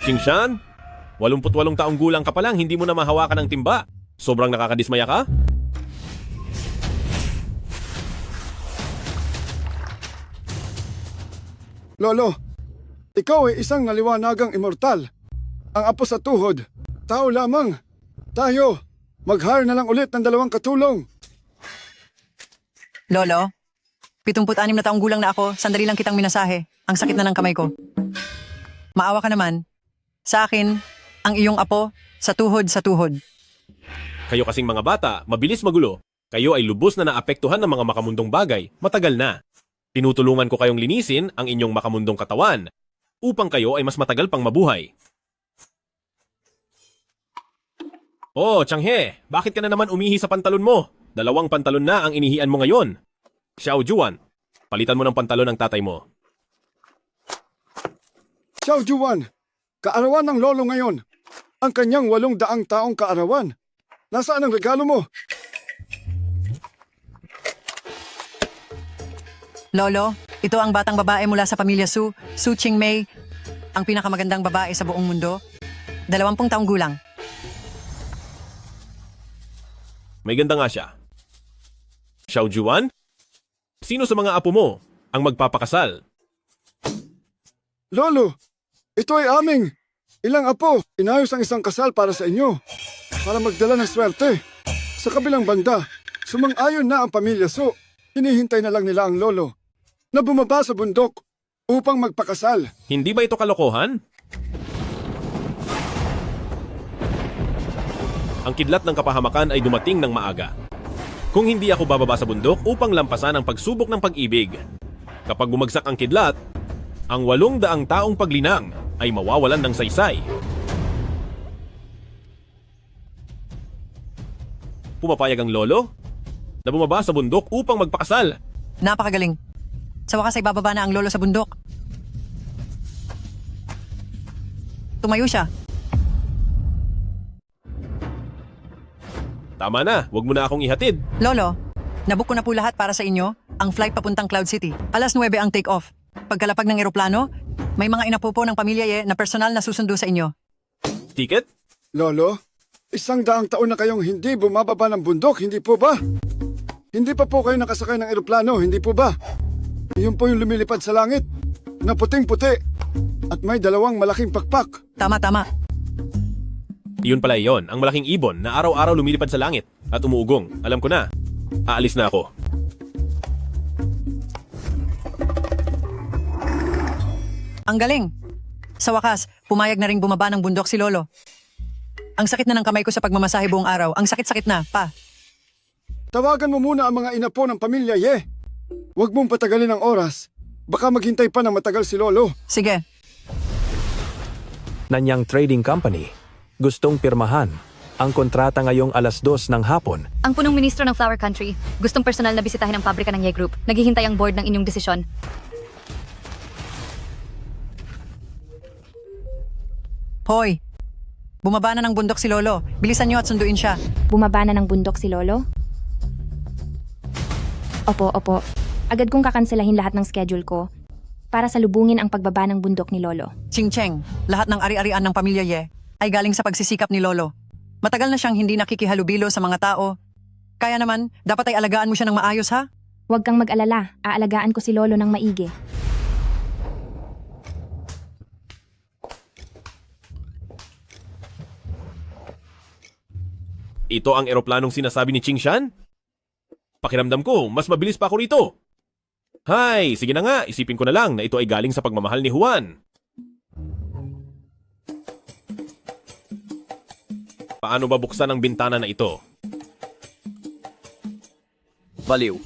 Qingshan, 88 taong gulang ka pa lang, hindi mo na mahawakan ang timba. Sobrang nakakadismaya ka? Lolo, ikaw ay isang naliwanagang immortal. Ang apo sa tuhod, tao lamang. Tayo, mag-hire na lang ulit ng 2 katulong. Lolo, 76 na taong gulang na ako, sandali lang kitang minasahe. Ang sakit na ng kamay ko. Maawa ka naman. Sa akin, ang iyong apo, sa tuhod sa tuhod. Kayo kasing mga bata, mabilis magulo. Kayo ay lubos na naapektuhan ng mga makamundong bagay, matagal na. Tinutulungan ko kayong linisin ang inyong makamundong katawan upang kayo ay mas matagal pang mabuhay. Oh, Changhe, bakit ka na naman umihi sa pantalon mo? 2 pantalon na ang inihian mo ngayon. Xiao Juan, palitan mo ng pantalon ng tatay mo. Xiao Juan, kaarawan ng lolo ngayon. Ang kanyang 800 taong kaarawan. Nasaan ang regalo mo? Lolo, ito ang batang babae mula sa pamilya Su, Su Qingmei, ang pinakamagandang babae sa buong mundo. 20 taong gulang. May ganda nga siya. Xiao Juan, sino sa mga apo mo ang magpapakasal? Lolo, ito ay aming. Ilang apo, inayos ang isang kasal para sa inyo. Para magdala ng swerte. Sa kabilang banda, sumang-ayon na ang pamilya Su. Hinihintay na lang nila ang lolo na bumaba sa bundok upang magpakasal. Hindi ba ito kalokohan? Ang kidlat ng kapahamakan ay dumating ng maaga. Kung hindi ako bababa sa bundok upang lampasan ang pagsubok ng pag-ibig. Kapag bumagsak ang kidlat, ang 800 taong paglinang ay mawawalan ng saysay. Pumapayag ang lolo na bumaba sa bundok upang magpakasal. Napakagaling. Sa wakas ay bababa na ang lolo sa bundok. Tumayo siya. Tama na, wag mo na akong ihatid. Lolo, nabook ko na po lahat para sa inyo, ang flight papuntang Cloud City. 9:00 ang take-off. Pagkalapag ng eroplano, may mga inapupo ng pamilya na personal na susundo sa inyo. Ticket? Lolo, 100 taon na kayong hindi bumababa ng bundok, hindi po ba? Hindi pa po kayo nakasakay ng eroplano, hindi po ba? Iyon po yung lumilipad sa langit, na puting-puti, at may 2 malaking pakpak. Tama. Iyon pala iyon, ang malaking ibon na araw-araw lumilipad sa langit at umuugong. Alam ko na. Aalis na ako. Ang galing. Sa wakas, pumayag na ring bumaba ng bundok si Lolo. Ang sakit na ng kamay ko sa pagmamasahe buong araw. Ang sakit-sakit na, pa. Tawagan mo muna ang mga inapo ng pamilya, Ye. Huwag mong patagalin ang oras. Baka maghintay pa ng matagal si Lolo. Sige. Nanyang Trading Company gustong pirmahan ang kontrata ngayong 2:00 ng hapon. Ang punong ministro ng Flower Country, gustong personal na bisitahin ang pabrika ng Ye Group. Naghihintay ang board ng inyong desisyon. Hoy, bumaba na ng bundok si Lolo. Bilisan niyo at sunduin siya. Bumaba na ng bundok si Lolo? Opo. Agad kong kakanselahin lahat ng schedule ko para salubungin ang pagbaba ng bundok ni Lolo. Ching-cheng, lahat ng ari-arian ng pamilya Ye ay galing sa pagsisikap ni Lolo. Matagal na siyang hindi nakikihalubilo sa mga tao. Kaya naman, dapat ay alagaan mo siya ng maayos, ha? Huwag kang mag-alala, aalagaan ko si Lolo ng maigi. Ito ang eroplanong sinasabi ni Qingshan? Pakiramdam ko, mas mabilis pa ako rito. Hay, sige na nga, isipin ko na lang na ito ay galing sa pagmamahal ni Juan. Paano ba buksan ang bintana na ito? Baliw.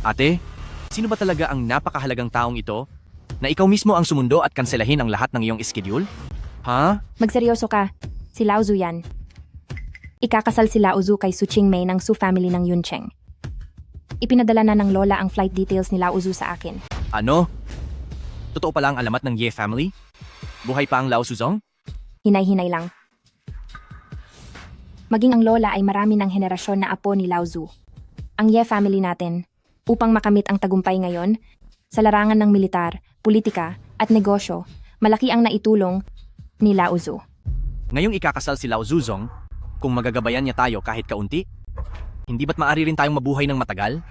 Ate, sino ba talaga ang napakahalagang taong ito? Na ikaw mismo ang sumundo at kanselahin ang lahat ng iyong schedule? Ha? Magseryoso ka, si Lao Zu yan. Ikakasal si Lao Zu kay Su Qingmei ng Su family ng Yuncheng. Ipinadala na ng lola ang flight details ni Lao Uzu sa akin. Ano? Totoo pala ang alamat ng Ye family? Buhay pa ang Lao Suzong? Hinay-hinay lang. Maging ang lola ay marami ng henerasyon na apo ni Lao Zu. Ang Ye family natin, upang makamit ang tagumpay ngayon, sa larangan ng militar, politika, at negosyo, malaki ang naitulong ni Lao Uzu. Ngayong ikakasal si Lao Zuzong, kung magagabayan niya tayo kahit kaunti, hindi ba't maaari rin tayong mabuhay ng matagal?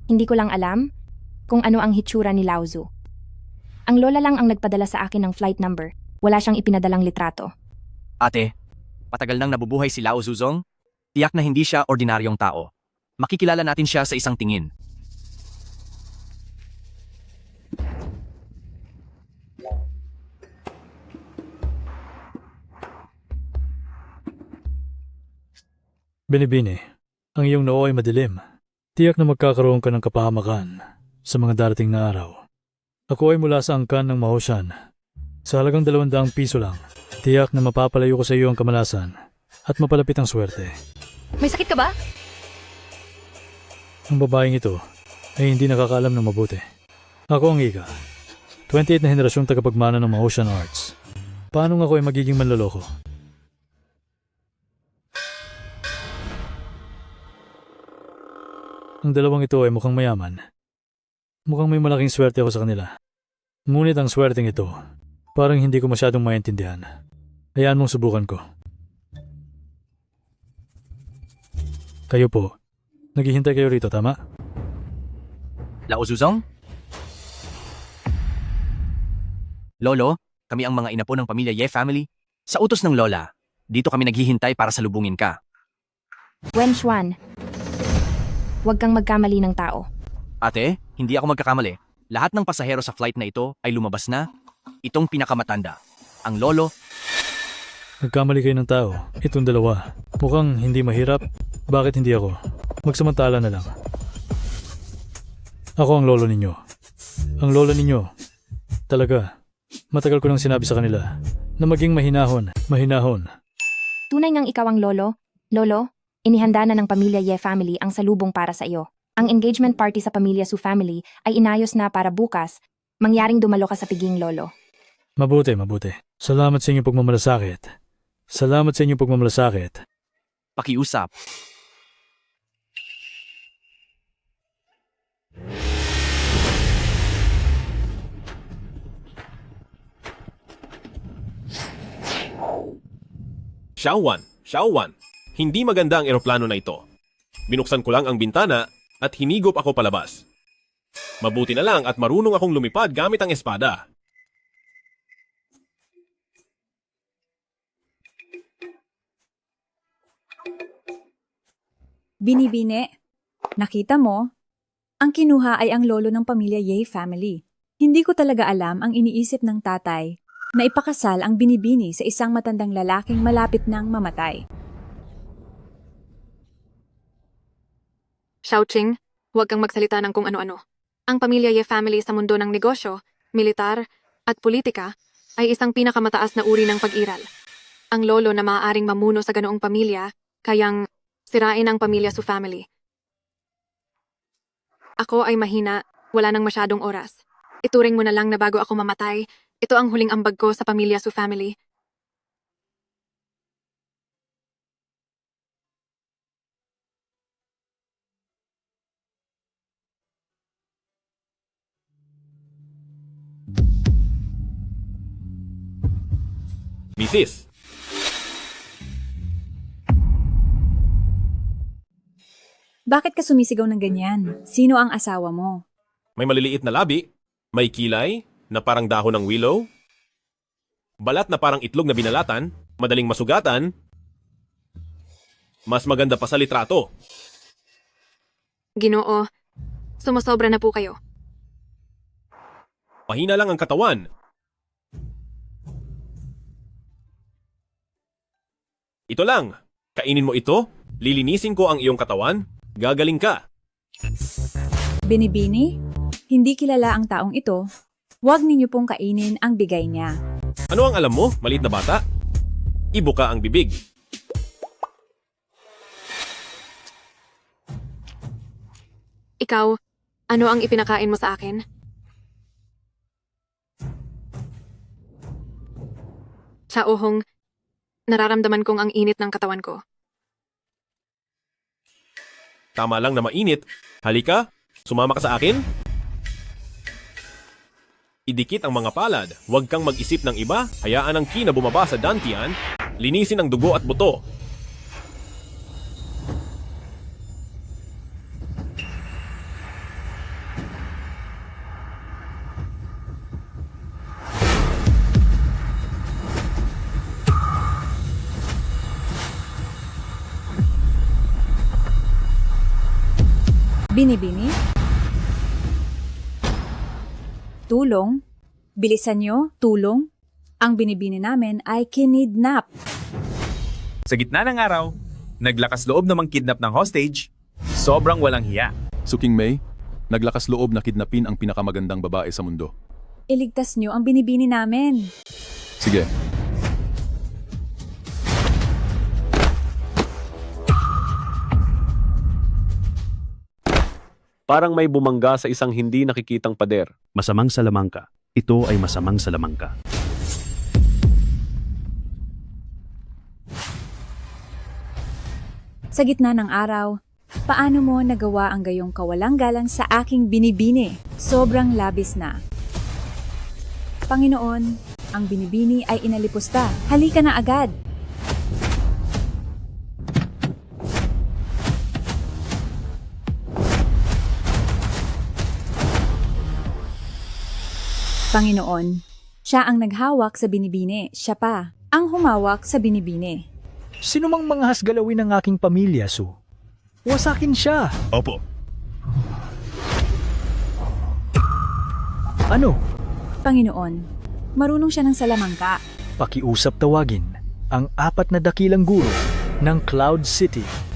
Hindi ko lang alam kung ano ang hitsura ni Lao Zu. Ang lola lang ang nagpadala sa akin ng flight number. Wala siyang ipinadalang litrato. Ate, patagal nang nabubuhay si Lao Zuzong, tiyak na hindi siya ordinaryong tao. Makikilala natin siya sa isang tingin. Binibini, ang iyong noo ay madilim. Tiyak na magkakaroon ka ng kapahamakan sa mga darating na araw. Ako ay mula sa angkan ng Mahoshan. Sa halagang 200 piso lang, tiyak na mapapalayo ko sa iyo ang kamalasan at mapalapit ang swerte. May sakit ka ba? Ang babaeng ito ay hindi nakakaalam ng mabuti. Ako ang Ika, 28 na henerasyong tagapagmana ng Mahoshan Arts. Paano ako ay magiging manloloko? Ang dalawang ito ay mukhang mayaman. Mukhang may malaking swerte ako sa kanila. Ngunit ang swerteng ito, parang hindi ko masyadong maintindihan. Hayaan mong subukan ko. Kayo po, naghihintay kayo rito, tama? Lao Zuzong? Lolo, kami ang mga inapo ng pamilya Ye family. Sa utos ng lola, dito kami naghihintay para salubungin ka. Wen Xuan, huwag kang magkamali ng tao. Ate, hindi ako magkakamali. Lahat ng pasahero sa flight na ito ay lumabas na. Itong pinakamatanda, ang lolo. Nagkamali kayo ng tao. Itong dalawa. Mukhang hindi mahirap. Bakit hindi ako? Magsamantala na lang. Ako ang lolo ninyo. Ang lolo ninyo. Talaga. Matagal ko nang sinabi sa kanila na maging mahinahon. Mahinahon. Tunay ngang ikaw ang lolo. Lolo, inihanda na ng pamilya Ye family ang salubong para sa iyo. Ang engagement party sa pamilya Su family ay inayos na para bukas, mangyaring dumalo ka sa piging lolo. Mabuti, mabuti. Salamat sa inyong pagmamalasakit. Salamat sa inyong pagmamalasakit. Pakiusap. Xiaowan, hindi maganda ang eroplano na ito. Binuksan ko lang ang bintana at hinigop ako palabas. Mabuti na lang at marunong akong lumipad gamit ang espada. Binibine, nakita mo? Ang kinuha ay ang lolo ng pamilya Ye family. Hindi ko talaga alam ang iniisip ng tatay na ipakasal ang binibini sa isang matandang lalaking malapit nang mamatay. Xiaoqing, huwag kang magsalita ng kung ano-ano. Ang pamilya Ye family sa mundo ng negosyo, militar, at politika ay isang pinakamataas na uri ng pag-iral. Ang lolo na maaaring mamuno sa ganoong pamilya, kayang sirain ang pamilya Su family. Ako ay mahina, wala nang masyadong oras. Ituring mo na lang na bago ako mamatay, ito ang huling ambag ko sa pamilya Su family. Mrs. Bakit ka sumisigaw ng ganyan? Sino ang asawa mo? May maliliit na labi, may kilay na parang dahon ng willow, balat na parang itlog na binalatan, madaling masugatan, mas maganda pa sa litrato. Ginoo, sumasobra na po kayo. Mahina lang ang katawan. Ito lang, kainin mo ito, lilinisin ko ang iyong katawan, gagaling ka. Binibini? Hindi kilala ang taong ito. Huwag ninyo pong kainin ang bigay niya. Ano ang alam mo, maliit na bata? Ibuka ang bibig. Ikaw, ano ang ipinakain mo sa akin? Sa uhong, nararamdaman kong ang init ng katawan ko. Tama lang na mainit. Halika, sumama ka sa akin. Idikit ang mga palad. Huwag kang mag-isip ng iba. Hayaan ang ki na bumaba sa dantian. Linisin ang dugo at buto. Binibini? Tulong? Bilisan nyo, tulong? Ang binibini namin ay kinidnap. Sa gitna ng araw, naglakas loob namang kidnap ng hostage. Sobrang walang hiya. Suking May, naglakas loob na kidnapin ang pinakamagandang babae sa mundo. Iligtas nyo ang binibini namin. Sige, Parang may bumangga sa isang hindi nakikitang pader. Masamang salamangka. Ito ay masamang salamangka. Sa gitna ng araw, paano mo nagawa ang gayong kawalang galang sa aking binibini? Sobrang labis na. Panginoon, ang binibini ay inalipusta. Halika na agad! Panginoon, siya ang naghawak sa binibini. Siya pa ang humawak sa binibini. Sino mang manghas galawin ng aking pamilya, Su? Wasakin siya. Opo. Ano? Panginoon, marunong siya ng salamangka. Pakiusap tawagin ang 4 na dakilang guro ng Cloud City.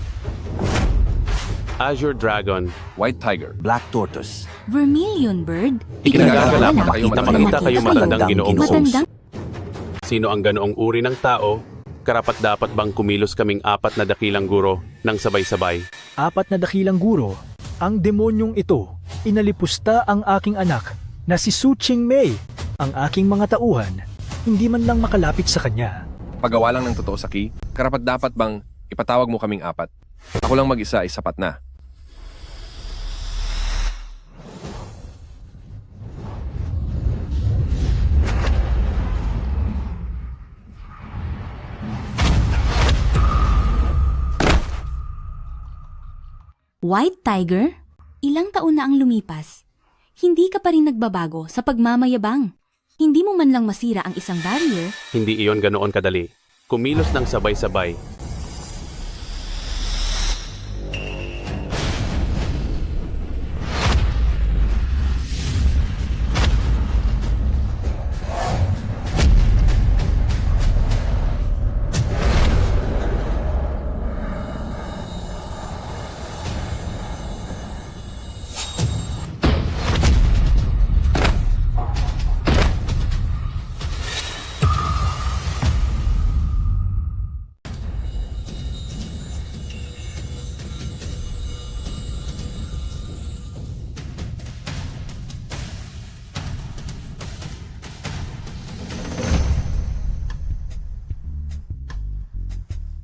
Azure Dragon. White Tiger. Black Tortoise. Vermilion Bird? Ikinagagalak na kayo Makita kayo matandang ginoong Holmes. Matandang? Sino ang ganoong uri ng tao? Karapat-dapat bang kumilos kaming 4 na dakilang guro ng sabay-sabay? 4 na dakilang guro, ang demonyong ito, inalipusta ang aking anak na si Su Qingmei. Ang aking mga tauhan, hindi man lang makalapit sa kanya. Pagawa lang ng totoo sa ki, karapat dapat bang ipatawag mo kaming 4? Ako lang mag-isa ay sapat na. White Tiger? Ilang taon na ang lumipas. Hindi ka pa rin nagbabago sa pagmamayabang. Hindi mo man lang masira ang isang barrier. Hindi iyon ganoon kadali. Kumilos ng sabay-sabay.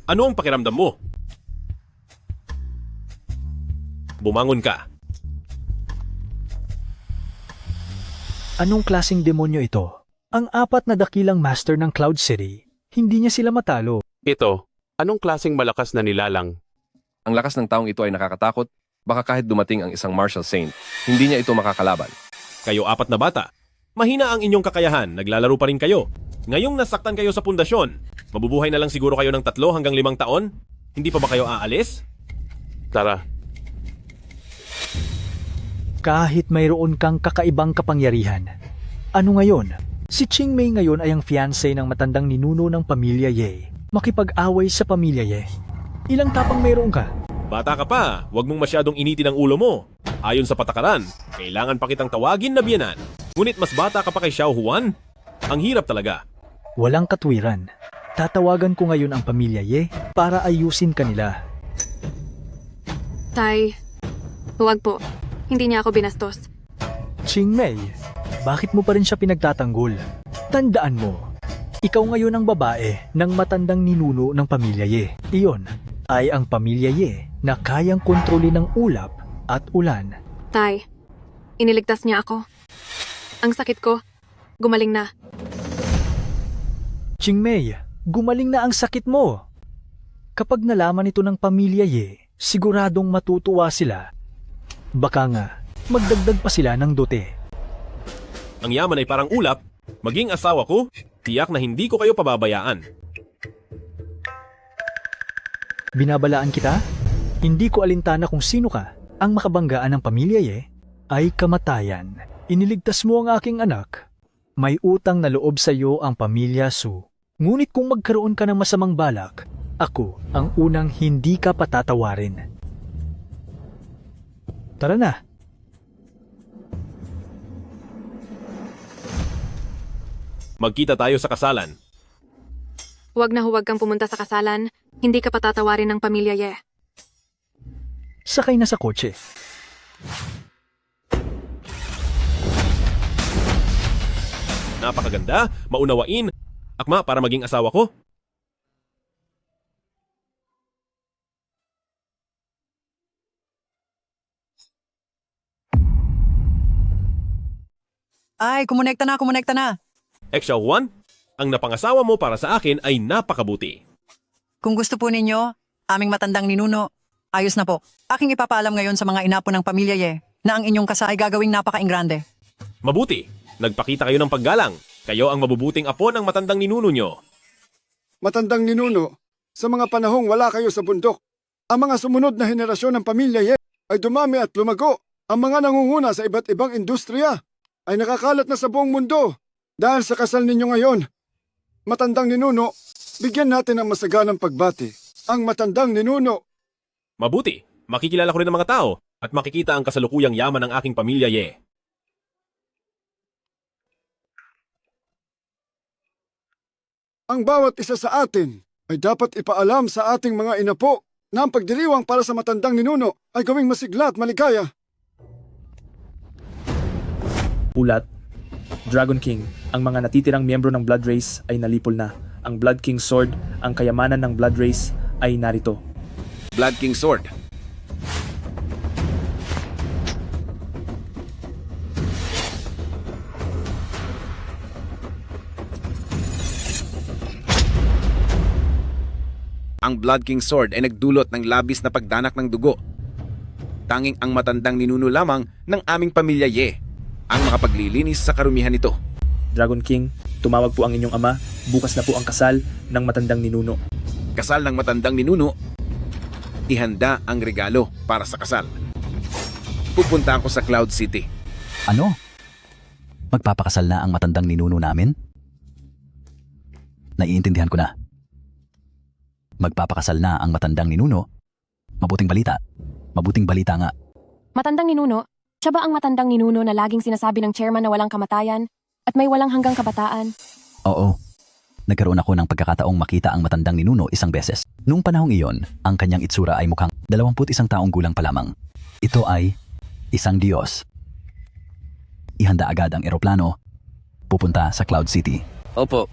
Ano ang pakiramdam mo? Bumangon ka. Anong klaseng demonyo ito? Ang 4 na dakilang master ng Cloud City, hindi niya sila matalo. Ito, anong klaseng malakas na nilalang? Ang lakas ng taong ito ay nakakatakot, baka kahit dumating ang isang martial saint, hindi niya ito makakalaban. Kayo 4 na bata. Mahina ang inyong kakayahan, naglalaro pa rin kayo. Ngayong nasaktan kayo sa pundasyon, mabubuhay na lang siguro kayo ng 3 hanggang 5 taon? Hindi pa ba kayo aalis? Tara, Kahit mayroon kang kakaibang kapangyarihan. Ano ngayon? Si Qingmei ngayon ay ang fiancé ng matandang ninuno ng pamilya Ye. Makipag-away sa pamilya Ye. Ilang tapang mayroon ka? Bata ka pa, huwag mong masyadong initin ang ulo mo. Ayon sa patakaran, kailangan pa kitang tawagin na biyenan. Ngunit mas bata ka pa kay Xiao Huan. Ang hirap talaga. Walang katwiran. Tatawagan ko ngayon ang pamilya Ye para ayusin kanila. Tay, huwag po. Hindi niya ako binastos. Chingmei, bakit mo pa rin siya pinagtatanggol? Tandaan mo, ikaw ngayon ang babae ng matandang ninuno ng pamilya Ye. Iyon ay ang pamilya Ye na kayang kontrolin ng ulap at ulan. Tay, iniligtas niya ako. Ang sakit ko, gumaling na. Chingmei, gumaling na ang sakit mo. Kapag nalaman ito ng pamilya Ye, siguradong matutuwa sila. Baka nga, magdagdag pa sila ng dote. Ang yaman ay parang ulap, maging asawa ko, tiyak na hindi ko kayo pababayaan. Binabalaan kita? Hindi ko alintana kung sino ka. Ang makabanggaan ng pamilya Ye ay kamatayan. Iniligtas mo ang aking anak. May utang na loob sa iyo ang pamilya Su. Ngunit kung magkaroon ka ng masamang balak, ako ang unang hindi ka patatawarin. Tara na. Magkita tayo sa kasalan. Huwag na huwag kang pumunta sa kasalan, hindi ka patatawarin ng pamilya Ye. Sakay na sa kotse. Napakaganda, maunawain, akma para maging asawa ko. Ay, kumonekta na. Exia Juan, ang napangasawa mo para sa akin ay napakabuti. Kung gusto po ninyo, aming matandang ninuno, ayos na po. Aking ipapaalam ngayon sa mga inapo ng pamilya Ye na ang inyong kasal ay gagawing napaka-ingrande. Mabuti, nagpakita kayo ng paggalang. Kayo ang mabubuting apo ng matandang ninuno nyo. Matandang ninuno, sa mga panahong wala kayo sa bundok, ang mga sumunod na henerasyon ng pamilya Ye ay dumami at lumago. Ang mga nangunguna sa iba't ibang industriya ay nakakalat na sa buong mundo. Dahil sa kasal ninyo ngayon, matandang ninuno, bigyan natin ng masaganang pagbati. Ang matandang ninuno. Mabuti, makikilala ko rin ang mga tao at makikita ang kasalukuyang yaman ng aking pamilya Ye. Ang bawat isa sa atin ay dapat ipaalam sa ating mga inapo na ang pagdiriwang para sa matandang ninuno ay gawing masigla at maligaya. Ulat, Dragon King, ang mga natitirang miyembro ng Blood Race ay nalipol na. Ang Blood King Sword, ang kayamanan ng Blood Race ay narito. Blood King Sword. Ang Blood King Sword ay nagdulot ng labis na pagdanak ng dugo. Tanging ang matandang ninuno lamang ng aming pamilya Ye ang makapaglilinis sa karumihan nito. Dragon King, tumawag po ang inyong ama. Bukas na po ang kasal ng matandang ninuno. Kasal ng matandang ninuno, ihanda ang regalo para sa kasal. Pupunta ako sa Cloud City. Ano? Magpapakasal na ang matandang ninuno namin? Naiintindihan ko na. Magpapakasal na ang matandang ninuno? Mabuting balita. Mabuting balita nga. Matandang ninuno? Siya ba ang matandang ninuno na laging sinasabi ng chairman na walang kamatayan at may walang hanggang kabataan? Oo. Nagkaroon ako ng pagkakataong makita ang matandang ninuno isang beses. Noong panahong iyon, ang kanyang itsura ay mukhang 21 taong gulang pa lamang. Ito ay isang Diyos. Ihanda agad ang eroplano. Pupunta sa Cloud City. Opo.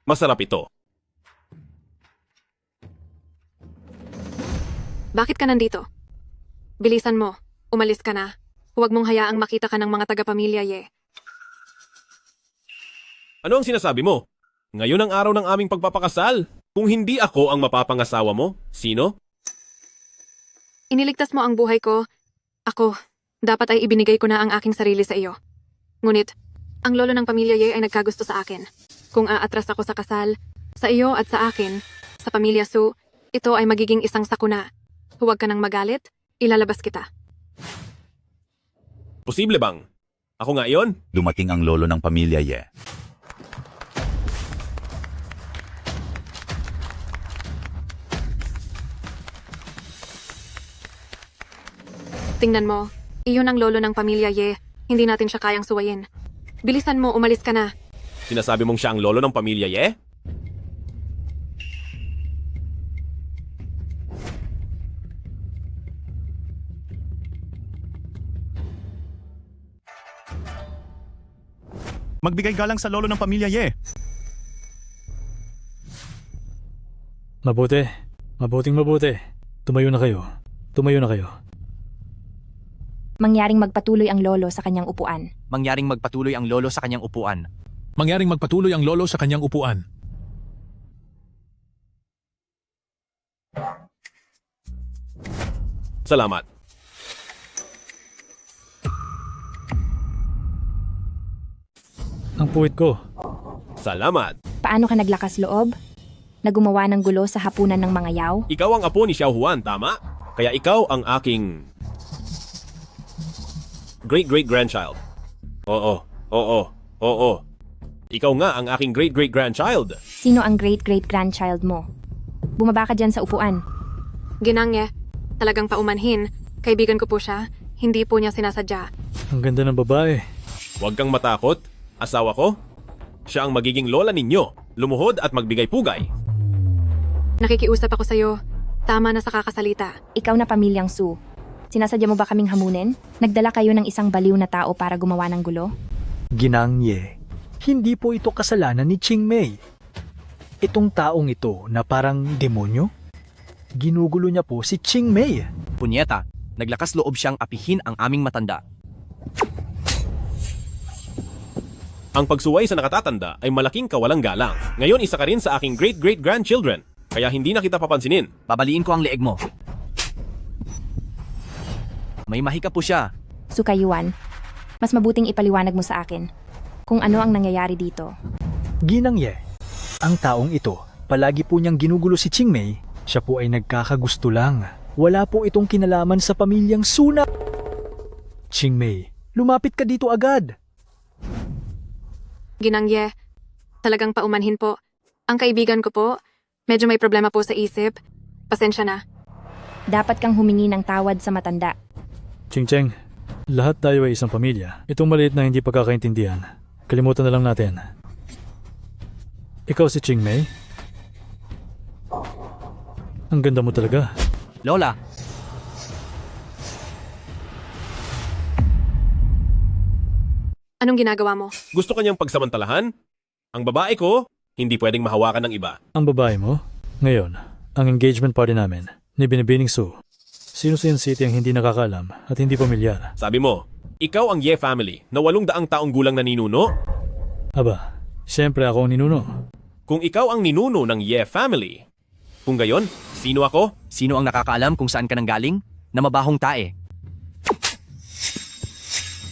Masarap ito. Bakit ka nandito? Bilisan mo, umalis ka na. Huwag mong hayaang makita ka ng mga taga-pamilya Ye. Ano ang sinasabi mo? Ngayon ang araw ng aming pagpapakasal. Kung hindi ako ang mapapangasawa mo, sino? Iniligtas mo ang buhay ko. Ako, dapat ay ibinigay ko na ang aking sarili sa iyo. Ngunit, ang lolo ng pamilya Ye ay nagkagusto sa akin. Kung aatras ako sa kasal, sa iyo at sa akin, sa pamilya Su, ito ay magiging isang sakuna. Huwag ka nang magalit, ilalabas kita. Posible bang? Ako nga iyon? Dumating ang lolo ng pamilya Ye. Tingnan mo, iyon ang lolo ng pamilya Ye. Hindi natin siya kayang suwayin. Bilisan mo, umalis ka na. Sinasabi mong siya ang lolo ng pamilya Ye? Magbigay galang sa lolo ng pamilya Ye. Mabuti. Mabuti. Tumayo na kayo. Mangyaring magpatuloy ang lolo sa kanyang upuan. Mangyaring magpatuloy ang lolo sa kanyang upuan. Mangyaring magpatuloy ang lolo sa kanyang upuan. Salamat. Ang puwit ko. Salamat. Paano ka naglakas loob? Na gumawa ng gulo sa hapunan ng mga yaw? Ikaw ang apo ni Xiao Huan, tama? Kaya ikaw ang aking great-great-grandchild. Oo. Ikaw nga ang aking great-great-grandchild. Sino ang great-great-grandchild mo? Bumaba ka dyan sa upuan. Ginang Ye, talagang paumanhin. Kaibigan ko po siya. Hindi po niya sinasadya. Ang ganda ng babae. Huwag kang matakot. Asawa ko, siya ang magiging lola ninyo. Lumuhod at magbigay pugay. Nakikiusap ako sa'yo. Tama na sa kakasalita. Ikaw na pamilyang Su. Sinasadya mo ba kaming hamunin? Nagdala kayo ng isang baliw na tao para gumawa ng gulo? Ginang Ye, hindi po ito kasalanan ni Ching Mei. Itong taong ito na parang demonyo, ginugulo niya po si Ching Mei. Punyeta, naglakas loob siyang apihin ang aming matanda. Ang pagsuway sa nakatatanda ay malaking kawalang galang. Ngayon isa ka rin sa aking great-great-grandchildren. Kaya hindi na kita papansinin. Babaliin ko ang leeg mo. May mahika po siya. Sukayuan, mas mabuting ipaliwanag mo sa akin kung ano ang nangyayari dito. Ginang Ye, ang taong ito, palagi po niyang ginugulo si Ching Mei. Siya po ay nagkakagusto lang. Wala po itong kinalaman sa pamilyang Suna. Ching Mei, lumapit ka dito agad. Ginang Ye, talagang paumanhin po. Ang kaibigan ko po, medyo may problema po sa isip. Pasensya na. Dapat kang humingi ng tawad sa matanda. Ching-cheng, lahat tayo ay isang pamilya. Itong maliit na hindi pagkakaintindihan, kalimutan na lang natin. Ikaw si Ching Mei? Ang ganda mo talaga. Lola, anong ginagawa mo? Gusto kanyang pagsamantalahan? Ang babae ko, hindi pwedeng mahawakan ng iba. Ang babae mo? Ngayon, ang engagement party namin ni Binibining Su. Sino sa City ang hindi nakakaalam at hindi pamilyar? Sabi mo, ikaw ang Ye family na 800 taong gulang na ninuno? Aba, siyempre ako ang ninuno. Kung ikaw ang ninuno ng Ye family, kung gayon, sino ako? Sino ang nakakaalam kung saan ka nanggaling? Na mabahong tae.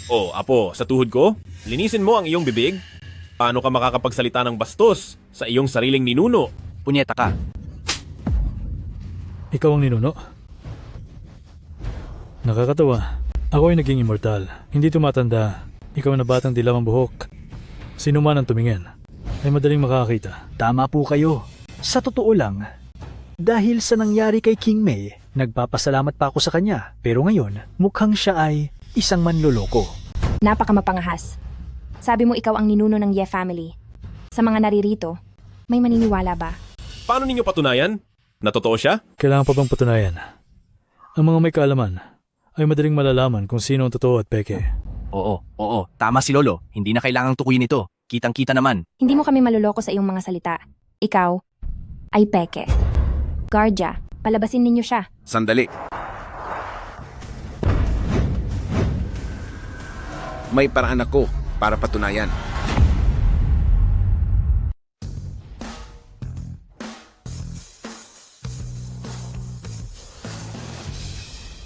Oh, apo, sa tuhod ko, linisin mo ang iyong bibig. Paano ka makakapagsalita ng bastos sa iyong sariling ninuno? Punyeta ka. Ikaw ang ninuno? Nakakatawa. Ako ay naging immortal. Hindi tumatanda. Ikaw na batang dilaw ang buhok. Sino man ang tumingin ay madaling makakita. Tama po kayo. Sa totoo lang, dahil sa nangyari kay King Mei, nagpapasalamat pa ako sa kanya. Pero ngayon, mukhang siya ay isang manloloko. Napakamapangahas. Sabi mo ikaw ang ninuno ng Ye family. Sa mga naririto, may maniniwala ba? Paano ninyo patunayan? Na totoo siya? Kailangan pa bang patunayan? Ang mga may kaalaman ay madaling malalaman kung sino ang totoo at peke. Oo. Tama si Lolo. Hindi na kailangang tukuyin ito. Kitang-kita naman. Hindi mo kami maluloko sa iyong mga salita. Ikaw ay peke. Guardia, palabasin ninyo siya. Sandali. May paraan ako para patunayan.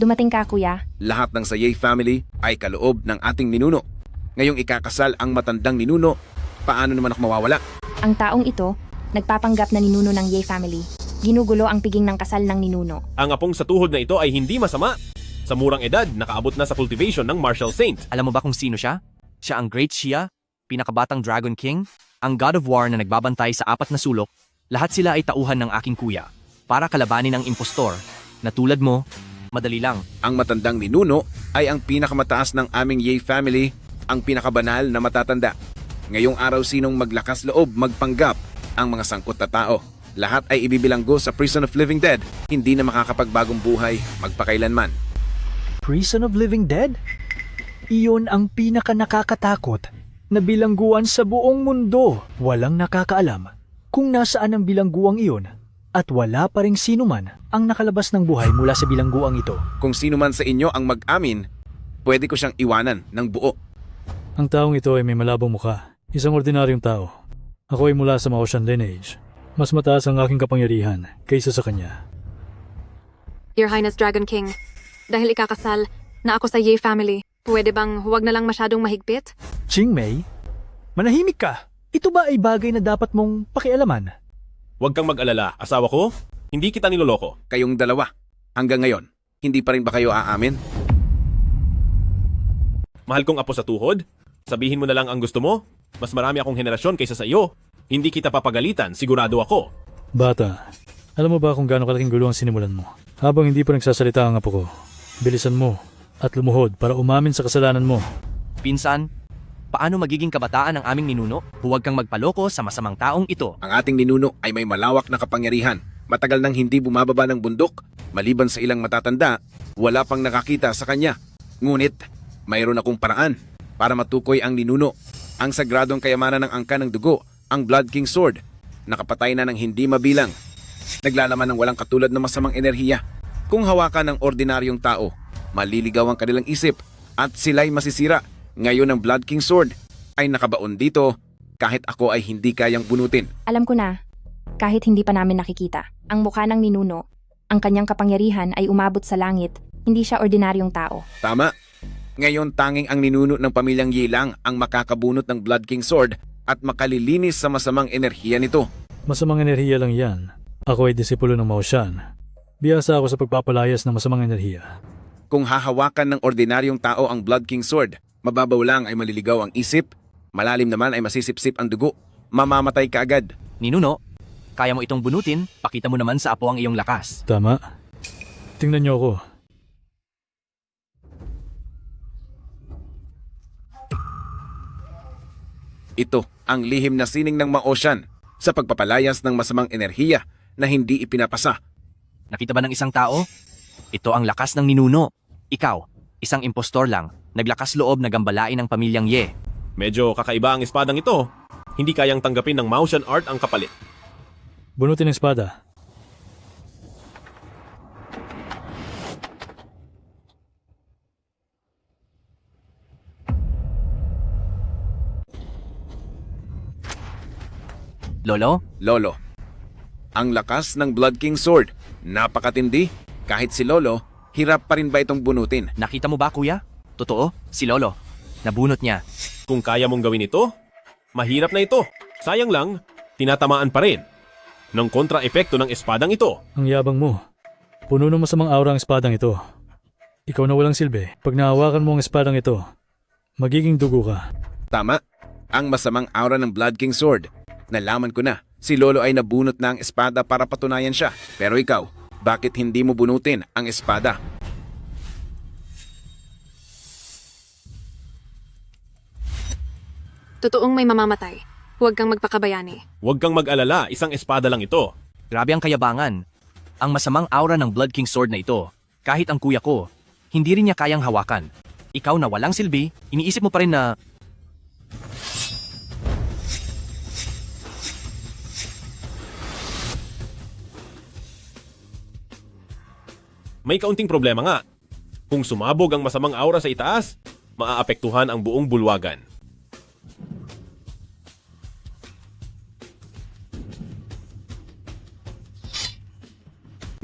Dumating ka, kuya. Lahat ng sa Ye family ay kaloob ng ating ninuno. Ngayong ikakasal ang matandang ninuno, paano naman ako mawawala? Ang taong ito, nagpapanggap na ninuno ng Ye family. Ginugulo ang piging ng kasal ng ninuno. Ang apong sa tuhod na ito ay hindi masama. Sa murang edad, nakaabot na sa cultivation ng Martial Saint. Alam mo ba kung sino siya? Siya ang Great Xia, pinakabatang Dragon King, ang God of War na nagbabantay sa 4 na sulok. Lahat sila ay tauhan ng aking kuya para kalabanin ang impostor na tulad mo. Madali lang. Ang matandang ninuno ay ang pinakamataas ng aming Ye family, ang pinakabanal na matatanda. Ngayong araw sinong maglakas loob magpanggap ang mga sangkot na tao. Lahat ay ibibilanggo sa Prison of Living Dead, hindi na makakapagbagong buhay magpakailanman. Prison of Living Dead? Iyon ang pinaka nakakatakot na bilangguan sa buong mundo. Walang nakakaalam kung nasaan ang bilangguang iyon at wala pa ring sino man ang nakalabas ng buhay mula sa bilangguang ito. Kung sino man sa inyo ang mag-amin, pwede ko siyang iwanan ng buo. Ang taong ito ay may malabong mukha. Isang ordinaryong tao. Ako ay mula sa Maotian lineage. Mas mataas ang aking kapangyarihan kaysa sa kanya. Your Highness Dragon King, dahil ikakasal na ako sa Ye family, pwede bang huwag na lang masyadong mahigpit? Qingmei, manahimik ka. Ito ba ay bagay na dapat mong pakialaman? Huwag kang mag-alala, asawa ko, hindi kita niloloko. Kayong dalawa, hanggang ngayon, hindi pa rin ba kayo aamin? Mahal kong apo sa tuhod, sabihin mo na lang ang gusto mo. Mas marami akong henerasyon kaysa sa iyo. Hindi kita papagalitan, sigurado ako. Bata, alam mo ba kung gaano kalaking gulo ang sinimulan mo? Habang hindi pa nagsasalita ang apo ko, bilisan mo at lumuhod para umamin sa kasalanan mo. Pinsan, paano magiging kabataan ang aming ninuno? Huwag kang magpaloko sa masamang taong ito. Ang ating ninuno ay may malawak na kapangyarihan. Matagal nang hindi bumababa ng bundok. Maliban sa ilang matatanda, wala pang nakakita sa kanya. Ngunit, mayroon akong paraan para matukoy ang ninuno. Ang sagradong kayamanan ng angka ng dugo, ang Blood King Sword. Nakapatay na ng hindi mabilang. Naglalaman ng walang katulad na masamang enerhiya. Kung hawakan ng ordinaryong tao, maliligaw ang kanilang isip at sila'y masisira. Ngayon ang Blood King Sword ay nakabaon dito kahit ako ay hindi kayang bunutin. Alam ko na, kahit hindi pa namin nakikita, ang mukha ng ninuno, ang kanyang kapangyarihan ay umabot sa langit, hindi siya ordinaryong tao. Tama. Ngayon tanging ang ninuno ng pamilyang Ye lang ang makakabunot ng Blood King Sword at makalilinis sa masamang enerhiya nito. Masamang enerhiya lang yan. Ako ay disipulo ng Maotian. Biyasa ako sa pagpapalayas ng masamang enerhiya. Kung hahawakan ng ordinaryong tao ang Blood King Sword, mababaw lang ay maliligaw ang isip, malalim naman ay masisipsip ang dugo, mamamatay ka agad. Ninuno, kaya mo itong bunutin, pakita mo naman sa apo ang iyong lakas. Tama. Tingnan niyo ako. Ito ang lihim na sining ng Maotian sa pagpapalayas ng masamang enerhiya na hindi ipinapasa. Nakita ba ng isang tao? Ito ang lakas ng ninuno. Ikaw, isang impostor lang, naglakas loob na gambalain ang pamilyang Ye. Medyo kakaiba ang espadang ito. Hindi kayang tanggapin ng Maotian art ang kapalit. Bunutin ang espada. Lolo? Lolo, ang lakas ng Blood King Sword, napakatindi. Kahit si Lolo, hirap pa rin ba itong bunutin? Nakita mo ba, kuya? Totoo, si Lolo. Nabunot niya. Kung kaya mong gawin ito, mahirap na ito. Sayang lang, tinatamaan pa rin ng kontra-epekto ng espadang ito. Ang yabang mo. Puno ng masamang aura ang espadang ito. Ikaw na walang silbi. Pag nahawakan mo ang espadang ito, magiging dugo ka. Tama, ang masamang aura ng Blood King Sword. Nalaman ko na, si Lolo ay nabunot na ang espada para patunayan siya. Pero ikaw, bakit hindi mo bunutin ang espada? Totoong may mamamatay. Huwag kang magpakabayani. Huwag kang mag-alala, isang espada lang ito. Grabe ang kayabangan. Ang masamang aura ng Blood King Sword na ito. Kahit ang kuya ko, hindi rin niya kayang hawakan. Ikaw na walang silbi, iniisip mo pa rin na... May kaunting problema nga. Kung sumabog ang masamang aura sa itaas, maaapektuhan ang buong bulwagan.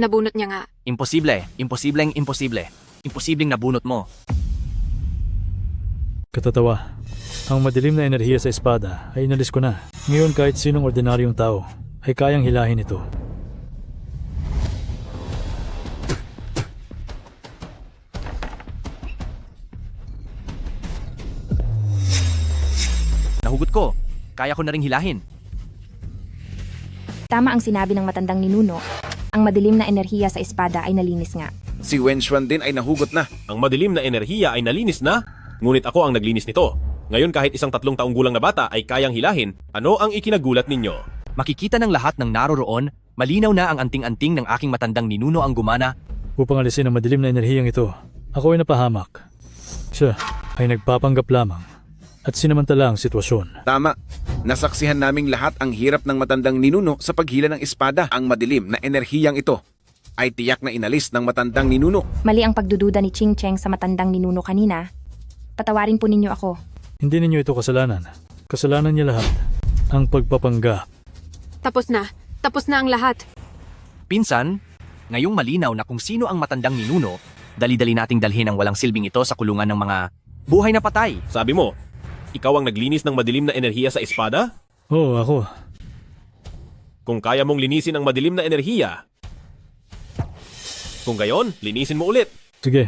Nabunot niya nga. Imposible, imposibleng imposible. Imposibleng nabunot mo. Katatawa. Ang madilim na enerhiya sa espada ay inalis ko na. Ngayon kahit sinong ordinaryong tao ay kayang hilahin ito. Nahugot ko. Kaya ko na ring hilahin. Tama ang sinabi ng matandang ninuno. Ang madilim na enerhiya sa espada ay nalinis nga. Si Wenxuan din ay nahugot na. Ang madilim na enerhiya ay nalinis na, ngunit ako ang naglinis nito. Ngayon kahit isang 3 taong gulang na bata ay kayang hilahin, ano ang ikinagulat ninyo? Makikita ng lahat ng naroroon, malinaw na ang anting-anting ng aking matandang ninuno ang gumana. Upang alisin ang madilim na enerhiyang ito, ako ay napahamak. Siya ay nagpapanggap lamang. at sinamantala ang sitwasyon. Tama. Nasaksihan naming lahat ang hirap ng matandang ninuno sa paghila ng espada. Ang madilim na enerhiyang ito ay tiyak na inalis ng matandang ninuno. Mali ang pagdududa ni Ching Cheng sa matandang ninuno kanina. Patawarin po ninyo ako. Hindi ninyo ito kasalanan. Kasalanan niya lahat. Ang pagpapanggap. Tapos na. Tapos na ang lahat. Pinsan, ngayong malinaw na kung sino ang matandang ninuno, dali-dali nating dalhin ang walang silbing ito sa kulungan ng mga buhay na patay. Sabi mo, ikaw ang naglinis ng madilim na enerhiya sa espada? Oo, ako. Kung kaya mong linisin ang madilim na enerhiya, kung gayon, linisin mo ulit. Sige.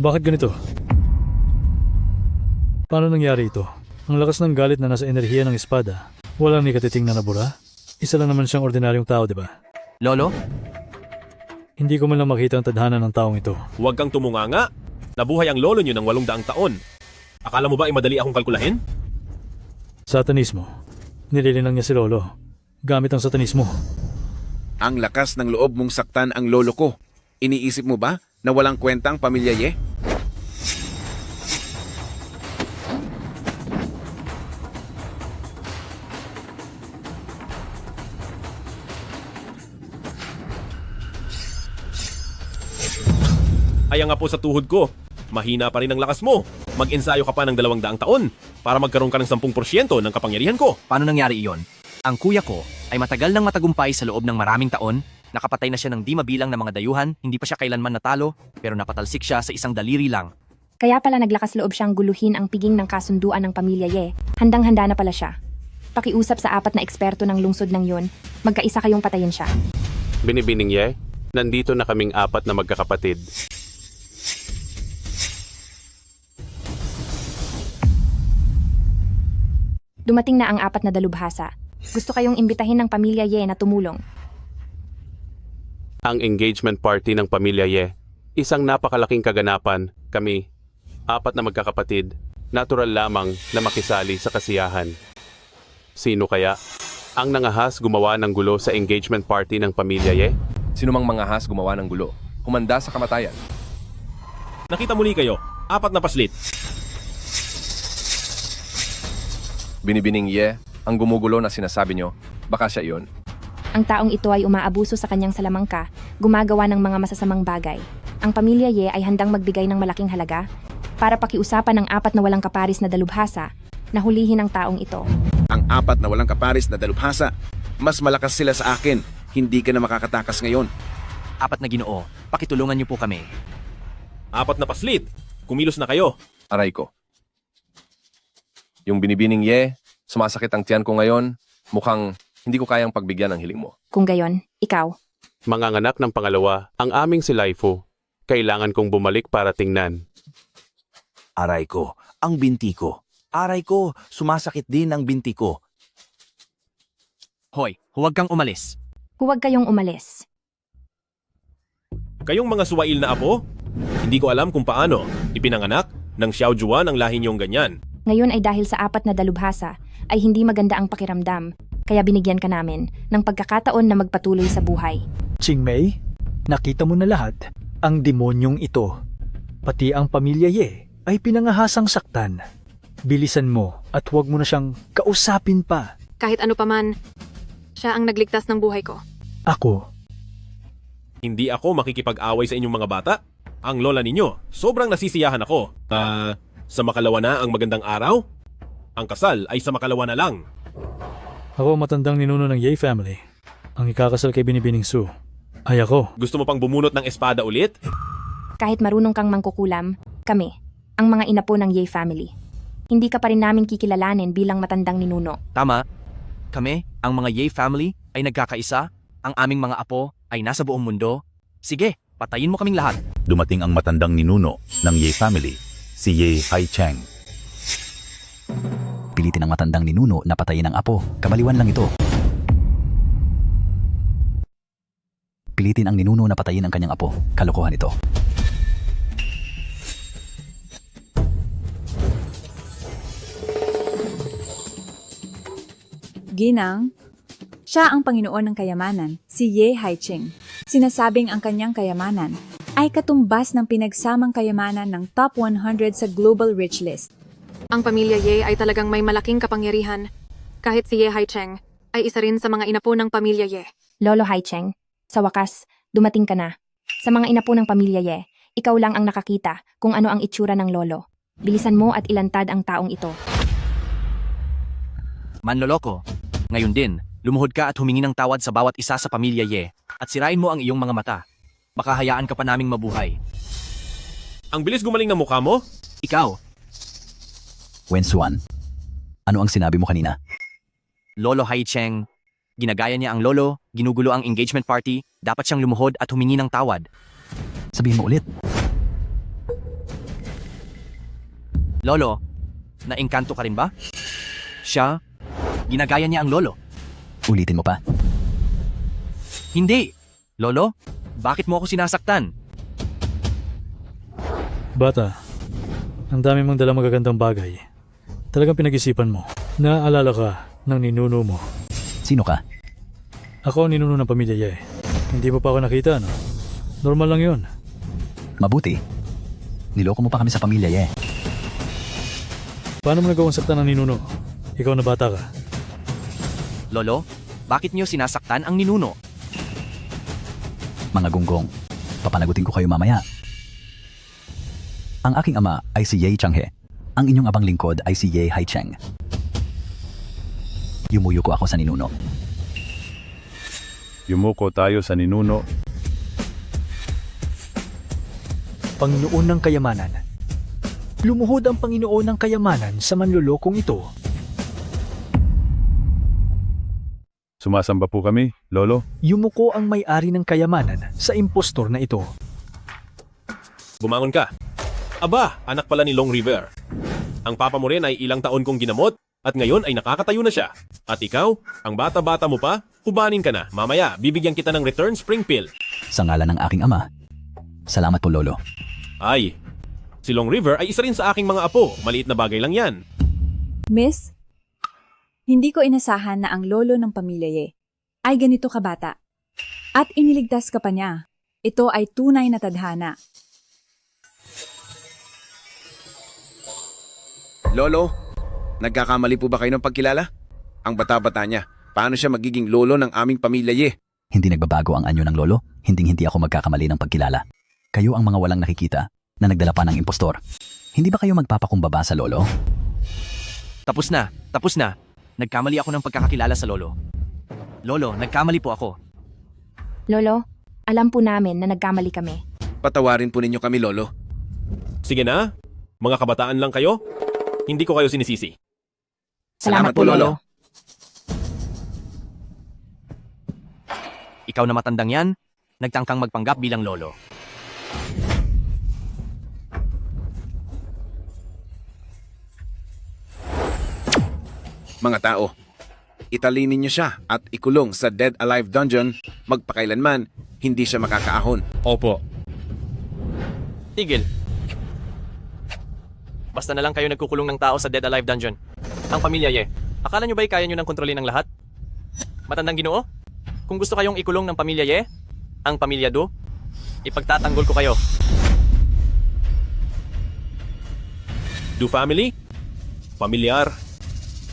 Bakit ganito? Paano nangyari ito? Ang lakas ng galit na nasa enerhiya ng espada. Walang ni katiting na nabura. Isa lang naman siyang ordinaryong tao, di ba? Lolo? Hindi ko man lang makita ang tadhana ng taong ito. Huwag kang tumunganga. Nabuhay ang lolo niyo ng 800 taon. Akala mo ba ay madali akong kalkulahin? Satanismo. Nililinang niya si Lolo. Gamit ang satanismo. Ang lakas ng loob mong saktan ang lolo ko. Iniisip mo ba na walang kwenta ang pamilya Ye? Ay ang apo sa tuhod ko. Mahina pa rin ang lakas mo. Mag-ensayo ka pa ng 200 taon para magkaroon ka ng 10% ng kapangyarihan ko. Paano nangyari iyon? Ang kuya ko ay matagal nang matagumpay sa loob ng maraming taon. Nakapatay na siya ng di mabilang na mga dayuhan, hindi pa siya kailanman natalo, pero napatalsik siya sa isang daliri lang. Kaya pala naglakas loob siyang guluhin ang piging ng kasunduan ng pamilya Ye. Handang-handa na pala siya. Pakiusap sa 4 na eksperto ng lungsod ng yun, magkaisa kayong patayin siya. Binibining Ye, nandito na kaming 4 na magkakapatid. Dumating na ang 4 na dalubhasa. Gusto kayong imbitahin ng pamilya Ye na tumulong. Ang engagement party ng pamilya Ye, isang napakalaking kaganapan. Kami, 4 na magkakapatid, natural lamang na makisali sa kasiyahan. Sino kaya ang nangahas gumawa ng gulo sa engagement party ng pamilya Ye? Sino mang mangahas gumawa ng gulo, humanda sa kamatayan. Nakita muli kayo, 4 na paslit. Binibining Ye, ang gumugulo na sinasabi nyo, baka siya iyon. Ang taong ito ay umaabuso sa kanyang salamangka, gumagawa ng mga masasamang bagay. Ang pamilya Ye ay handang magbigay ng malaking halaga para pakiusapan ng 4 na walang kaparis na dalubhasa na hulihin ang taong ito. Ang 4 na walang kaparis na dalubhasa, mas malakas sila sa akin. Hindi ka na makakatakas ngayon. 4 na Ginoo, pakitulungan niyo po kami. 4 na paslit. Kumilos na kayo. Aray ko. Yung binibining Ye, sumasakit ang tiyan ko ngayon, mukhang hindi ko kayang pagbigyan ng hiling mo. Kung gayon, ikaw. Manganganak ng pangalawa, ang aming si Laifu. Kailangan kong bumalik para tingnan. Aray ko, ang binti ko. Aray ko, sumasakit din ang binti ko. Hoy, huwag kang umalis. Huwag kayong umalis. Kayong mga suwail na apo, hindi ko alam kung paano ipinanganak ng Xiao Juan ang lahi niyong ganyan. Ngayon ay dahil sa 4 na dalubhasa, ay hindi maganda ang pakiramdam, kaya binigyan ka namin ng pagkakataon na magpatuloy sa buhay. Chingmei, nakita mo na lahat. Ang demonyong ito, pati ang pamilya Ye, ay pinangahasang saktan. Bilisan mo at huwag mo na siyang kausapin pa. Kahit ano paman, siya ang nagligtas ng buhay ko. Ako. Hindi ako makikipag-away sa inyong mga bata. Ang lola ninyo, sobrang nasisiyahan ako. Sa makalawa na ang magandang araw? Ang kasal ay sa makalawa na lang. Ako ang matandang ninuno ng Ye family. Ang ikakasal kay Binibining Su ay ako. Gusto mo pang bumunot ng espada ulit? Kahit marunong kang mangkukulam, kami, ang mga inapo ng Ye family. Hindi ka pa rin namin kikilalanin bilang matandang ninuno. Tama. Kami, ang mga Ye family, ay nagkakaisa. Ang aming mga apo ay nasa buong mundo. Sige, patayin mo kaming lahat. Dumating ang matandang ninuno ng Ye family, si Ye Haicheng. Pilitin ang matandang ninuno na patayin ang apo. Kabaliwan lang ito. Pilitin ang ninuno na patayin ang kanyang apo. Kalokohan ito. Ginang, Siya ang Panginoon ng Kayamanan, si Ye Haiching. Sinasabing ang kanyang kayamanan ay katumbas ng pinagsamang kayamanan ng top 100 sa Global Rich List. Ang pamilya Ye ay talagang may malaking kapangyarihan. Kahit si Ye Haicheng ay isa rin sa mga inapo ng pamilya Ye. Lolo Haicheng, sa wakas, dumating ka na. Sa mga inapo ng pamilya Ye, ikaw lang ang nakakita kung ano ang itsura ng lolo. Bilisan mo at ilantad ang taong ito. Manloloko, ngayon din, lumuhod ka at humingi ng tawad sa bawat isa sa pamilya Ye at sirain mo ang iyong mga mata. Baka hayaan ka pa naming mabuhay. Ang bilis gumaling ng mukha mo? Ikaw, Wensuan, ano ang sinabi mo kanina? Lolo Haicheng, ginagaya niya ang lolo, ginugulo ang engagement party, dapat siyang lumuhod at humingi ng tawad. Sabihin mo ulit. Lolo, naengkanto ka rin ba? Siya, ginagaya niya ang lolo. Ulitin mo pa. Hindi! Lolo, bakit mo ako sinasaktan? Bata, ang dami mong dalang magagandang bagay. Talagang pinag-isipan mo. Naaalala ka ng ninuno mo. Sino ka? Ako ang ninuno ng pamilya Ye. Hindi mo pa ako nakita, no? Normal lang yun. Mabuti. Niloko mo pa kami sa pamilya Ye. Paano mo nagawang saktan ng ninuno? Ikaw na bata ka. Lolo, bakit niyo sinasaktan ang ninuno? Mga gunggong, papanagutin ko kayo mamaya. Ang aking ama ay si Ye Changhe. Ang inyong abang lingkod ay si Ye Haicheng. Yumuyo ko ako sa ninuno. Yumuko tayo sa ninuno. Panginoon ng Kayamanan. Lumuhod ang Panginoon ng Kayamanan sa manlolokong ito. Sumasamba po kami, Lolo. Yumuko ang may-ari ng kayamanan sa impostor na ito. Bumangon ka. Aba, anak pala ni Long River. Ang papa mo rin ay ilang taon kong ginamot at ngayon ay nakakatayo na siya. At ikaw, ang bata-bata mo pa, kubanin ka na. Mamaya, bibigyan kita ng return spring pill. Sa ngalan ng aking ama. Salamat po, Lolo. Ay, si Long River ay isa rin sa aking mga apo. Maliit na bagay lang yan. Miss, hindi ko inasahan na ang lolo ng pamilya Ye ay ganito kabata. At iniligtas ka pa niya. Ito ay tunay na tadhana. Lolo, nagkakamali po ba kayo ng pagkilala? Ang bata-bata niya, paano siya magiging lolo ng aming pamilya Ye? Hindi nagbabago ang anyo ng lolo, hindi ako magkakamali ng pagkilala. Kayo ang mga walang nakikita na nagdala pa ng impostor. Hindi ba kayo magpapakumbaba sa lolo? Tapos na. Nagkamali ako ng pagkakakilala sa lolo. Lolo, nagkamali po ako. Lolo, alam po namin na nagkamali kami. Patawarin po ninyo kami, Lolo. Sige na, mga kabataan lang kayo. Hindi ko kayo sinisisi. Salamat po, Lolo. Ikaw na matandang yan, nagtangkang magpanggap bilang lolo. Mga tao, italinin niyo siya at ikulong sa Dead Alive Dungeon, magpakailanman, hindi siya makakaahon. Opo. Tigil. Basta na lang kayo nagkukulong ng tao sa Dead Alive Dungeon. Ang pamilya Ye, akala nyo ba'y kaya nyo nang kontrolin ang lahat? Matandang Ginoo? Kung gusto kayong ikulong ng pamilya Ye, ang pamilya Do, ipagtatanggol ko kayo. Do family? Pamilyar?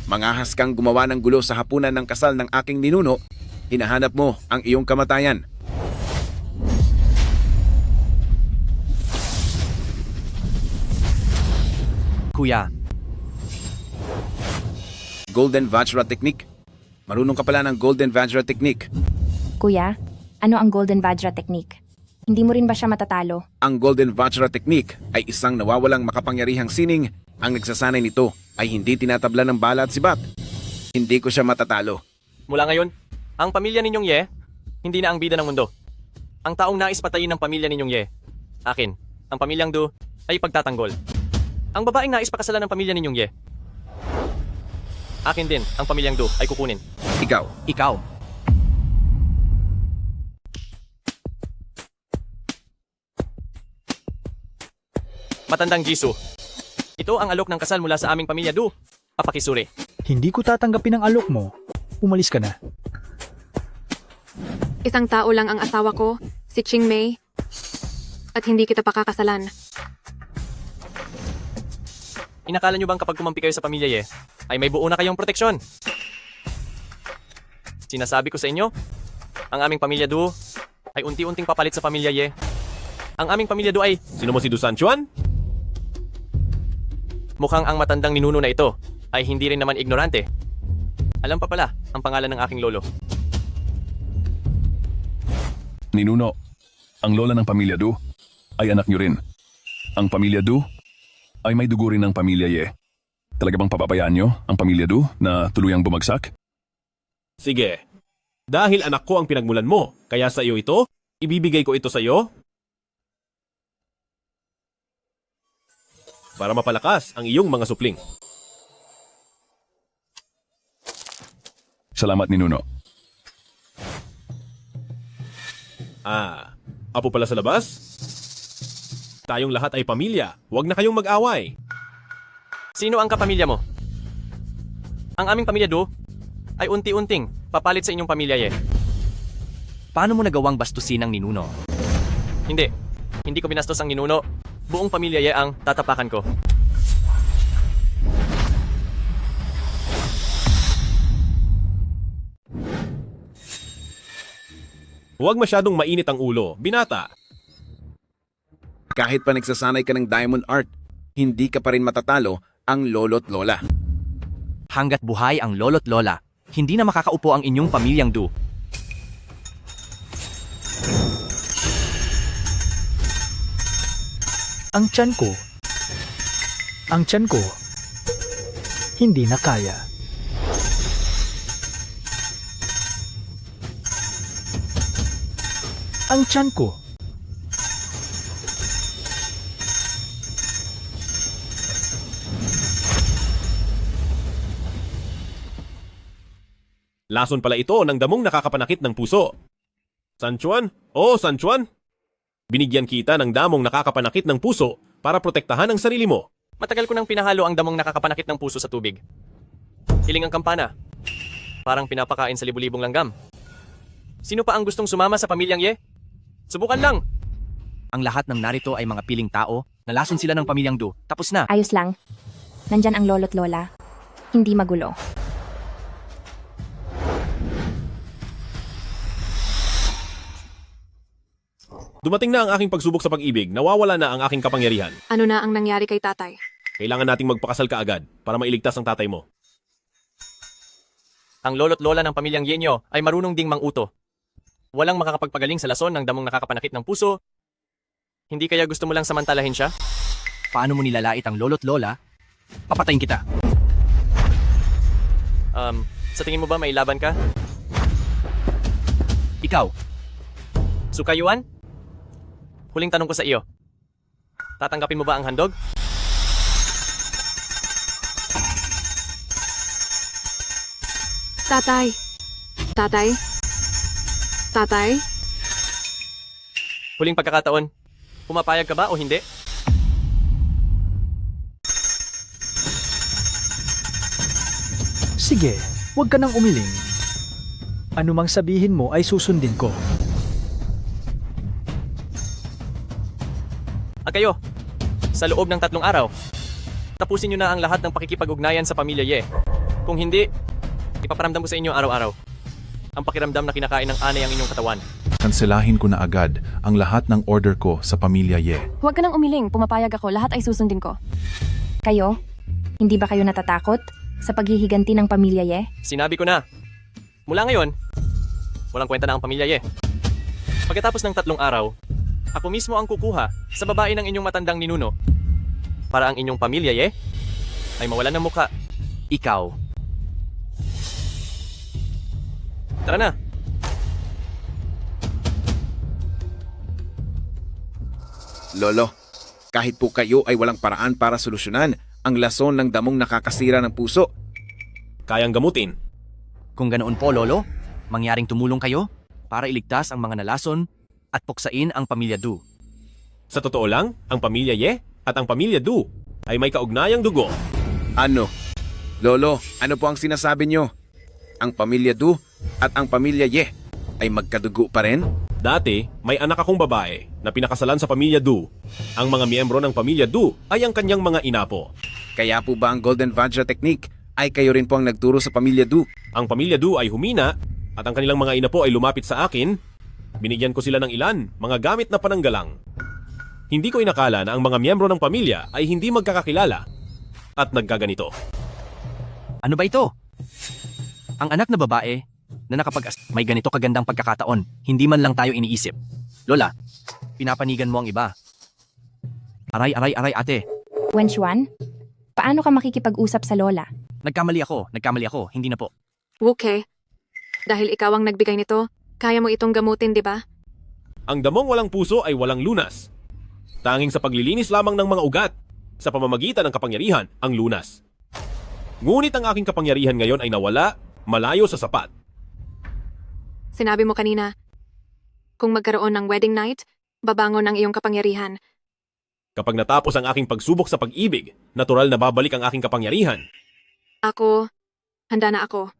Mangahas kang gumawa ng gulo sa hapunan ng kasal ng aking ninuno, hinahanap mo ang iyong kamatayan. Kuya, Golden Vajra Technique. Marunong ka pala ng Golden Vajra Technique. Kuya, ano ang Golden Vajra Technique? Hindi mo rin ba siya matatalo? Ang Golden Vajra Technique ay isang nawawalang makapangyarihang sining. Ang nagsasanay nito ay hindi tinatabla ng bala at sibat. Hindi ko siya matatalo. Mula ngayon, ang pamilya ninyong Ye, hindi na ang bida ng mundo. Ang taong nais patayin ng pamilya ninyong Ye, akin, ang pamilyang Do, ay pagtatanggol. Ang babaeng nais pakasalan ng pamilya ninyong Ye, akin din, ang pamilyang Do, ay kukunin. Ikaw. Matandang Jisoo, ito ang alok ng kasal mula sa aming pamilya Do. Apakisuri. Hindi ko tatanggapin ang alok mo. Umalis ka na. Isang tao lang ang asawa ko, si Ching Mei, at hindi kita pakakasalan. Inakala nyo bang kapag kumampi kayo sa pamilya Ye, ay may buo na kayong proteksyon? Sinasabi ko sa inyo, ang aming pamilya Du ay unti-unting papalit sa pamilya Ye. Ang aming pamilya Du ay... Sino mo si Du Sanchuan? Mukhang ang matandang ninuno na ito ay hindi rin naman ignorante. Alam pa pala ang pangalan ng aking lolo. Ninuno, ang lola ng pamilya Du ay anak niyo rin. Ang pamilya Du ay may dugo rin ng pamilya Ye. Talaga bang papabayaan niyo ang pamilya Du na tuluyang bumagsak? Sige. Dahil anak ko ang pinagmulan mo, kaya sa iyo ito, ibibigay ko ito sa iyo para mapalakas ang iyong mga supling. Salamat, Ninuno. Apo pala sa labas? Tayong lahat ay pamilya. Huwag na kayong mag-away. Sino ang kapamilya mo? Ang aming pamilya Do ay unti-unting papalit sa inyong pamilya Ye. Paano mo nagawang bastusin ang ninuno? Hindi. Hindi ko binastos ang ninuno. Buong pamilya Ye ang tatapakan ko. Huwag masyadong mainit ang ulo, binata. Kahit pa nagsasanay ka ng Diamond Art, hindi ka pa rin matatalo ang lolo't lola. Hanggat buhay ang lolo't lola, hindi na makakaupo ang inyong pamilyang Du. Ang tiyan ko, hindi na kaya. Ang tiyan ko, Lason pala ito ng damong nakakapanakit ng puso. Sanchuan? Oh, Sanchuan! Binigyan kita ng damong nakakapanakit ng puso para protektahan ang sarili mo. Matagal ko nang pinahalo ang damong nakakapanakit ng puso sa tubig. Hiling ang kampana. Parang pinapakain sa libu-libong langgam. Sino pa ang gustong sumama sa pamilyang Ye? Subukan lang! Ang lahat ng narito ay mga piling tao, nalason sila ng pamilyang Du. Tapos na. Ayos lang. Nandyan ang lolo't lola. Hindi magulo. Dumating na ang aking pagsubok sa pag-ibig, nawawala na ang aking kapangyarihan. Ano na ang nangyari kay tatay? Kailangan nating magpakasal kaagad para mailigtas ang tatay mo. Ang lolo't lola ng pamilyang Ye nyo ay marunong ding manguto. Walang makakapagpagaling sa lason ng damong nakakapanakit ng puso. Hindi kaya gusto mo lang samantalahin siya? Paano mo nilalait ang lolo't lola? Papatayin kita. Sa tingin mo ba may laban ka? Ikaw. Sukayuan? Huling tanong ko sa iyo. Tatanggapin mo ba ang handog? Tatay. Tatay. Tatay. Huling pagkakataon. Pumapayag ka ba o hindi? sige, huwag ka nang umiling. Ano mang sabihin mo ay susundin ko. Kayo, sa loob ng 3 araw, tapusin nyo na ang lahat ng pakikipag-ugnayan sa pamilya Ye. Kung hindi, ipaparamdam ko sa inyo araw-araw. Ang pakiramdam na kinakain ng anay ang inyong katawan. Kanselahin ko na agad ang lahat ng order ko sa pamilya Ye. Huwag ka nang umiling, pumapayag ako, lahat ay susundin ko. Kayo? Hindi ba kayo natatakot sa paghihiganti ng pamilya Ye? Sinabi ko na. Mula ngayon, walang kwenta na ang pamilya Ye. Pagkatapos ng 3 araw, ako mismo ang kukuha sa babae ng inyong matandang ninuno para ang inyong pamilya Ye ay mawalan ng muka. Ikaw. Tara na. Lolo, kahit po kayo ay walang paraan para solusyonan ang lason ng damong nakakasira ng puso. Kayang gamutin. Kung ganoon po, Lolo, mangyaring tumulong kayo para iligtas ang mga nalason at puksain ang pamilya Du. Sa totoo lang, ang pamilya Ye at ang pamilya Du ay may kaugnayang dugo. Ano? Lolo, ano po ang sinasabi nyo? Ang pamilya Du at ang pamilya Ye ay magkadugo pa rin? Dati, may anak akong babae na pinakasalan sa pamilya Du. Ang mga miyembro ng pamilya Du ay ang kanyang mga inapo. Kaya po ba ang Golden Vajra Technique ay kayo rin po ang nagturo sa pamilya Du? Ang pamilya Du ay humina at ang kanilang mga inapo ay lumapit sa akin. Binigyan ko sila ng ilan, mga gamit na pananggalang. Hindi ko inakala na ang mga miyembro ng pamilya ay hindi magkakakilala at nagkaganito. Ano ba ito? Ang anak na babae na may ganito kagandang pagkakataon, hindi man lang tayo iniisip. Lola, pinapanigan mo ang iba. Aray ate. Wenchuan, paano ka makikipag-usap sa lola? Nagkamali ako, hindi na po. Wuke, dahil ikaw ang nagbigay nito, kaya mo itong gamutin, di ba? Ang damong walang puso ay walang lunas. Tanging sa paglilinis lamang ng mga ugat, sa pamamagitan ng kapangyarihan, ang lunas. Ngunit ang aking kapangyarihan ngayon ay nawala, malayo sa sapat. Sinabi mo kanina, kung magkaroon ng wedding night, babangon ang iyong kapangyarihan. Kapag natapos ang aking pagsubok sa pag-ibig, natural na babalik ang aking kapangyarihan. Ako, handa na ako.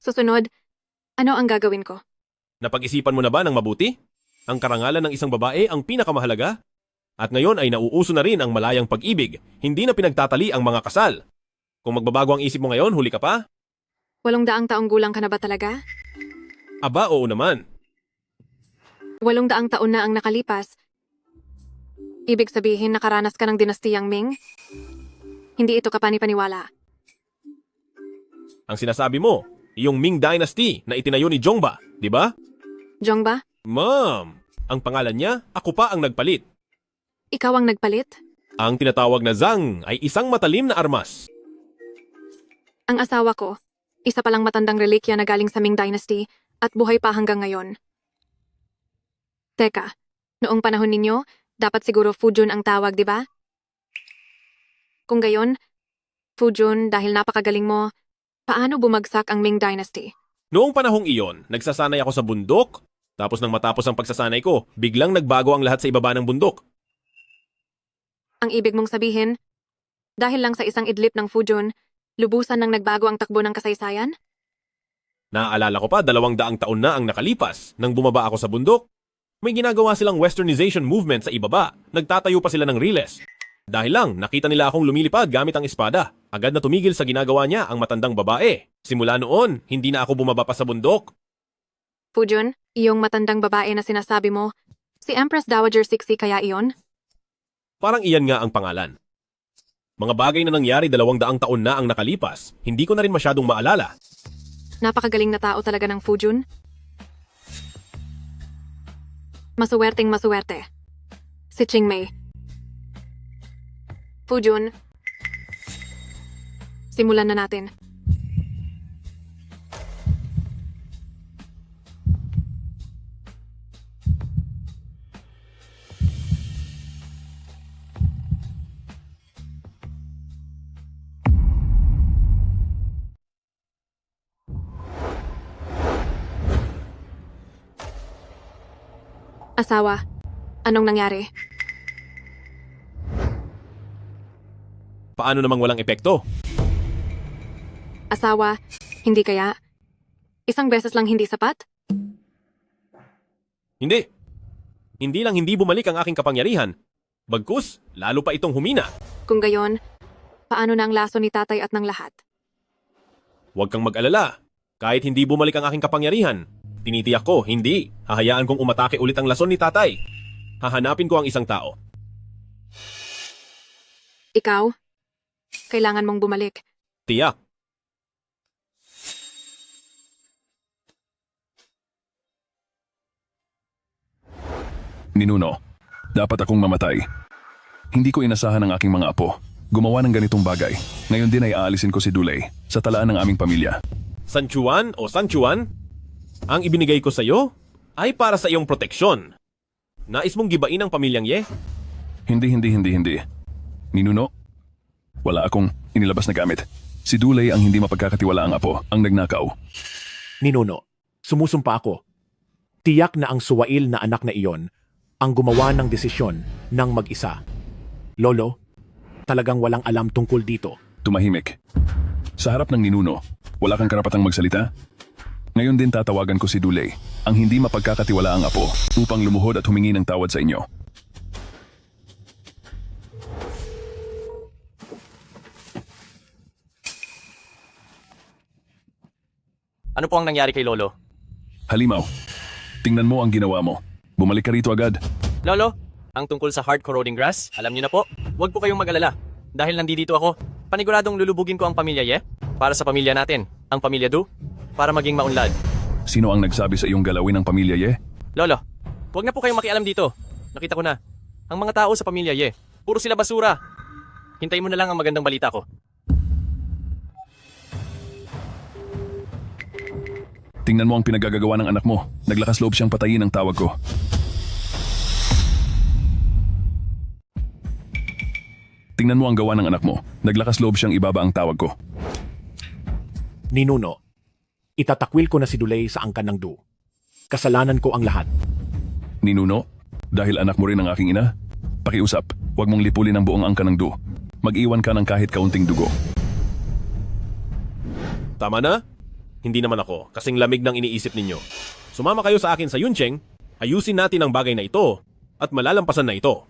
Susunod, ano ang gagawin ko? Napag-isipan mo na ba ng mabuti? Ang karangalan ng isang babae ang pinakamahalaga? At ngayon ay nauuso na rin ang malayang pag-ibig, hindi na pinagtatali ang mga kasal. Kung magbabago ang isip mo ngayon, huli ka pa? 800 taong gulang ka na ba talaga? Aba, oo naman. 800 taon na ang nakalipas. Ibig sabihin nakaranas ka ng dinastiyang Ming? Hindi ito kapani-paniwala. Ang sinasabi mo, iyong Ming Dynasty na itinayo ni Zhongba, di ba? Zhongba? Ma'am, ang pangalan niya, ako pa ang nagpalit. Ikaw ang nagpalit? Ang tinatawag na Zhang ay isang matalim na armas. Ang asawa ko, isa palang matandang relikya na galing sa Ming Dynasty at buhay pa hanggang ngayon. Teka, noong panahon ninyo, dapat siguro Fujun ang tawag, di ba? Kung gayon, Fujun dahil napakagaling mo, paano bumagsak ang Ming Dynasty? Noong panahong iyon, nagsasanay ako sa bundok. Tapos nang matapos ang pagsasanay ko, biglang nagbago ang lahat sa ibaba ng bundok. Ang ibig mong sabihin, dahil lang sa isang idlip ng Fujun, lubusan nang nagbago ang takbo ng kasaysayan? Naaalala ko pa, 200 taon na ang nakalipas. Nang bumaba ako sa bundok, may ginagawa silang westernization movement sa ibaba. Nagtatayo pa sila ng riles. Dahil lang, nakita nila akong lumilipad gamit ang espada. Agad na tumigil sa ginagawa niya ang matandang babae. Simula noon, hindi na ako bumaba pa sa bundok. Fujun, iyong matandang babae na sinasabi mo, si Empress Dowager Cixi kaya iyon? Parang iyan nga ang pangalan. Mga bagay na nangyari 200 taon na ang nakalipas, hindi ko na rin masyadong maalala. Napakagaling na tao talaga ng Fujun. Masuwerteng masuwerte. Si Qingmei. Fujun, simulan na natin. Asawa, anong nangyari? Paano namang walang epekto? Asawa, hindi kaya? Isang beses lang hindi sapat? Hindi. Hindi lang hindi bumalik ang aking kapangyarihan. Bagkus, lalo pa itong humina. Kung gayon, paano na ang laso ni tatay at ng lahat? Huwag kang mag-alala. Kahit hindi bumalik ang aking kapangyarihan, tinitiyak ko, hindi. Hahayaan kong umatake ulit ang lason ni tatay. Hahanapin ko ang isang tao. Ikaw? Kailangan mong bumalik. Tiyak. Ninuno, dapat akong mamatay. Hindi ko inasahan ang aking mga apo. Gumawa ng ganitong bagay. Ngayon din ay aalisin ko si Dulay sa talaan ng aming pamilya. Sanchuan o Sanchuan, ang ibinigay ko sa iyo ay para sa iyong proteksyon. Nais mong gibain ang pamilyang Ye? Hindi. Ninuno, wala akong inilabas na gamit. Si Dulay ang hindi mapagkakatiwalaang apo, ang nagnakaw. Ninuno, Sumusumpa ako. Tiyak na ang suwail na anak na iyon ang gumawa ng desisyon ng mag-isa. Lolo, talagang walang alam tungkol dito. Tumahimik. Sa harap ng ninuno, wala kang karapatang magsalita? Ngayon din tatawagan ko si Dulay, ang hindi mapagkakatiwalaang apo, upang lumuhod at humingi ng tawad sa inyo. Ano po ang nangyari kay Lolo? Halimaw, tingnan mo ang ginawa mo. Bumalik ka rito agad. Lolo, ang tungkol sa hard corroding grass, alam niyo na po. Huwag po kayong mag-alala. Dahil nandito ako, paniguradong lulubugin ko ang pamilya Ye. Para sa pamilya natin, ang pamilya Du, para maging maunlad. Sino ang nagsabi sa iyong galawin ng pamilya Ye? Lolo, huwag na po kayong makialam dito. Nakita ko na. Ang mga tao sa pamilya Ye, puro sila basura. Hintayin mo na lang ang magandang balita ko. Tingnan mo ang pinagagagawa ng anak mo. Naglakas loob siyang patayin ang tawag ko. Tingnan mo ang gawa ng anak mo. Naglakas loob siyang ibaba ang tawag ko. Ninuno, itatakwil ko na si Dulay sa angkan ng Du. Kasalanan ko ang lahat. Ninuno, dahil anak mo rin ang aking ina, pakiusap, huwag mong lipulin ang buong angkan ng Du. Mag-iwan ka ng kahit kaunting dugo. Tama na? Hindi naman ako, kasing lamig ng iniisip ninyo. Sumama kayo sa akin sa Yuncheng, ayusin natin ang bagay na ito, at malalampasan na ito.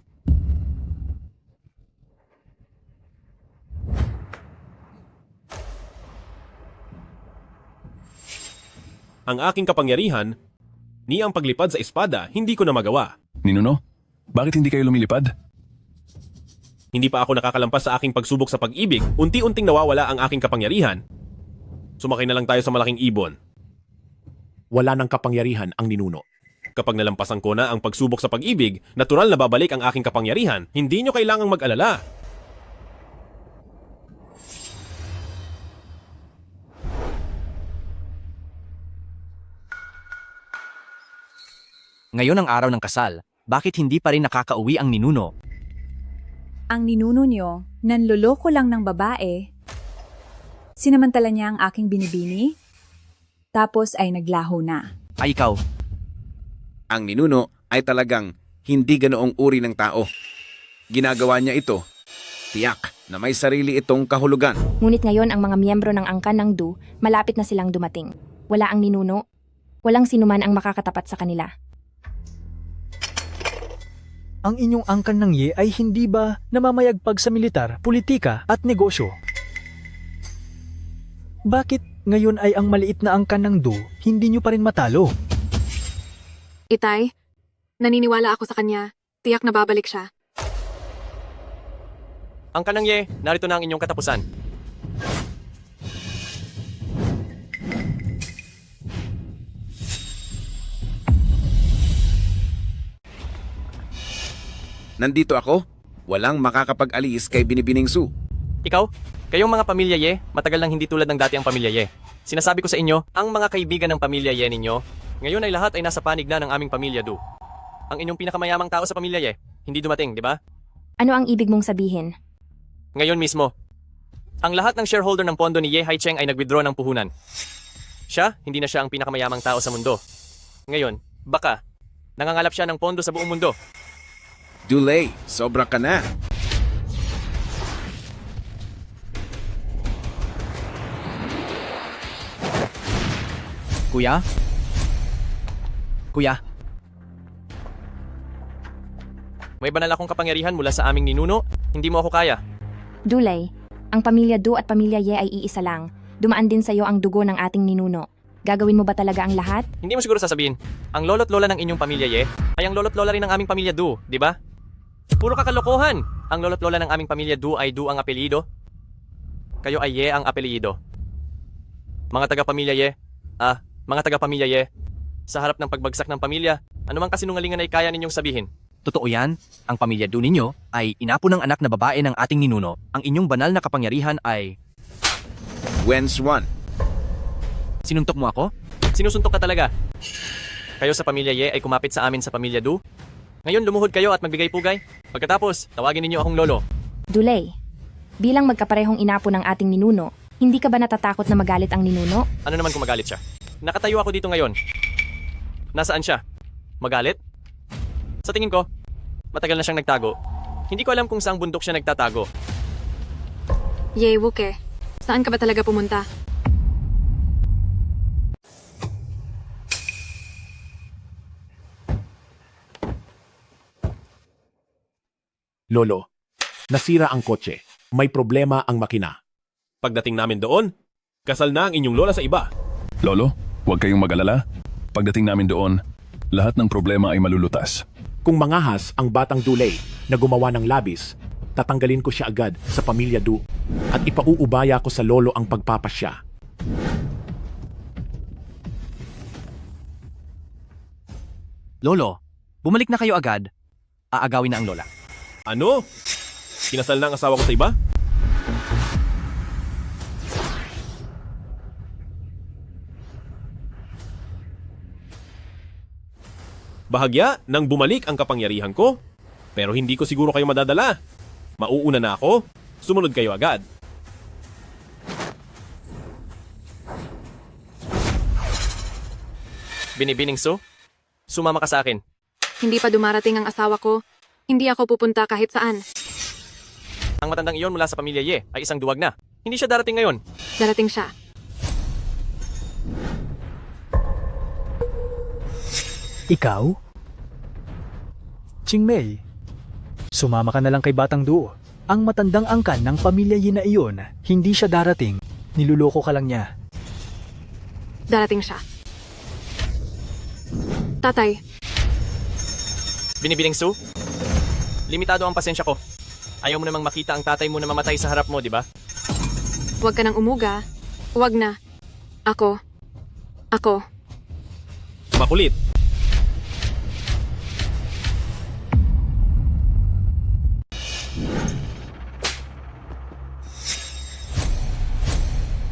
Ang aking kapangyarihan, ni ang paglipad sa espada, hindi ko na magawa. Ninuno, bakit hindi kayo lumilipad? Hindi pa ako nakakalampas sa aking pagsubok sa pag-ibig, unti-unting nawawala ang aking kapangyarihan. Sumakay na lang tayo sa malaking ibon. Wala ng kapangyarihan ang ninuno. Kapag nalampasan ko na ang pagsubok sa pag-ibig, natural na babalik ang aking kapangyarihan. Hindi nyo kailangang mag-alala. Ngayon ang araw ng kasal, bakit hindi pa rin nakakauwi ang ninuno? Ang ninuno niyo, nanloloko lang ng babae. Sinamantala niya ang aking binibini, tapos ay naglaho na. Ay ikaw, Ang ninuno ay talagang hindi ganoong uri ng tao. Ginagawa niya ito. Tiyak na may sarili itong kahulugan. Ngunit ngayon ang mga miyembro ng angkan ng Du, malapit na silang dumating. Wala ang ninuno. Walang sinuman ang makakatapat sa kanila. Ang inyong angkan ng Ye ay hindi ba namamayagpag sa militar, politika at negosyo? Bakit ngayon ay ang maliit na angkan ng Du, hindi nyo pa rin matalo? Itay, naniniwala ako sa kanya. Tiyak na babalik siya. Ang kanang Ye, narito na ang inyong katapusan. Nandito ako. Walang makakapag-alis kay Binibining Su. Ikaw, kayong mga pamilya Ye, matagal nang hindi tulad ng dati ang pamilya Ye. Sinasabi ko sa inyo, ang mga kaibigan ng pamilya Ye ninyo, ngayon ay lahat ay nasa panig na ng aming pamilya Du. Ang inyong pinakamayamang tao sa pamilya Ye, hindi dumating, di ba? Ano ang ibig mong sabihin? Ngayon mismo, ang lahat ng shareholder ng pondo ni Ye Haicheng ay nag-withdraw ng puhunan. Siya, hindi na siya ang pinakamayamang tao sa mundo. Ngayon, baka, nangangalap siya ng pondo sa buong mundo. Dulay, sobra ka na. Kuya? Kuya? May banal akong kapangyarihan mula sa aming ninuno, hindi mo ako kaya. Dulay, ang pamilya Du at pamilya Ye ay iisa lang. Dumaan din sa iyo ang dugo ng ating ninuno. Gagawin mo ba talaga ang lahat? Hindi mo siguro sasabihin, ang lolo't lola ng inyong pamilya Ye ay ang lolo't lola rin ng aming pamilya Du, di ba? Puro kakalokohan! Ang lolo't lola ng aming pamilya Du ay Du ang apelyido. Kayo ay Ye ang apelyido. Mga taga-pamilya Ye, mga taga-pamilya Ye, sa harap ng pagbagsak ng pamilya, anumang kasinungalingan ay kaya ninyong sabihin. Totoo yan, ang pamilya Du ninyo ay inapo ng anak na babae ng ating ninuno. Ang inyong banal na kapangyarihan ay... Wenswan. Sinuntok mo ako? Sinusuntok ka talaga. Kayo sa pamilya Ye ay kumapit sa amin sa pamilya Du. Ngayon lumuhod kayo at magbigay pugay. Pagkatapos, tawagin ninyo akong lolo. Dulay, bilang magkaparehong inapo ng ating ninuno, hindi ka ba natatakot na magalit ang ninuno? Ano naman kung magalit siya? Nakatayo ako dito ngayon. Nasaan siya? Magalit? Sa tingin ko, matagal na siyang nagtago. Hindi ko alam kung saang bundok siya nagtatago. Ye, Wuke. Saan ka ba talaga pumunta? Lolo, nasira ang kotse. May problema ang makina. Pagdating namin doon, kasal na ang inyong lola sa iba. Lolo, huwag kayong mag-alala. Pagdating namin doon, lahat ng problema ay malulutas. Kung mangahas ang batang Dulay na gumawa ng labis, tatanggalin ko siya agad sa pamilya Du at ipauubaya ko sa lolo ang pagpapasya. Lolo, bumalik na kayo agad. Aagawin na ang lola. Ano? Kinasal na ang asawa ko sa iba? Bahagya nang bumalik ang kapangyarihan ko, pero hindi ko siguro kayo madadala. Mauuna na ako, sumunod kayo agad. Binibining Su, sumama ka sa akin. Hindi pa dumarating ang asawa ko. Hindi ako pupunta kahit saan. Ang matandang iyon mula sa pamilya Ye ay isang duwag na. Hindi siya darating ngayon. Darating siya. Ikaw? Chingmei, sumama ka na lang kay Batang Du. Ang matandang angkan ng pamilya Yi na iyon, hindi siya darating. Niluloko ka lang niya. Darating siya. Tatay, Binibining Su, limitado ang pasensya ko. Ayaw mo namang makita ang tatay mo na mamatay sa harap mo, di ba? huwag ka nang umuga. Huwag na. Ako. Makulit.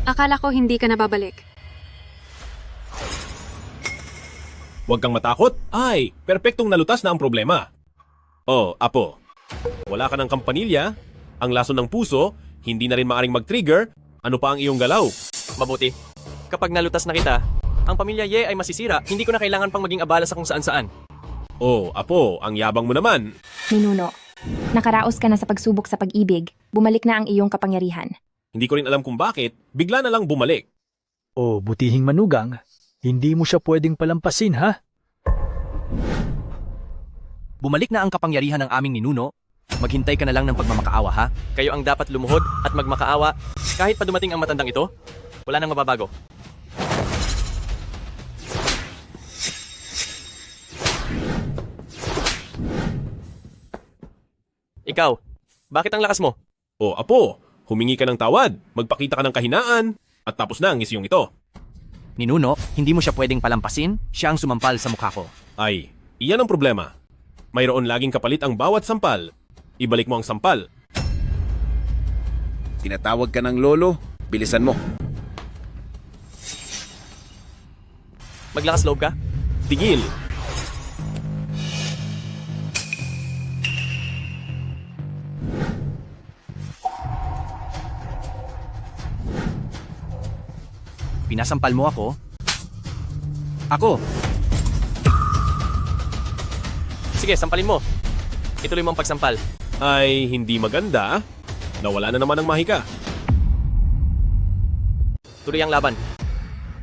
Akala ko hindi ka nababalik. Huwag kang matakot. Ay, perpektong nalutas na ang problema. Oh, Apo. Wala ka ng kampanilya, ang lason ng puso, hindi na rin maaring mag-trigger, ano pa ang iyong galaw? Mabuti. Kapag nalutas na kita, ang pamilya Ye ay masisira, hindi ko na kailangan pang maging abala sa kung saan-saan. Oh, Apo, ang yabang mo naman. Ninuno, nakaraos ka na sa pagsubok sa pag-ibig. Bumalik na ang iyong kapangyarihan. Hindi ko rin alam kung bakit, bigla na lang bumalik. O butihing manugang, hindi mo siya pwedeng palampasin, ha? Bumalik na ang kapangyarihan ng aming ninuno. Maghintay ka na lang ng pagmamakaawa, ha? Kayo ang dapat lumuhod at magmakaawa. Kahit pa dumating ang matandang ito, wala nang mababago. Ikaw, bakit ang lakas mo? Oh, Apo, humingi ka ng tawad, magpakita ka ng kahinaan, at tapos na ang isyong ito. Ninuno, hindi mo siya pwedeng palampasin. Siya ang sumampal sa mukha ko. Ay, iyan ang problema. Mayroon laging kapalit ang bawat sampal. Ibalik mo ang sampal. Tinatawag ka ng lolo, bilisan mo. Maglakas loob ka? Tigil. Pinasampal mo ako? Ako! Sige, sampalin mo. Ituloy mo ang pagsampal. Ay, hindi maganda. Nawala na naman ang mahika. Tuloy ang laban.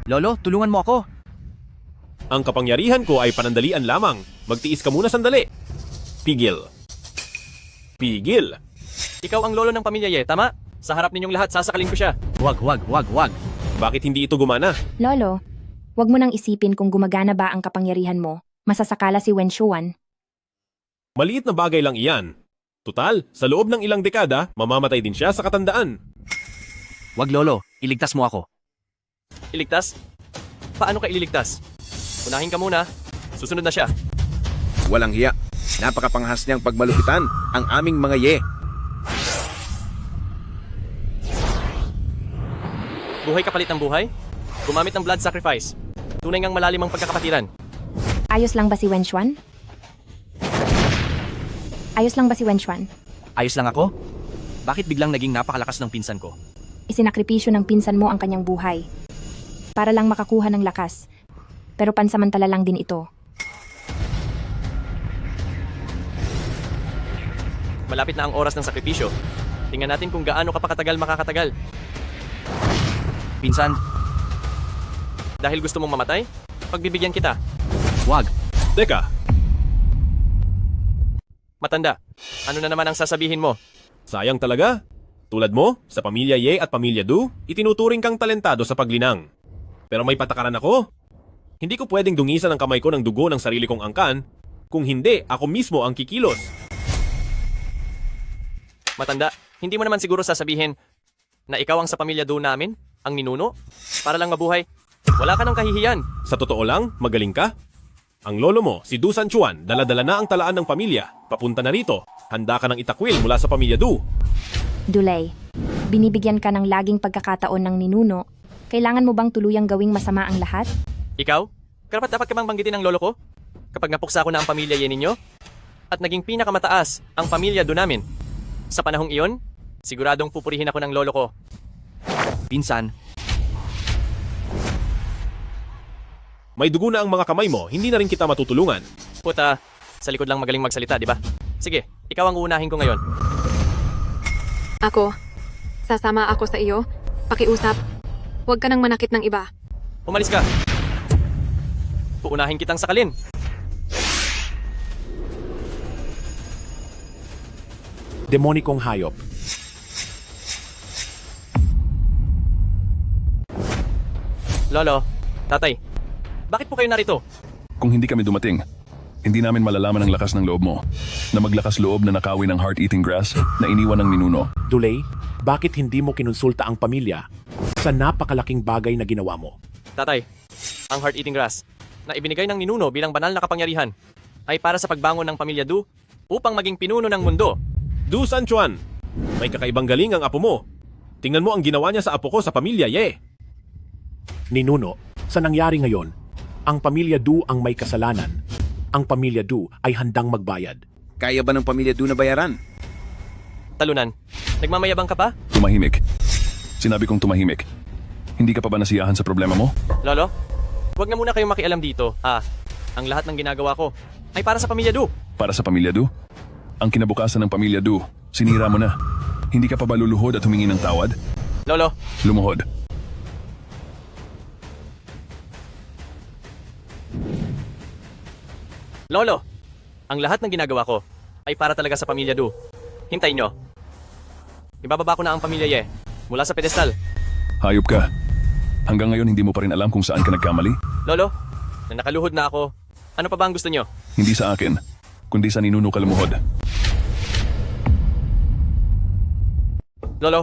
Lolo, tulungan mo ako. Ang kapangyarihan ko ay panandalian lamang. Magtiis ka muna sandali. Pigil. Pigil. Ikaw ang lolo ng pamilya Ye, tama? Sa harap ninyong lahat, sasakalin ko siya. Wag. Bakit hindi ito gumana? Lolo, wag mo nang isipin kung gumagana ba ang kapangyarihan mo. Masasakala si Wen Shuan. Maliit na bagay lang iyan. Tutal, sa loob ng ilang dekada, mamamatay din siya sa katandaan. Wag, Lolo. Iligtas mo ako. Iligtas? Paano ka ililigtas? Unahin ka muna. Susunod na siya. Walang hiya. Napakapanghas niyang pagmalupitan ang aming mga Ye. Buhay kapalit ng buhay? Gumamit ng blood sacrifice. Tunay ngang malalim ang pagkakapatiran. Ayos lang ba si Wen Shuan? Ayos lang Ayos lang ako? Bakit biglang naging napakalakas ng pinsan ko? Isinakripisyo ng pinsan mo ang kanyang buhay. para lang makakuha ng lakas. Pero pansamantala lang din ito. Malapit na ang oras ng sakripisyo. Tingnan natin kung gaano ka pa katagal makakatagal. Pinsan, Dahil gusto mong mamatay, pagbibigyan kita. wag. Teka, Matanda, ano na naman ang sasabihin mo? sayang talaga. Tulad mo, sa pamilya Ye at pamilya Du, itinuturing kang talentado sa paglinang. Pero may patakaran ako. Hindi ko pwedeng dungisan ang kamay ko ng dugo ng sarili kong angkan, kung hindi, ako mismo ang kikilos. Matanda, hindi mo naman siguro sasabihin na ikaw ang sa pamilya Do namin, ang ninuno, para lang mabuhay. Wala ka ng kahihiyan. Sa totoo lang, magaling ka. Ang lolo mo, si Du San Juan, dala-dala na ang talaan ng pamilya. Papunta na rito. Handa ka ng itakwil mula sa pamilya Du. Dulay, binibigyan ka ng laging pagkakataon ng ninuno. Kailangan mo bang tuluyang gawing masama ang lahat? Ikaw? Karapat-dapat ka bang banggitin ng lolo ko? Kapag napuksa ko na ang pamilya Ye ninyo? At naging pinakamataas ang pamilya Do namin. Sa panahong iyon, siguradong pupurihin ako ng lolo ko. Pinsan, May dugo na ang mga kamay mo, hindi na rin kita matutulungan. Puta, sa likod lang magaling magsalita, di ba? Sige, ikaw ang uunahin ko ngayon. Ako, sasama ako sa iyo. Pakiusap. Huwag ka nang manakit ng iba. Umalis ka. Uunahin kitang sakalin. Demonikong hayop. Lolo, tatay, bakit po kayo narito? Kung hindi kami dumating, hindi namin malalaman ang lakas ng loob mo na maglakas loob na nakawin ng heart-eating grass na iniwan ng ninuno. Dulay, bakit hindi mo kinonsulta ang pamilya sa napakalaking bagay na ginawa mo? Tatay, ang heart-eating grass na ibinigay ng ninuno bilang banal na kapangyarihan ay para sa pagbangon ng pamilya Du upang maging pinuno ng mundo. Du San Juan, may kakaibang galing ang apo mo. Tingnan mo ang ginawa niya sa apo ko sa pamilya Ye. Ninuno, sa nangyari ngayon, ang pamilya Du ang may kasalanan. Ang pamilya Du ay handang magbayad. Kaya ba ng pamilya Do na bayaran? Talunan, nagmamayabang ka pa? Tumahimik. Sinabi kong tumahimik. Hindi ka pa ba nasiyahan sa problema mo? Lolo, huwag na muna kayong makialam dito. Ang lahat ng ginagawa ko ay para sa pamilya Du. Para sa pamilya Du? Ang kinabukasan ng pamilya Du, sinira mo na. Hindi ka pa ba luluhod at humingi ng tawad? Lolo, Lumuhod. Lolo, ang lahat ng ginagawa ko ay para talaga sa pamilya Du. Hintayin nyo. Ibababa ko na ang pamilya Ye mula sa pedestal. Hayop ka. Hanggang ngayon hindi mo pa rin alam kung saan ka nagkamali? Lolo, na nakaluhod na ako, ano pa ba ang gusto nyo? Hindi sa akin, kundi sa ninuno ka lumuhod. Lolo,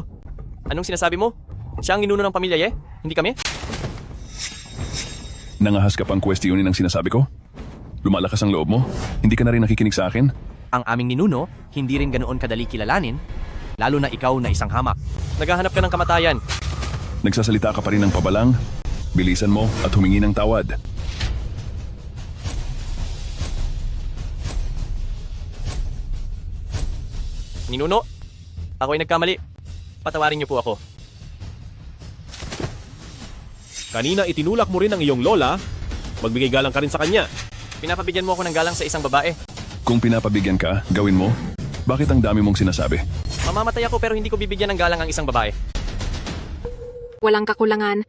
anong sinasabi mo? Siya ang ninuno ng pamilya Ye? Hindi kami? Nangahas ka pang kwestiyonin ang sinasabi ko? Lumalakas ang loob mo? Hindi ka na rin nakikinig sa akin? ang aming ninuno hindi rin ganoon kadali kilalanin, lalo na ikaw na isang hamak. Naghahanap ka ng kamatayan. Nagsasalita ka pa rin ng pabalang? Bilisan mo at humingi ng tawad. Ninuno, ako ay nagkamali. Patawarin niyo po ako. Kanina itinulak mo rin ang iyong lola, magbigay galang ka rin sa kanya. Pinapabigyan mo ako ng galang sa isang babae. Kung pinapabigyan ka, gawin mo. Bakit ang dami mong sinasabi? Mamamatay ako pero hindi ko bibigyan ng galang ang isang babae. Walang kakulangan.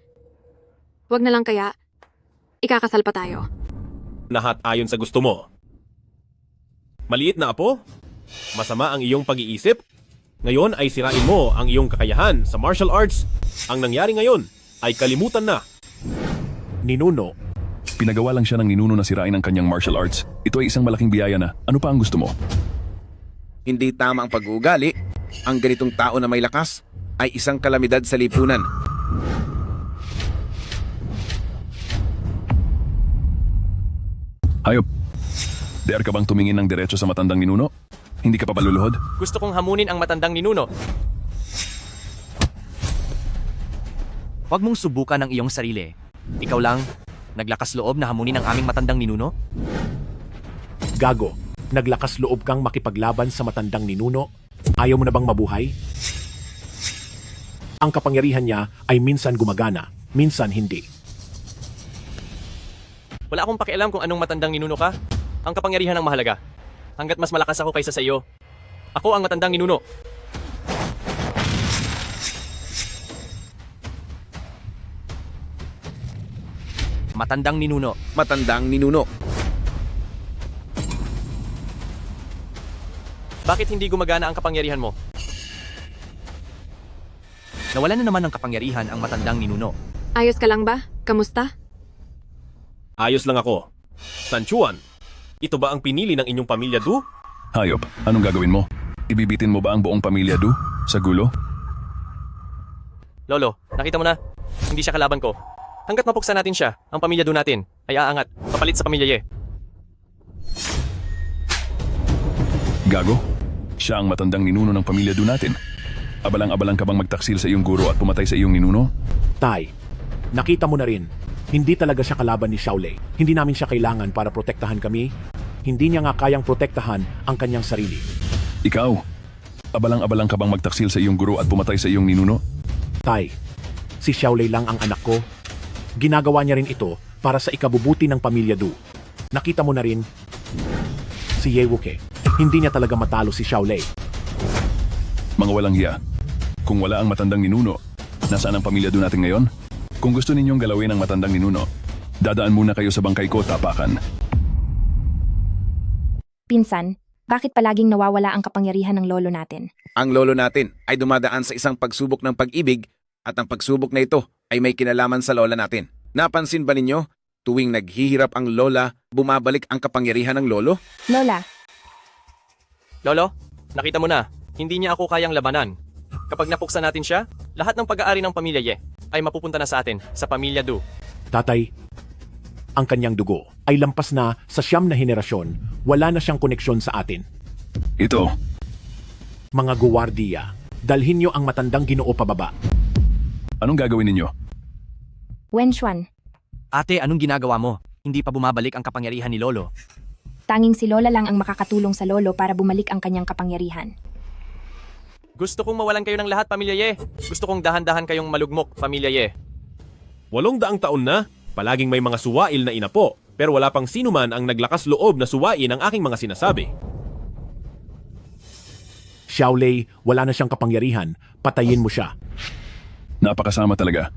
Huwag na lang kaya, ikakasal pa tayo. Lahat ayon sa gusto mo. Maliit na apo? Masama ang iyong pag-iisip? Ngayon ay sirain mo ang iyong kakayahan sa martial arts. Ang nangyari ngayon ay kalimutan na. Ninuno. Pinagawa lang siya ng ninuno na sirain ang kanyang martial arts. Ito ay isang malaking biyaya na. Ano pa ang gusto mo? Hindi tama ang pag-uugali. Ang ganitong tao na may lakas ay isang kalamidad sa lipunan. Hayop. Dare ka bang tumingin ng diretso sa matandang ninuno? Hindi ka pa baluluhod? Gusto kong hamunin ang matandang ninuno. Huwag mong subukan ang iyong sarili. Ikaw lang, naglakas loob na hamunin ang aming matandang ninuno? Gago, naglakas loob kang makipaglaban sa matandang ninuno? Ayaw mo na bang mabuhay? Ang kapangyarihan niya ay minsan gumagana, minsan hindi. Wala akong pakialam kung anong matandang ninuno ka. Ang kapangyarihan ang mahalaga. Hanggat mas malakas ako kaysa sa iyo. Ako ang matandang ninuno. Matandang ninuno. Matandang ninuno. Bakit hindi gumagana ang kapangyarihan mo? Nawala na naman ng kapangyarihan ang matandang ninuno. Ayos ka lang ba? Kamusta? Ayos lang ako. San Juan, ito ba ang pinili ng inyong pamilya Du? Hayop, anong gagawin mo? Ibibitin mo ba ang buong pamilya Du sa gulo? Lolo, nakita mo na. Hindi siya kalaban ko. Hanggat mapuksa natin siya, ang pamilya Do natin ay aangat, papalit sa pamilya Ye. Gago? Siya ang matandang ninuno ng pamilya Do natin. Abalang-abalang ka bang magtaksil sa iyong guro at pumatay sa iyong ninuno? Tay, nakita mo na rin, hindi talaga siya kalaban ni Xiaolei. Hindi namin siya kailangan para protektahan kami. Hindi niya nga kayang protektahan ang kanyang sarili. Ikaw, abalang-abalang ka bang magtaksil sa iyong guro at pumatay sa iyong ninuno? Tay, si Xiaolei lang ang anak ko. Ginagawa niya rin ito para sa ikabubuti ng pamilya Du. Nakita mo na rin, si Ye Wuke, hindi niya talaga matalo si Xiaolei. Mga walang hiya. Kung wala ang matandang ninuno, nasaan ang pamilya Do natin ngayon? Kung gusto ninyong galawin ang matandang ninuno, dadaan muna kayo sa bangkay ko, tapakan. Pinsan, bakit palaging nawawala ang kapangyarihan ng lolo natin? Ang lolo natin ay dumadaan sa isang pagsubok ng pag-ibig at ang pagsubok na ito ay may kinalaman sa lola natin. Napansin ba ninyo? Tuwing naghihirap ang lola, bumabalik ang kapangyarihan ng lolo? Lola, Lolo, nakita mo na, hindi niya ako kayang labanan. Kapag napuksa natin siya, lahat ng pag-aari ng pamilya Ye ay mapupunta na sa atin, sa pamilya Du. Tatay, ang kanyang dugo ay lampas na sa 9 na henerasyon. Wala na siyang koneksyon sa atin. Ito. Mga guwardiya, dalhin niyo ang matandang Ginoo pababa. Anong gagawin ninyo? Wenxuan, Ate, anong ginagawa mo? Hindi pa bumabalik ang kapangyarihan ni Lolo. tanging si Lola lang ang makakatulong sa lolo para bumalik ang kanyang kapangyarihan. Gusto kong mawalan kayo ng lahat, pamilya Ye. Gusto kong dahan-dahan kayong malugmok, pamilya Ye. 800 taon na, palaging may mga suwail na inapo, pero wala pang sino man ang naglakas loob na suwain ang aking mga sinasabi. Xiaolei, wala na siyang kapangyarihan. Patayin mo siya. Napakasama talaga.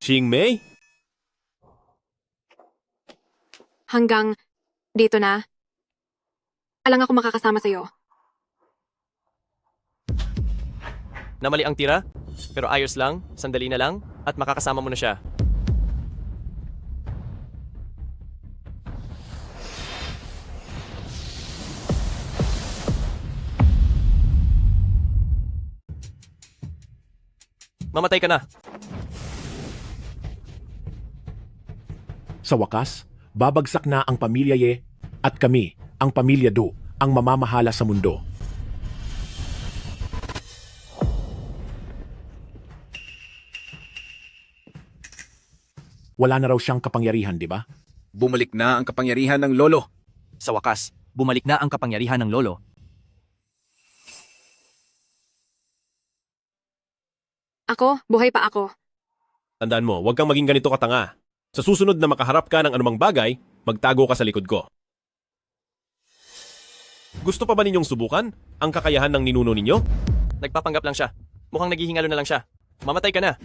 Qingmei? Hanggang dito na. Alang ako makakasama sa'yo. Namali ang tira, pero ayos lang, sandali na lang, at makakasama mo na siya. Mamatay ka na. Sa wakas, babagsak na ang pamilya Ye at kami, ang pamilya Du, ang mamamahala sa mundo. Wala na raw siyang kapangyarihan, di ba? Bumalik na ang kapangyarihan ng lolo. Sa wakas, bumalik na ang kapangyarihan ng lolo. Ako, buhay pa ako. Tandaan mo, huwag kang maging ganito katanga. Sa susunod na makaharap ka ng anumang bagay, magtago ka sa likod ko. Gusto pa ba ninyong subukan ang kakayahan ng ninuno ninyo? Nagpapanggap lang siya. Mukhang naghihingalo na lang siya. Mamatay ka na.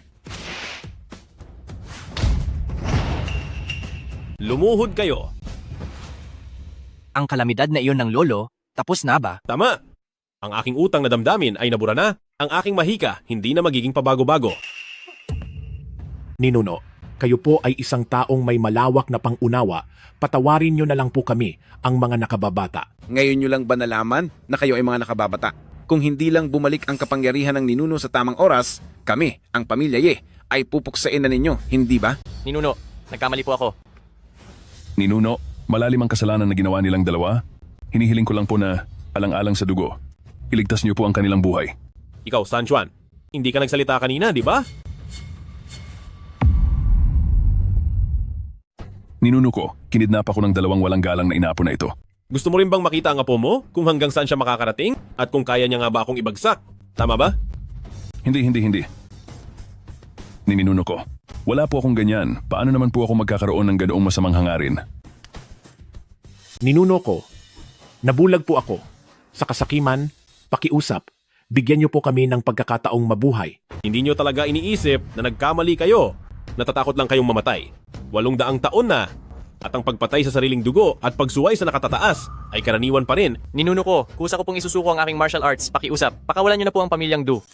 Lumuhod kayo. Ang kalamidad na iyon ng lolo, tapos na ba? Tama. Ang aking utang na damdamin ay nabura na. Ang aking mahika hindi na magiging pabago-bago. Ninuno, kayo po ay isang taong may malawak na pangunawa. Patawarin niyo na lang po kami, ang mga nakababata. Ngayon nyo lang ba nalaman na kayo ay mga nakababata? Kung hindi lang bumalik ang kapangyarihan ng ninuno sa tamang oras, kami, ang pamilya Ye, ay pupuksain na ninyo, hindi ba? Ninuno, nagkamali po ako. Ninuno, malalim ang kasalanan na ginawa nilang dalawa. Hinihiling ko lang po na alang-alang sa dugo. Iligtas niyo po ang kanilang buhay. Ikaw, San Juan, hindi ka nagsalita kanina, di ba? Ninuno ko, kinidnap ako ng 2 walang galang na inapo na ito. Gusto mo rin bang makita ang apo mo kung hanggang saan siya makakarating? At kung kaya niya nga ba akong ibagsak? Tama ba? Hindi. ni ninuno ko. Wala po akong ganyan. Paano naman po ako magkakaroon ng ganoong masamang hangarin? Ninuno ko, nabulag po ako. Sa kasakiman, pakiusap, bigyan niyo po kami ng pagkakataong mabuhay. Hindi nyo talaga iniisip na nagkamali kayo. Natatakot lang kayong mamatay. 800 taon na. At ang pagpatay sa sariling dugo at pagsuway sa nakatataas ay karaniwan pa rin. Ninuno ko, kusa ko pong isusuko ang aking martial arts. Pakiusap, pakawalan niyo na po ang pamilyang Du.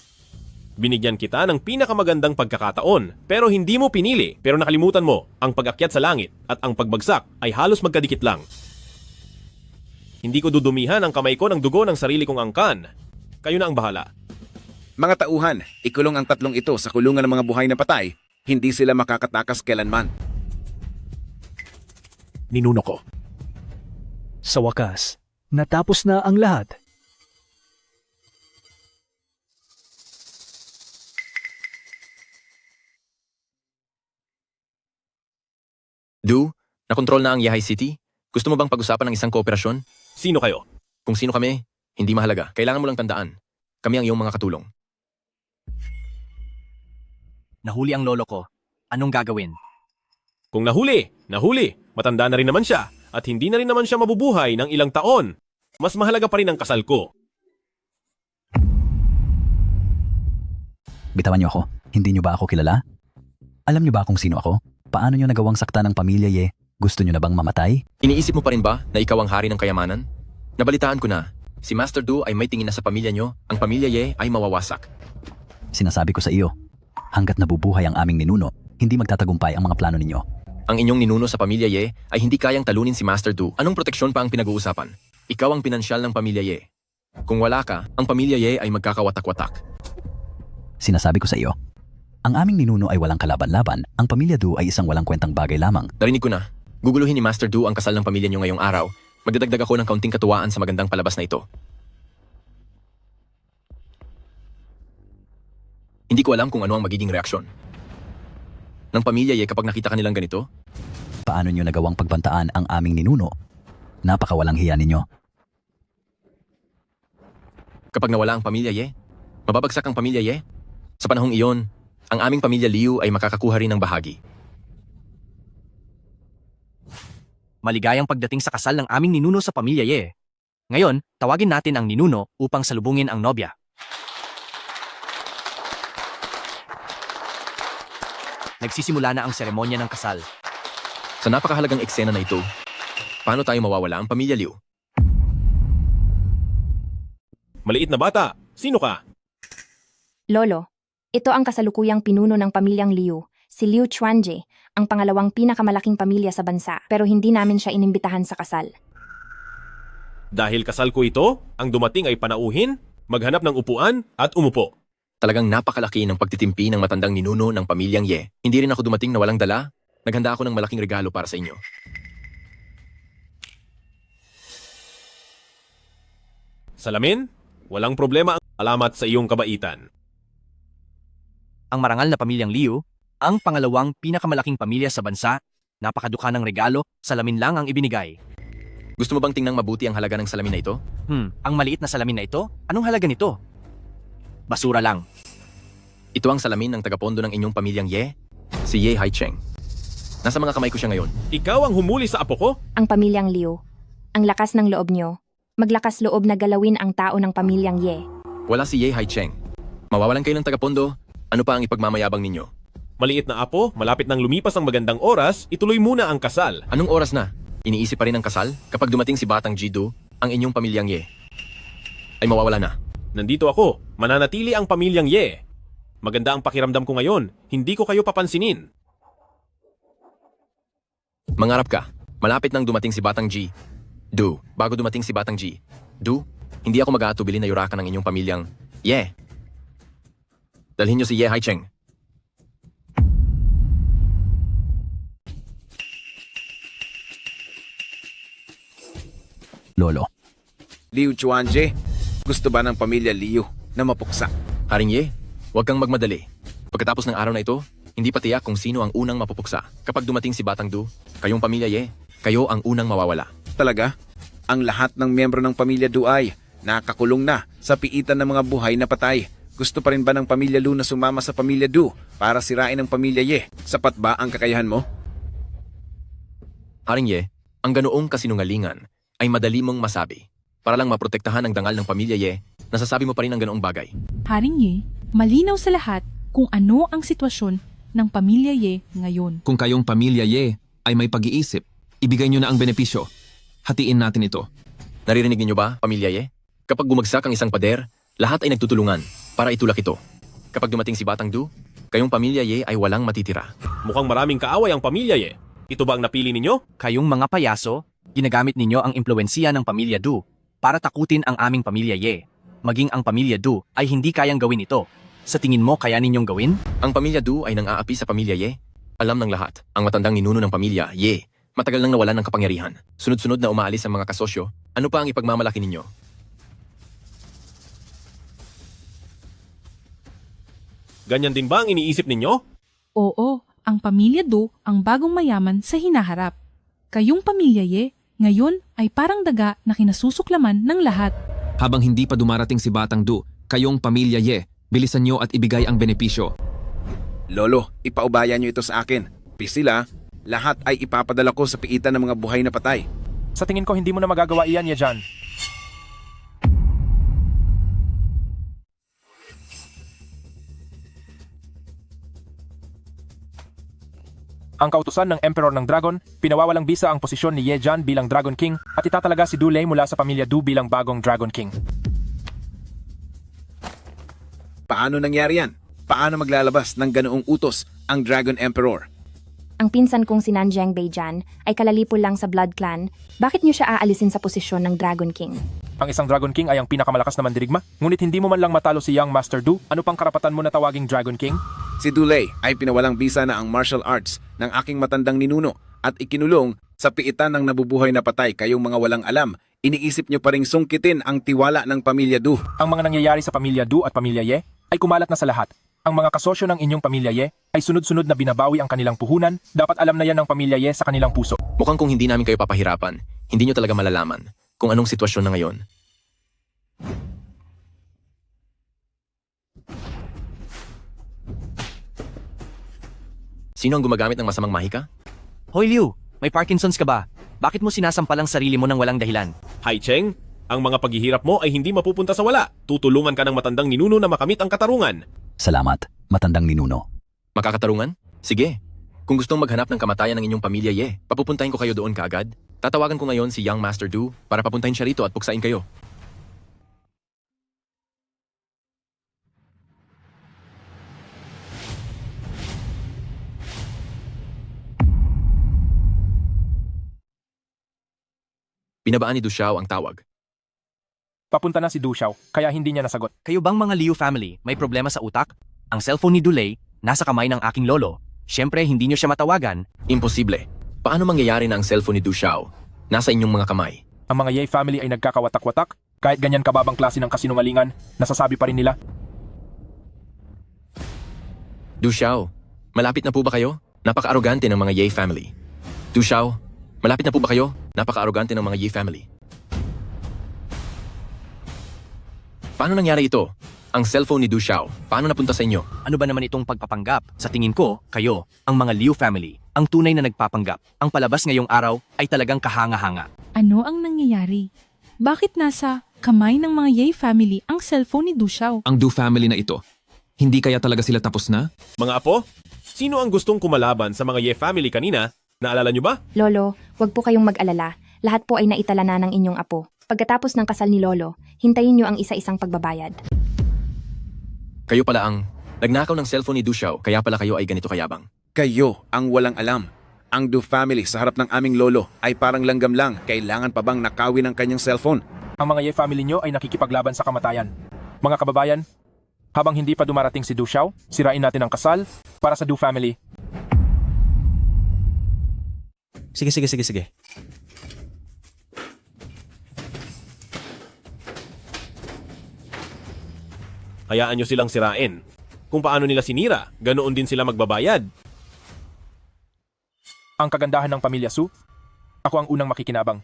Binigyan kita ng pinakamagandang pagkakataon, pero hindi mo pinili. Pero nakalimutan mo, ang pag-akyat sa langit at ang pagbagsak ay halos magkadikit lang. Hindi ko dudumihan ang kamay ko ng dugo ng sarili kong angkan. Kayo na ang bahala. Mga tauhan, ikulong ang tatlong ito sa kulungan ng mga buhay na patay. Hindi sila makakatakas kailanman. Ninuno ko. Sa wakas, natapos na ang lahat. Du, nakontrol na ang Yahay City? Gusto mo bang pag-usapan ng isang kooperasyon? Sino kayo? Kung sino kami, hindi mahalaga. Kailangan mo lang tandaan. Kami ang iyong mga katulong. Nahuli ang lolo ko. Anong gagawin? Kung nahuli. Matanda na rin naman siya at hindi na rin naman siya mabubuhay ng ilang taon. Mas mahalaga pa rin ang kasal ko. Bitawan niyo ako. Hindi niyo ba ako kilala? Alam niyo ba kung sino ako? Paano niyo nagawang sakta ng pamilya Ye? Gusto niyo na bang mamatay? Iniisip mo pa rin ba na ikaw ang hari ng kayamanan? Nabalitaan ko na. Si Master Du ay may tingin na sa pamilya niyo, ang pamilya Ye ay mawawasak. Sinasabi ko sa iyo, hanggat nabubuhay ang aming ninuno, hindi magtatagumpay ang mga plano ninyo. Ang inyong ninuno sa pamilya Ye ay hindi kayang talunin si Master Du. Anong proteksyon pa ang pinag-uusapan? Ikaw ang pinansyal ng pamilya Ye. Kung wala ka, ang pamilya Ye ay magkakawatak-watak. Sinasabi ko sa iyo, ang aming ninuno ay walang kalaban-laban, ang pamilya Du ay isang walang kwentang bagay lamang. Narinig ko na. Guguluhin ni Master Du ang kasal ng pamilya niyo ngayong araw. Magdadagdag ako ng kaunting katuwaan sa magandang palabas na ito. Hindi ko alam kung ano ang magiging reaksyon ng pamilya Ye kapag nakita kanilang ganito. Paano niyo nagawang pagbantaan ang aming ninuno? Napakawalang hiya ninyo. Kapag nawala ang pamilya Ye, mababagsak ang pamilya Ye. Sa panahong iyon, ang aming pamilya Liu ay makakakuha rin ng bahagi. Maligayang pagdating sa kasal ng aming ninuno sa pamilya Ye. Ngayon, tawagin natin ang ninuno upang salubungin ang nobya. Nagsisimula na ang seremonya ng kasal. Sa napakahalagang eksena na ito, paano tayo mawawala ang pamilya Liu? Maliit na bata, sino ka? Lolo, ito ang kasalukuyang pinuno ng pamilyang Liu, si Liu Chuanje, ang pangalawang pinakamalaking pamilya sa bansa, pero hindi namin siya inimbitahan sa kasal. Dahil kasal ko ito, ang dumating ay panauhin, maghanap ng upuan at umupo. Talagang napakalaki ng pagtitimpi ng matandang ninuno ng pamilyang Ye. Hindi rin ako dumating na walang dala. Naghanda ako ng malaking regalo para sa inyo. Salamin? Walang problema. Salamat sa iyong kabaitan. Ang marangal na pamilyang Liu, ang pangalawang pinakamalaking pamilya sa bansa, napakadukha ng regalo, salamin lang ang ibinigay. Gusto mo bang tingnan mabuti ang halaga ng salamin na ito? Ang maliit na salamin na ito? Anong halaga nito? Basura lang. Ito ang salamin ng tagapondo ng inyong pamilyang Ye, si Ye Haicheng. Nasa mga kamay ko siya ngayon. Ikaw ang humuli sa apo ko? Ang pamilyang Liu, ang lakas ng loob nyo, maglakas loob na galawin ang tao ng pamilyang Ye. Wala si Ye Haicheng. Mawawalan kayo ng tagapondo, ano pa ang ipagmamayabang ninyo? Maliit na apo, malapit nang lumipas ang magandang oras, ituloy muna ang kasal. Anong oras na? Iniisip pa rin ang kasal? Kapag dumating si Batang Jidu, ang inyong pamilyang Ye, ay mawawala na. Nandito ako, mananatili ang pamilyang Ye. Maganda ang pakiramdam ko ngayon, hindi ko kayo papansinin. Mangarap ka, malapit nang dumating si Batang Ji. Du, bago dumating si Batang Ji. Du, hindi ako mag-aatubili na yurakan ng inyong pamilyang Ye. Dalhin niyo si Ye Haicheng. Lolo. Liu Chuanje, gusto ba ng pamilya Liu na mapuksa? Haring Ye, huwag kang magmadali. Pagkatapos ng araw na ito, hindi pa tiyak kung sino ang unang mapupuksa. Kapag dumating si Batang Du, kayong pamilya Ye, kayo ang unang mawawala. Talaga? Ang lahat ng miyembro ng pamilya Du ay nakakulong na sa piitan ng mga buhay na patay. Gusto pa rin ba ng pamilya Lu na sumama sa pamilya Du para sirain ang pamilya Ye? Sapat ba ang kakayahan mo? Haring Ye, ang ganoong kasinungalingan ay madali mong masabi. Para lang maprotektahan ang dangal ng pamilya Ye, nasasabi mo pa rin ang ganoong bagay. Haring Ye, malinaw sa lahat kung ano ang sitwasyon ng pamilya Ye ngayon. Kung kayong pamilya Ye ay may pag-iisip, ibigay nyo na ang benepisyo. Hatiin natin ito. Naririnig niyo ba, pamilya Ye? Kapag bumagsak ang isang pader, lahat ay nagtutulungan para itulak ito. Kapag dumating si Batang Du, kayong pamilya Ye ay walang matitira. Mukhang maraming kaaway ang pamilya Ye. Ito ba ang napili ninyo? Kayong mga payaso, ginagamit ninyo ang impluwensiya ng pamilya Du para takutin ang aming pamilya Ye. Maging ang pamilya Du ay hindi kayang gawin ito. Sa tingin mo kaya ninyong gawin? Ang pamilya Du ay nang-aapi sa pamilya Ye. Alam ng lahat, ang matandang ninuno ng pamilya Ye, matagal nang nawalan ng kapangyarihan. Sunod-sunod na umaalis ang mga kasosyo. Ano pa ang ipagmamalaki ninyo? Ganyan din ba ang iniisip ninyo? Oo, ang pamilya Do ang bagong mayaman sa hinaharap. Kayong pamilya Ye, ngayon ay parang daga na kinasusuklaman ng lahat. Habang hindi pa dumarating si Batang Du, kayong pamilya Ye, bilisan nyo at ibigay ang benepisyo. Lolo, ipaubaya niyo ito sa akin. Sila, lahat ay ipapadala ko sa piitan ng mga buhay na patay. Sa tingin ko hindi mo na magagawa iyan, Yejan. Ang kautusan ng Emperor ng Dragon, pinawawalang bisa ang posisyon ni Yejan bilang Dragon King at itatalaga si Dulei mula sa pamilya Du bilang bagong Dragon King. Paano nangyari yan? Paano maglalabas ng ganoong utos ang Dragon Emperor? Ang pinsan kong si Nanjiang Beijan ay kalalipol lang sa Blood Clan. Bakit niyo siya aalisin sa posisyon ng Dragon King? Ang isang Dragon King ay ang pinakamalakas na mandirigma, ngunit hindi mo man lang matalo si Young Master Du. Ano pang karapatan mo na tawaging Dragon King? Si Dulei ay pinawalang bisa na ang martial arts ng aking matandang ninuno at ikinulong sa piitan ng nabubuhay na patay. Kayong mga walang alam, iniisip nyo pa ring sungkitin ang tiwala ng pamilya Du. Ang mga nangyayari sa pamilya Du at pamilya Ye ay kumalat na sa lahat. Ang mga kasosyo ng inyong pamilya Ye ay sunod-sunod na binabawi ang kanilang puhunan. Dapat alam na yan ng pamilya Ye sa kanilang puso. Mukhang kung hindi namin kayo papahirapan, hindi nyo talaga malalaman kung anong sitwasyon na ngayon. Sino ang gumagamit ng masamang mahika? Hoy Liu, may Parkinson's ka ba? Bakit mo sinasampalang sarili mo ng walang dahilan? Hai Cheng, ang mga paghihirap mo ay hindi mapupunta sa wala. Tutulungan ka ng matandang ninuno na makamit ang katarungan. Salamat, matandang ninuno. Makakatarungan? Sige. Kung gustong maghanap ng kamatayan ng inyong pamilya Ye, papupuntahin ko kayo doon kaagad. Tatawagan ko ngayon si Young Master Du para papuntahin siya rito at puksain kayo. Binabaan ni Du Xiao ang tawag. Papunta na si Du Xiao, kaya hindi niya nasagot. Kayo bang mga Liu family may problema sa utak? Ang cellphone ni Dulei nasa kamay ng aking lolo. Siyempre hindi niyo siya matawagan. Imposible. Paano mangyayari na ang cellphone ni Du Xiao nasa inyong mga kamay? Ang mga Ye family ay nagkakawatak-watak. Kahit ganyan kababang klase ng kasinungalingan, nasasabi pa rin nila. Du Xiao, malapit na po ba kayo? Napaka-arogante ng mga Ye family. Du Xiao, malapit na po ba kayo? Napaka-arogante ng mga Ye family. Paano nangyari ito? Ang cellphone ni Du Xiao, paano napunta sa inyo? Ano ba naman itong pagpapanggap? Sa tingin ko, kayo, ang mga Liu family, ang tunay na nagpapanggap. Ang palabas ngayong araw ay talagang kahanga-hanga. Ano ang nangyayari? Bakit nasa kamay ng mga Ye family ang cellphone ni Du Xiao? Ang Du family na ito, hindi kaya talaga sila tapos na? Mga apo, sino ang gustong kumalaban sa mga Ye family kanina? Naalala nyo ba? Lolo, wag po kayong mag-alala. Lahat po ay naitala na ng inyong apo. Pagkatapos ng kasal ni Lolo, hintayin niyo ang isa-isang pagbabayad. Kayo pala ang nagnakaw ng cellphone ni Du Xiao, kaya pala kayo ay ganito kayabang. Kayo ang walang alam. Ang Du family sa harap ng aming lolo ay parang langgam lang. Kailangan pa bang nakawin ang kanyang cellphone? Ang mga Ye family nyo ay nakikipaglaban sa kamatayan. Mga kababayan, habang hindi pa dumarating si Du Xiao, sirain natin ang kasal para sa Du family. Sige. Hayaan nyo silang sirain. Kung paano nila sinira, ganoon din sila magbabayad. Ang kagandahan ng pamilya Su, ako ang unang makikinabang.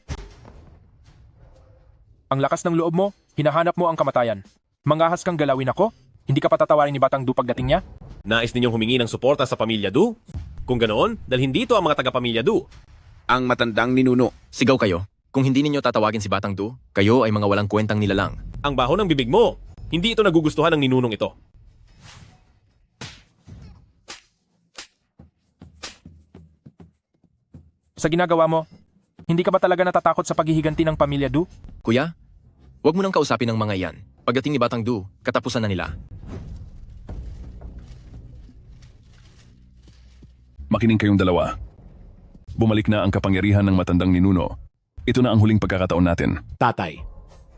Ang lakas ng loob mo, hinahanap mo ang kamatayan. Mangahas kang galawin ako, Hindi ka patatawarin ni Batang Du pagdating niya? Nais ninyong humingi ng suporta sa Pamilya Du? Kung ganoon, dalhin dito ang mga taga-Pamilya Du. Ang matandang ninuno. Sigaw kayo. Kung hindi ninyo tatawagin si Batang Du, kayo ay mga walang kwentang nilalang. Ang baho ng bibig mo. Hindi ito nagugustuhan ng ninunong ito. Sa ginagawa mo, hindi ka ba talaga natatakot sa paghihiganti ng Pamilya Du? Kuya, huwag mo nang kausapin ang mga yan. Pagdating ni Batang Du, katapusan na nila. Makinig kayong dalawa. Bumalik na ang kapangyarihan ng matandang ninuno. Ito na ang huling pagkakataon natin. Tatay,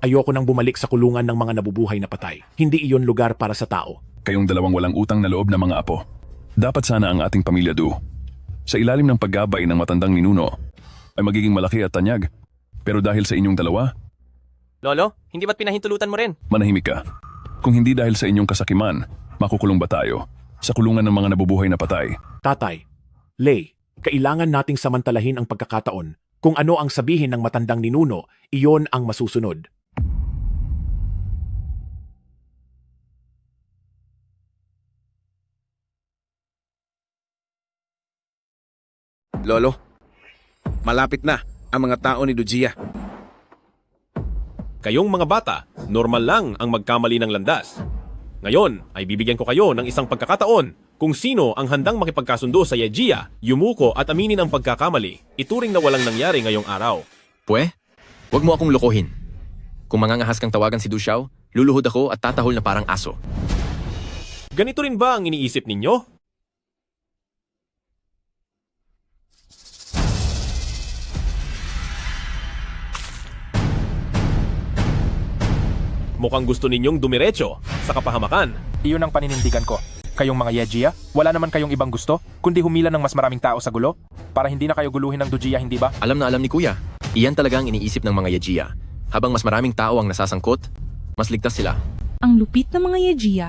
ayoko nang bumalik sa kulungan ng mga nabubuhay na patay. Hindi iyon lugar para sa tao. Kayong dalawang walang utang na loob na mga apo. Dapat sana ang ating Pamilya Du, sa ilalim ng paggabay ng matandang ninuno, ay magiging malaki at tanyag. Pero dahil sa inyong dalawa, Lolo, hindi ba't pinahintulutan mo rin? manahimik ka. Kung hindi dahil sa inyong kasakiman, makukulong ba tayo sa kulungan ng mga nabubuhay na patay? Tatay, Lay, kailangan nating samantalahin ang pagkakataon. Kung ano ang sabihin ng matandang ninuno, iyon ang masusunod. Lolo, malapit na ang mga tao ni Dujia. Kayong mga bata, normal lang ang magkamali ng landas. Ngayon ay bibigyan ko kayo ng isang pagkakataon kung sino ang handang makipagkasundo sa Yejia, yumuko at aminin ang pagkakamali. Ituring na walang nangyari ngayong araw. Pwe, huwag mo akong lokohin. Kung mangangahas kang tawagan si Du Xiao, luluhod ako at tatahol na parang aso. Ganito rin ba ang iniisip ninyo? Mukhang gusto ninyong dumiretso sa kapahamakan. Iyon ang paninindigan ko. Kayong mga Yejia, wala naman kayong ibang gusto, kundi humila ng mas maraming tao sa gulo, para hindi na kayo guluhin ng Dujia, hindi ba? Alam na alam ni Kuya, iyan talaga ang iniisip ng mga Yejia. Habang mas maraming tao ang nasasangkot, mas ligtas sila. Ang lupit ng mga Yejia,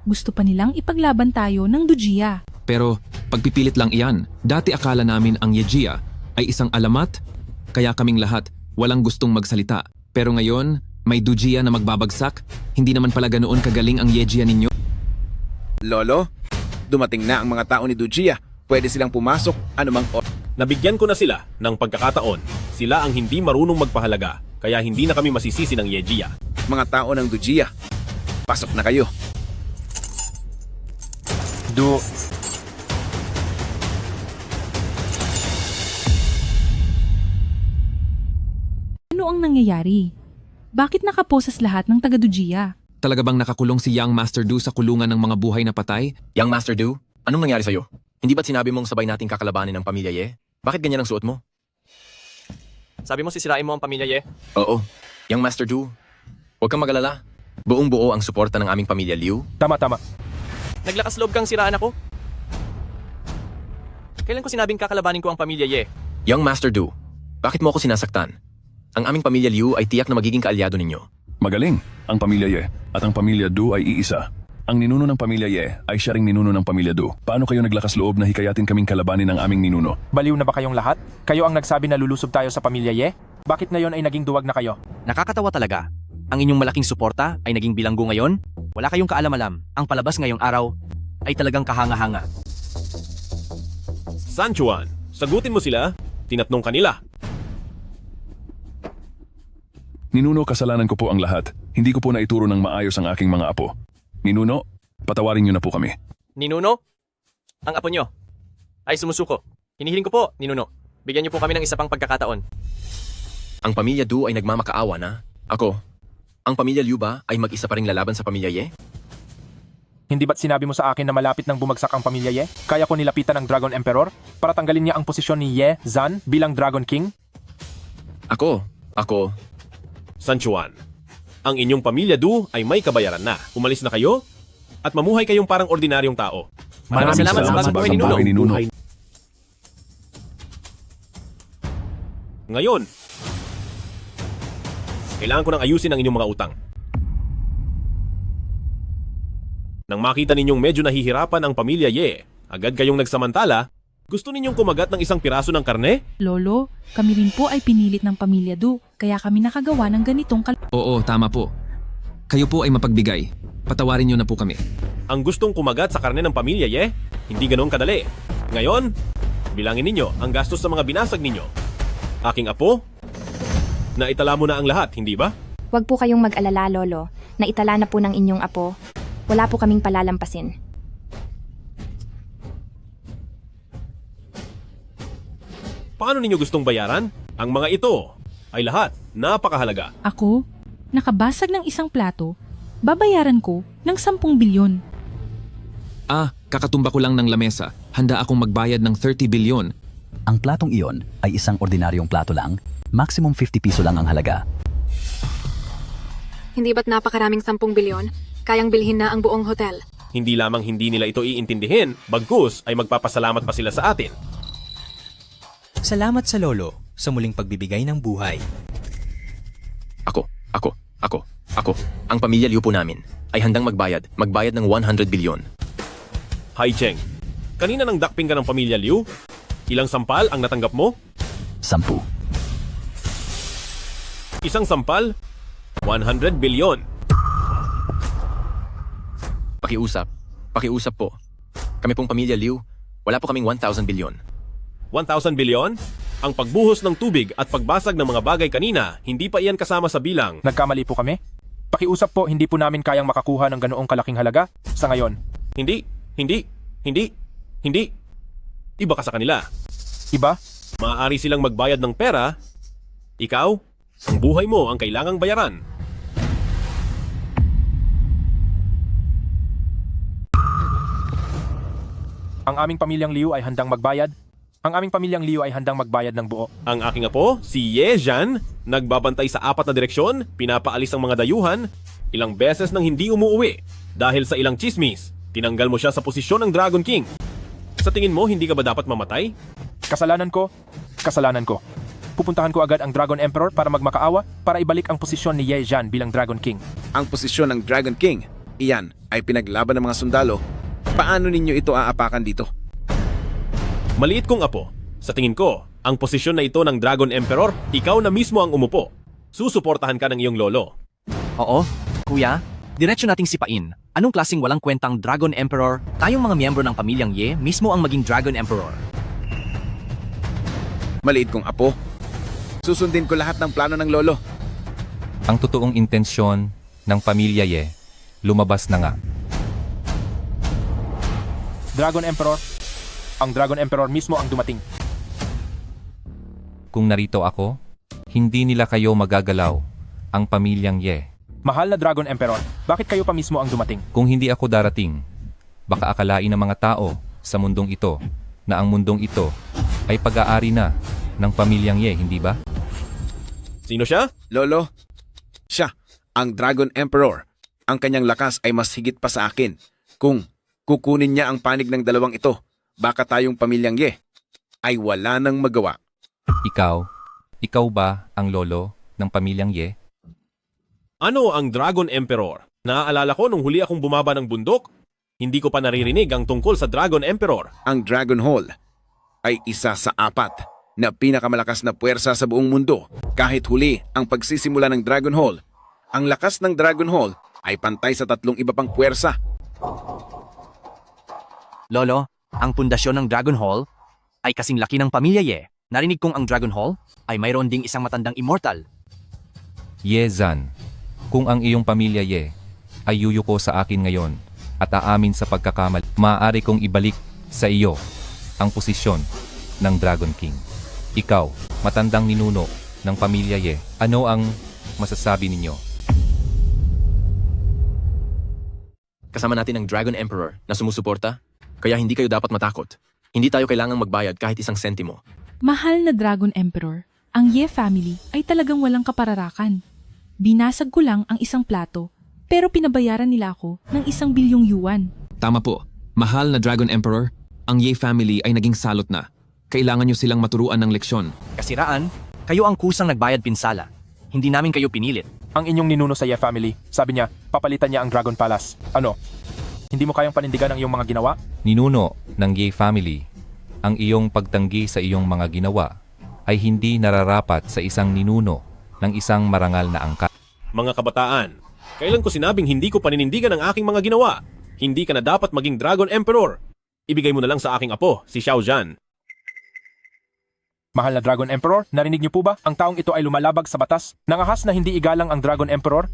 gusto pa nilang ipaglaban tayo ng Dujia. Pero pagpipilit lang iyan. Dati akala namin ang Yejia ay isang alamat, kaya kaming lahat walang gustong magsalita. Pero ngayon, may Dujia na magbabagsak, hindi naman pala ganoon kagaling ang Yejia ninyo. Lolo, dumating na ang mga tao ni Dujia. Pwede silang pumasok anumang Nabigyan ko na sila ng pagkakataon. Sila ang hindi marunong magpahalaga, kaya hindi na kami masisisi ng Yejia. Mga tao ng Dujia, pasok na kayo. Ano ang nangyayari? Bakit nakaposas lahat ng taga-Dujia? Talaga bang nakakulong si Young Master Du sa kulungan ng mga buhay na patay? Young Master Du, anong nangyari sa'yo? Hindi ba't sinabi mong sabay nating kakalabanin ang Pamilya Ye? Bakit ganyan ang suot mo? Sabi mo sisirain mo ang Pamilya Ye? Oo, Young Master Du, huwag kang magalala. Buong buo ang suporta ng aming pamilya Liu. Tama. Naglakas loob kang siraan ako? Kailan ko sinabing kakalabanin ko ang Pamilya Ye? Young Master Du, bakit mo ako sinasaktan? Ang aming pamilya Liu ay tiyak na magiging kaalyado ninyo. Magaling! Ang Pamilya Ye at ang Pamilya Du ay iisa. Ang ninuno ng Pamilya Ye ay siya ring ninuno ng Pamilya Du. Paano kayo naglakas loob na hikayatin kaming kalabanin ng aming ninuno? Baliw na ba kayong lahat? Kayo ang nagsabi na lulusob tayo sa Pamilya Ye? Bakit ngayon ay naging duwag na kayo? Nakakatawa talaga. Ang inyong malaking suporta ay naging bilanggo ngayon? Wala kayong kaalam-alam. Ang palabas ngayong araw ay talagang kahanga-hanga. Sanchuan, sagutin mo sila. Tinatnong kanila. Ninuno, kasalanan ko po ang lahat. Hindi ko po naituro ng maayos ang aking mga apo. Ninuno, patawarin niyo na po kami. Ninuno? Ang apo nyo ay sumusuko. Hinihiling ko po, Ninuno. Bigyan niyo po kami ng isa pang pagkakataon. Ang Pamilya Du ay nagmamakaawa na. Ako, ang Pamilya Liu ba ay mag-isa pa ring lalaban sa Pamilya Ye? Hindi ba't sinabi mo sa akin na malapit nang bumagsak ang Pamilya Ye? Kaya ko nilapitan ng Dragon Emperor para tanggalin niya ang posisyon ni Ye Zan bilang Dragon King? Ako, Sanchuan, ang inyong Pamilya Du ay may kabayaran na. Umalis na kayo at mamuhay kayong parang ordinaryong tao. Maraming salamat sa bagong buhay ni Ninuno. Ngayon, kailangan ko nang ayusin ang inyong mga utang. Nang makita ninyong medyo nahihirapan ang Pamilya Ye, agad kayong nagsamantala. Gusto ninyong kumagat ng isang piraso ng karne? Lolo, kami rin po ay pinilit ng Pamilya Du, kaya kami nakagawa ng ganitong Oo, tama po. Kayo po ay mapagbigay. Patawarin niyo na po kami. Ang gustong kumagat sa karne ng pamilya Ye, hindi ganoon kadali. Ngayon, bilangin ninyo ang gastos sa mga binasag ninyo. Aking apo, naitala mo na ang lahat, hindi ba? Huwag po kayong mag-alala, Lolo. Naitala na po ng inyong apo. Wala po kaming palalampasin. Paano ninyo gustong bayaran? Ang mga ito ay lahat napakahalaga. Ako, nakabasag ng isang plato, babayaran ko ng 10 bilyon. Kakatumba ko lang ng lamesa. Handa akong magbayad ng 30 bilyon. Ang platong iyon ay isang ordinaryong plato lang, maximum 50 piso lang ang halaga. Hindi ba't napakaraming 10 bilyon? Kayang bilhin na ang buong hotel. Hindi lamang hindi nila ito iintindihin, bagkus ay magpapasalamat pa sila sa atin. Salamat sa lolo sa muling pagbibigay ng buhay. Ako. Ang pamilya Liu po namin ay handang magbayad ng 100 bilyon. Hai Cheng, kanina nang dakping ka ng pamilya Liu? Ilang sampal ang natanggap mo? 10. Isang sampal? 100 bilyon. Pakiusap po. Kami pong pamilya Liu, wala po kaming 1,000 bilyon. 1,000 bilyon? Ang pagbuhos ng tubig at pagbasag ng mga bagay kanina, hindi pa iyan kasama sa bilang. Nagkamali po kami? Pakiusap po, hindi po namin kayang makakuha ng ganoong kalaking halaga sa ngayon. Hindi. Iba ka sa kanila. Iba? Maaari silang magbayad ng pera. Ikaw, ang buhay mo ang kailangang bayaran. Ang aming pamilyang Liu ay handang magbayad. Ang aming pamilyang Liu ay handang magbayad ng buo. Ang aking apo, si Ye Zhan, nagbabantay sa 4 na direksyon, pinapaalis ang mga dayuhan, ilang beses nang hindi umuuwi. Dahil sa ilang chismis, tinanggal mo siya sa posisyon ng Dragon King. Sa tingin mo, hindi ka ba dapat mamatay? Kasalanan ko. Pupuntahan ko agad ang Dragon Emperor para magmakaawa para ibalik ang posisyon ni Ye Zhan bilang Dragon King. Ang posisyon ng Dragon King, iyan ay pinaglaban ng mga sundalo. Paano ninyo ito aapakan dito? Maliit kong apo. Sa tingin ko, ang posisyon na ito ng Dragon Emperor, ikaw na mismo ang umupo. Susuportahan ka ng iyong lolo. Oo, kuya. Diretso nating sipain. Anong klaseng walang kwentang Dragon Emperor? Tayong mga miyembro ng pamilyang Ye mismo ang maging Dragon Emperor. Maliit kong apo. Susundin ko lahat ng plano ng lolo. Ang totoong intensyon ng pamilya Ye, lumabas na nga. Dragon Emperor. Ang Dragon Emperor mismo ang dumating. Kung narito ako, hindi nila kayo magagalaw, ang pamilyang Ye. Mahal na Dragon Emperor, bakit kayo pa mismo ang dumating? Kung hindi ako darating, baka akalain ng mga tao sa mundong ito na ang mundong ito ay pag-aari na ng pamilyang Ye, hindi ba? Sino siya? Lolo, siya, ang Dragon Emperor. Ang kanyang lakas ay mas higit pa sa akin. Kung kukunin niya ang panig ng dalawang ito, baka tayong pamilyang Ye ay wala nang magawa. Ikaw ba ang lolo ng pamilyang Ye? Ano ang Dragon Emperor? Naaalala ko nung huli akong bumaba ng bundok, hindi ko pa naririnig ang tungkol sa Dragon Emperor. Ang Dragon Hall ay isa sa 4 na pinakamalakas na puwersa sa buong mundo. Kahit huli ang pagsisimula ng Dragon Hall, ang lakas ng Dragon Hall ay pantay sa 3 iba pang puwersa. Lolo, ang pundasyon ng Dragon Hall ay kasing laki ng pamilya Ye. Narinig kong ang Dragon Hall ay mayroon ding isang matandang immortal. Ye Zhan, kung ang iyong pamilya Ye ay yuyuko sa akin ngayon at aamin sa pagkakamali, maaari kong ibalik sa iyo ang posisyon ng Dragon King. Ikaw, matandang ninuno ng pamilya Ye, ano ang masasabi ninyo? Kasama natin ang Dragon Emperor na sumusuporta, kaya hindi kayo dapat matakot. Hindi tayo kailangang magbayad kahit isang sentimo. Mahal na Dragon Emperor, ang Ye family ay talagang walang kapararakan. Binasag ko lang ang isang plato, pero pinabayaran nila ako ng 1 bilyong yuan. Tama po. Mahal na Dragon Emperor, ang Ye family ay naging salot na. Kailangan nyo silang maturuan ng leksyon. Kasiraan, kayo ang kusang nagbayad pinsala. Hindi namin kayo pinilit. Ang inyong ninuno sa Ye family, sabi niya, papalitan niya ang Dragon Palace. Ano? Hindi mo kayang panindigan ang iyong mga ginawa? Ninuno ng Ye family, ang iyong pagtanggi sa iyong mga ginawa ay hindi nararapat sa isang ninuno ng isang marangal na angkat. Mga kabataan, Kailan ko sinabing hindi ko paninindigan ang aking mga ginawa? Hindi ka na dapat maging Dragon Emperor. Ibigay mo na lang sa aking apo, si Xiao Zhan. Mahal na Dragon Emperor, narinig niyo po ba? Ang taong ito ay lumalabag sa batas. Nangahas na hindi igalang ang Dragon Emperor,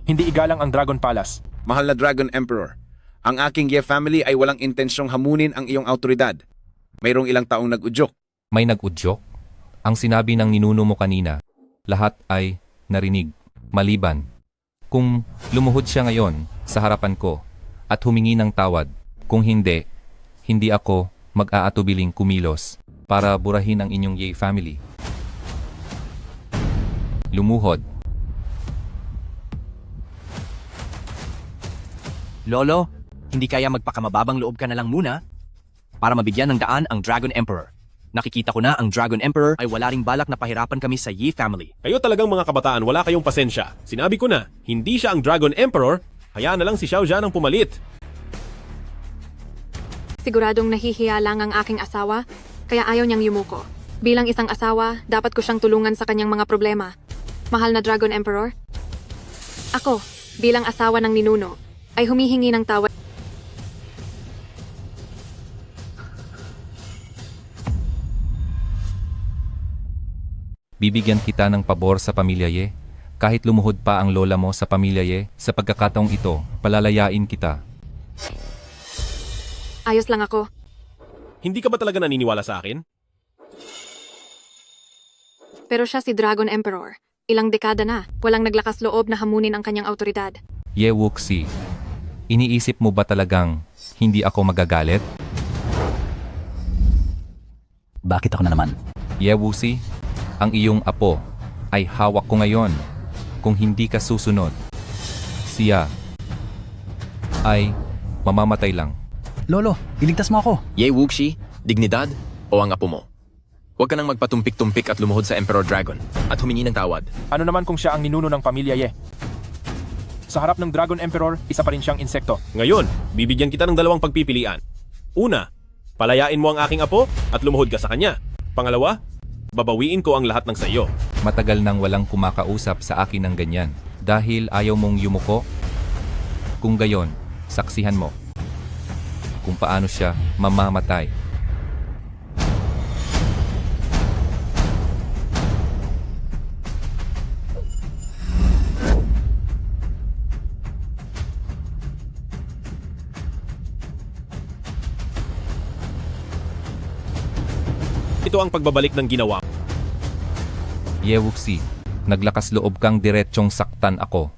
hindi igalang ang Dragon Palace. Mahal na Dragon Emperor, ang aking Ye family ay walang intensyong hamunin ang iyong autoridad. Mayroong ilang taong nag-udyok. May nag-udyok? Ang sinabi ng ninuno mo kanina, lahat ay narinig, maliban. Kung lumuhod siya ngayon sa harapan ko at humingi ng tawad, kung hindi, hindi ako mag-aatubiling kumilos para burahin ang inyong Ye family. Lumuhod. Lolo, hindi kaya magpakamababang loob ka na lang muna para mabigyan ng daan ang Dragon Emperor. Nakikita ko na ang Dragon Emperor ay wala ring balak na pahirapan kami sa Ye family. Kayo talagang mga kabataan, wala kayong pasensya. Sinabi ko na, hindi siya ang Dragon Emperor, hayaan na lang si Xiao Zhan ang pumalit. Siguradong nahihiya lang ang aking asawa, kaya ayaw niyang yumuko. Bilang isang asawa, dapat ko siyang tulungan sa kanyang mga problema. Mahal na Dragon Emperor? Ako, bilang asawa ng ninuno, ay humihingi ng tawad. Bibigyan kita ng pabor sa pamilya Ye. Kahit lumuhod pa ang lola mo sa pamilya Ye, sa pagkakataong ito, palalayain kita. Ayos lang ako. Hindi ka ba talaga naniniwala sa akin? Pero siya si Dragon Emperor. Ilang dekada na, walang naglakas loob na hamunin ang kanyang autoridad. Ye Wuxi, iniisip mo ba talagang hindi ako magagalit? Bakit ako na naman? Ye Wuxi, ang iyong apo ay hawak ko ngayon. Kung hindi ka susunod, siya ay mamamatay lang. Lolo, iligtas mo ako. Ye Wuxi, dignidad o ang apo mo? Huwag ka nang magpatumpik-tumpik at lumuhod sa Emperor Dragon at humingi ng tawad. Ano naman kung siya ang ninuno ng pamilya Ye? Sa harap ng Dragon Emperor, isa pa rin siyang insekto. Ngayon, bibigyan kita ng dalawang pagpipilian. Una, palayain mo ang aking apo at lumuhod ka sa kanya. Pangalawa, babawiin ko ang lahat ng sayo. Matagal nang walang kumakausap sa akin ng ganyan. Dahil ayaw mong yumuko? Kung gayon, saksihan mo kung paano siya mamamatay. Ito ang pagbabalik ng ginawa. Ye Wuxi, naglakas loob kang diretsyong saktan ako.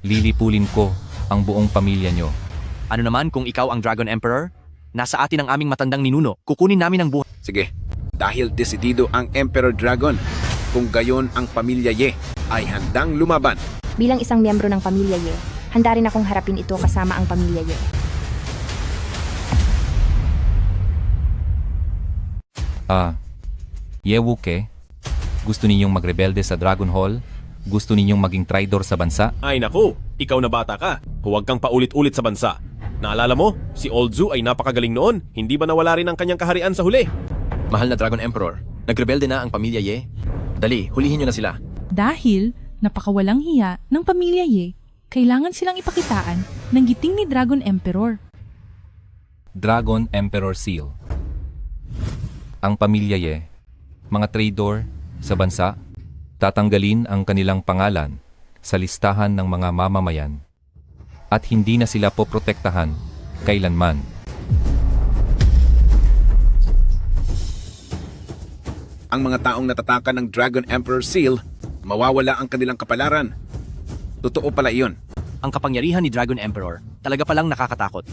Lilipulin ko ang buong pamilya nyo. Ano naman kung ikaw ang Dragon Emperor? Nasa atin ang aming matandang ninuno. Kukunin namin ang buhay. Sige, dahil desidido ang Emperor Dragon, kung gayon ang pamilya Ye ay handang lumaban. Bilang isang miyembro ng pamilya Ye, handa rin akong harapin ito kasama ang pamilya Ye. Ye Wuke, gusto ninyong magrebelde sa Dragon Hall? Gusto ninyong maging traidor sa bansa? Ay naku, ikaw na bata ka. Huwag kang paulit-ulit sa bansa. Naalala mo, si Old Zhu ay napakagaling noon. Hindi ba nawala rin ang kanyang kaharian sa huli? Mahal na Dragon Emperor, nagrebelde na ang pamilya Ye. Dali, hulihin nyo na sila. Dahil napakawalang hiya ng pamilya Ye, kailangan silang ipakitaan ng giting ni Dragon Emperor. Dragon Emperor Seal. Ang pamilya Ye, mga traidor sa bansa, tatanggalin ang kanilang pangalan sa listahan ng mga mamamayan at hindi na sila poprotektahan kailanman. Ang mga taong natatakan ng Dragon Emperor Seal, mawawala ang kanilang kapalaran. Totoo pala iyon. Ang kapangyarihan ni Dragon Emperor talaga palang nakakatakot.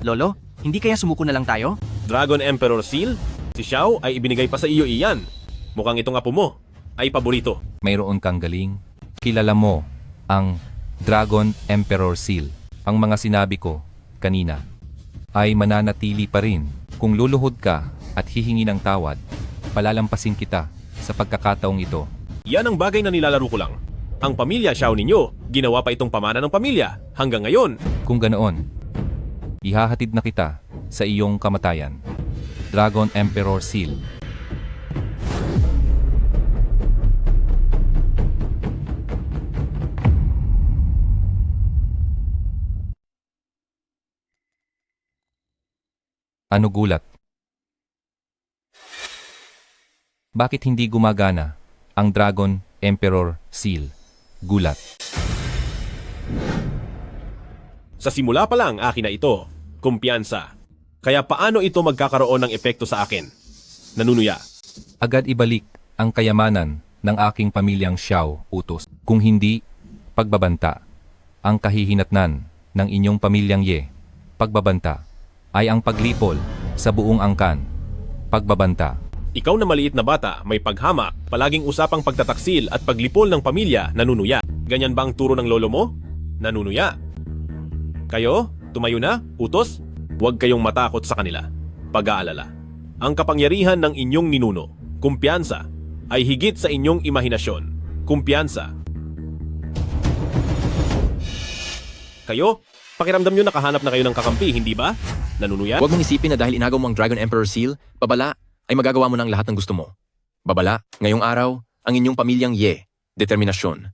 Lolo, hindi kaya sumuko na lang tayo? Dragon Emperor Seal? Si Xiao ay ibinigay pa sa iyo iyan. Mukhang itong apo mo ay paborito. Mayroon kang galing. Kilala mo ang Dragon Emperor Seal. Ang mga sinabi ko kanina ay mananatili pa rin. Kung luluhod ka at hihingi ng tawad, palalampasin kita sa pagkakataong ito. Yan ang bagay na nilalaro ko lang. Ang pamilya Xiao ninyo, ginawa pa itong pamana ng pamilya hanggang ngayon. Kung ganoon, ihahatid na kita sa iyong kamatayan. Dragon Emperor Seal. Ano gulat? Bakit hindi gumagana ang Dragon Emperor Seal? Gulat. Sa simula pa lang akin na ito, kumpiyansa. Kaya paano ito magkakaroon ng epekto sa akin? Nanunuya. Agad ibalik ang kayamanan ng aking pamilyang Xiao utos. Kung hindi, pagbabanta. Ang kahihinatnan ng inyong pamilyang Ye, pagbabanta, ay ang paglipol sa buong angkan. Pagbabanta. Ikaw na maliit na bata, may paghamak, palaging usapang pagtataksil at paglipol ng pamilya, nanunuya. Ganyan ba ang turo ng lolo mo? Nanunuya. Kayo, tumayo na, utos? Huwag kayong matakot sa kanila. Pag-aalala. Ang kapangyarihan ng inyong ninuno, kumpiyansa, ay higit sa inyong imahinasyon. Kumpiyansa. Kayo, pakiramdam nyo nakahanap na kayo ng kakampi, hindi ba? Nanunuya? Huwag mong isipin na dahil inagaw mo ang Dragon Emperor Seal, babala, ay magagawa mo ng lahat ng gusto mo. Babala, ngayong araw, ang inyong pamilyang Ye, determinasyon,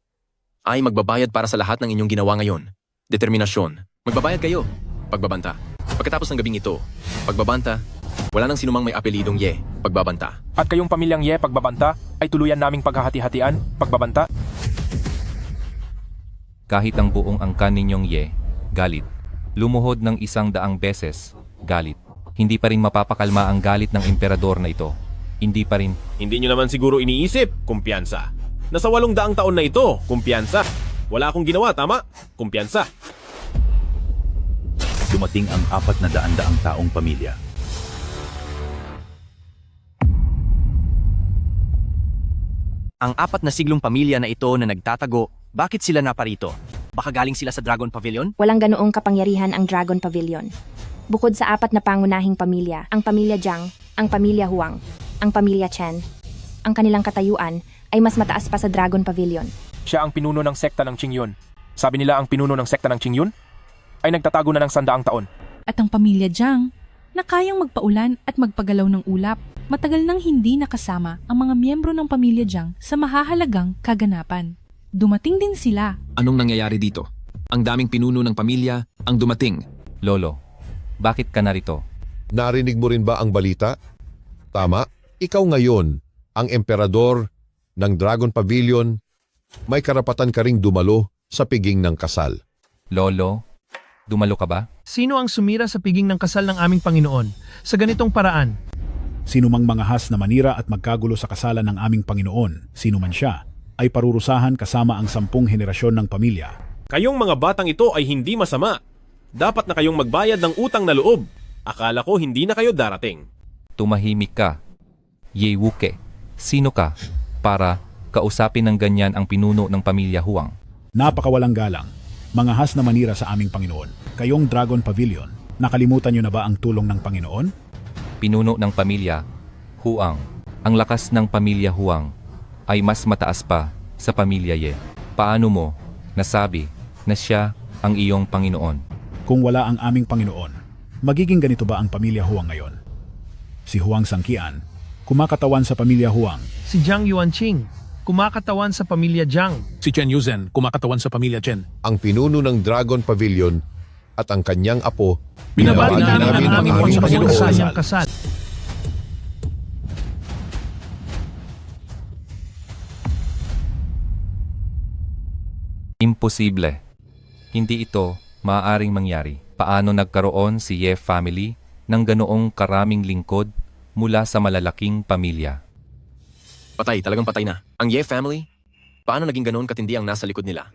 ay magbabayad para sa lahat ng inyong ginawa ngayon. Determinasyon. Magbabayad kayo. Pagbabanta. Pagkatapos ng gabing ito, pagbabanta, wala nang sinumang may apelidong Ye, pagbabanta. At kayong pamilyang Ye, pagbabanta, ay tuluyan naming paghahati-hatian, pagbabanta. Kahit ang buong angkan ninyong Ye, galit. Lumuhod ng 100 beses, galit. Hindi pa rin mapapakalma ang galit ng emperador na ito. Hindi pa rin. Hindi nyo naman siguro iniisip, kumpiyansa. Nasa 800 taon na ito, kumpiyansa. Wala akong ginawa, tama? Kumpiyansa. Dumating ang 400 taong pamilya. Ang 4 na siglong pamilya na ito na nagtatago, bakit sila naparito? Baka galing sila sa Dragon Pavilion? Walang ganoong kapangyarihan ang Dragon Pavilion. Bukod sa 4 na pangunahing pamilya, ang pamilya Jiang, ang pamilya Huang, ang pamilya Chen, ang kanilang katayuan ay mas mataas pa sa Dragon Pavilion. Siya ang pinuno ng sekta ng Qingyun. Sabi nila ang pinuno ng sekta ng Qingyun ay nagtatago na ng 100 taon. At ang pamilya Jiang, na kayang magpaulan at magpagalaw ng ulap, matagal nang hindi nakasama ang mga miyembro ng pamilya Jiang sa mahahalagang kaganapan. Dumating din sila. Anong nangyayari dito? Ang daming pinuno ng pamilya ang dumating. Lolo, bakit ka narito? Narinig mo rin ba ang balita? Tama, ikaw ngayon, ang emperador ng Dragon Pavilion, may karapatan ka ring dumalo sa piging ng kasal. Lolo, dumalo ka ba? Sino ang sumira sa piging ng kasal ng aming Panginoon sa ganitong paraan? Sino mang mangahas na manira at magkagulo sa kasalan ng aming Panginoon, sino man siya, ay parurusahan kasama ang 10 henerasyon ng pamilya. Kayong mga batang ito ay hindi masama. Dapat na kayong magbayad ng utang na loob. Akala ko hindi na kayo darating. Tumahimik ka. Ye Wuke, sino ka para kausapin ng ganyan ang pinuno ng pamilya Huang? Napakawalang galang. Mangahas na manira sa aming Panginoon. Kayong Dragon Pavilion, nakalimutan nyo na ba ang tulong ng Panginoon? Pinuno ng pamilya Huang. Ang lakas ng pamilya Huang ay mas mataas pa sa pamilya Ye. Paano mo nasabi na siya ang iyong Panginoon? Kung wala ang aming Panginoon, magiging ganito ba ang pamilya Huang ngayon? Si Huang Sangkian, kumakatawan sa pamilya Huang. Si Jiang Yuanqing, kumakatawan sa pamilya Jiang. Si Chen Yuzhen, kumakatawan sa pamilya Chen. Ang pinuno ng Dragon Pavilion at ang kanyang apo, Binabati namin ang aming Panginoon sa Panginoon. kasal. Imposible. Hindi ito maaaring mangyari. Paano nagkaroon si Ye family ng ganoong karaming lingkod mula sa malalaking pamilya? Patay, talagang patay na. Ang Ye family? Paano naging ganoon katindi ang nasa likod nila?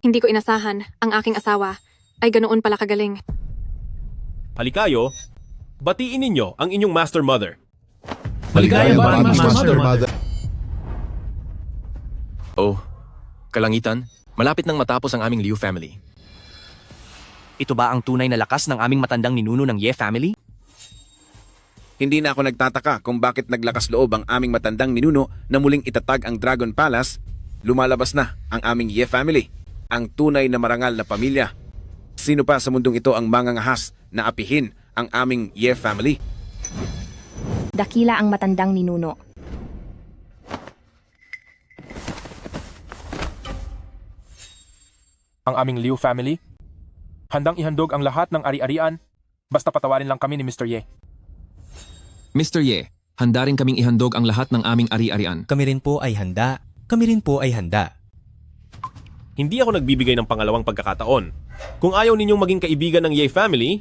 Hindi ko inasahan ang aking asawa ay ganoon pala kagaling. Halikayo, batiin ninyo ang inyong master mother. Maligaya ba ang Master Mother? Oh, kalangitan, malapit nang matapos ang aming Liu family. Ito ba ang tunay na lakas ng aming matandang ninuno ng Ye family? Hindi na ako nagtataka kung bakit naglakas loob ang aming matandang ninuno na muling itatag ang Dragon Palace. Lumalabas na ang aming Ye family, ang tunay na marangal na pamilya. Sino pa sa mundong ito ang mangangahas na apihin ang aming Ye family? Dakila ang matandang ninuno. Ang aming Liu family? Handang ihandog ang lahat ng ari-arian, basta patawarin lang kami ni Mr. Ye. Mr. Ye, handa rin kaming ihandog ang lahat ng aming ari-arian. Kami rin po ay handa. Kami rin po ay handa. Hindi ako nagbibigay ng pangalawang pagkakataon. Kung ayaw ninyong maging kaibigan ng Ye family,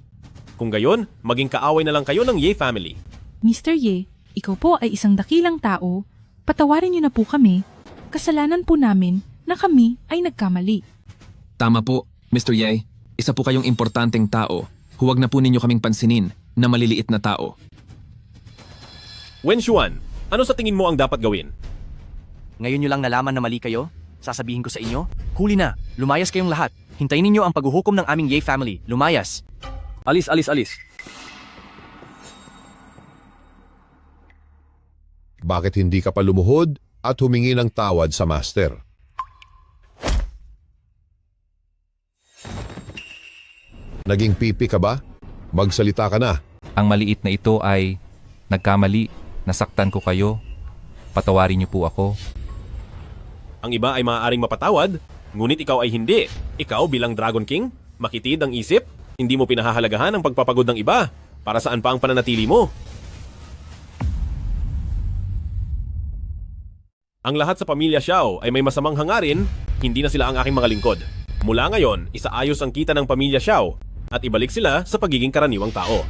kung gayon, maging kaaway na lang kayo ng Ye family. Mr. Ye, ikaw po ay isang dakilang tao. Patawarin niyo na po kami. Kasalanan po namin na kami ay nagkamali. Tama po, Mr. Ye. Isa po kayong importanteng tao. Huwag na po ninyo kaming pansinin na maliliit na tao. Wen Xuan, ano sa tingin mo ang dapat gawin? Ngayon nyo lang nalaman na mali kayo? Sasabihin ko sa inyo, huli na, lumayas kayong lahat. Hintayin ninyo ang paghuhukom ng aming Ye family. Lumayas. Alis, alis, alis. Bakit hindi ka pa lumuhod at humingi ng tawad sa master? Naging pipi ka ba? Magsalita ka na. Ang maliit na ito ay nagkamali, nasaktan ko kayo. Patawarin niyo po ako. Ang iba ay maaaring mapatawad, ngunit ikaw ay hindi. Ikaw bilang Dragon King, makitid ang isip, hindi mo pinahahalagahan ang pagpapagod ng iba. Para saan pa ang pananatili mo? Ang lahat sa pamilya Xiao ay may masamang hangarin, hindi na sila ang aking mga lingkod. Mula ngayon, isaayos ang kita ng pamilya Xiao at ibalik sila sa pagiging karaniwang tao.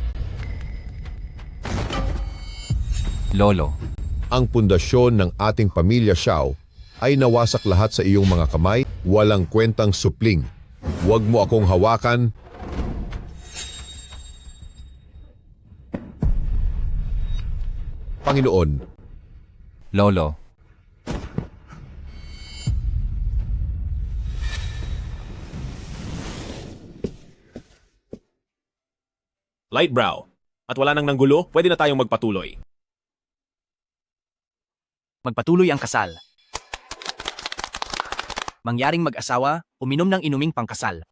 Lolo, Ang pundasyon ng ating pamilya Xiao ay nawasak lahat sa iyong mga kamay, walang kwentang supling. Huwag mo akong hawakan. Panginoon, Lolo, Light brow. At wala nang nanggulo, pwede na tayong magpatuloy. Magpatuloy ang kasal. Mangyaring mag-asawa, uminom ng inuming pangkasal.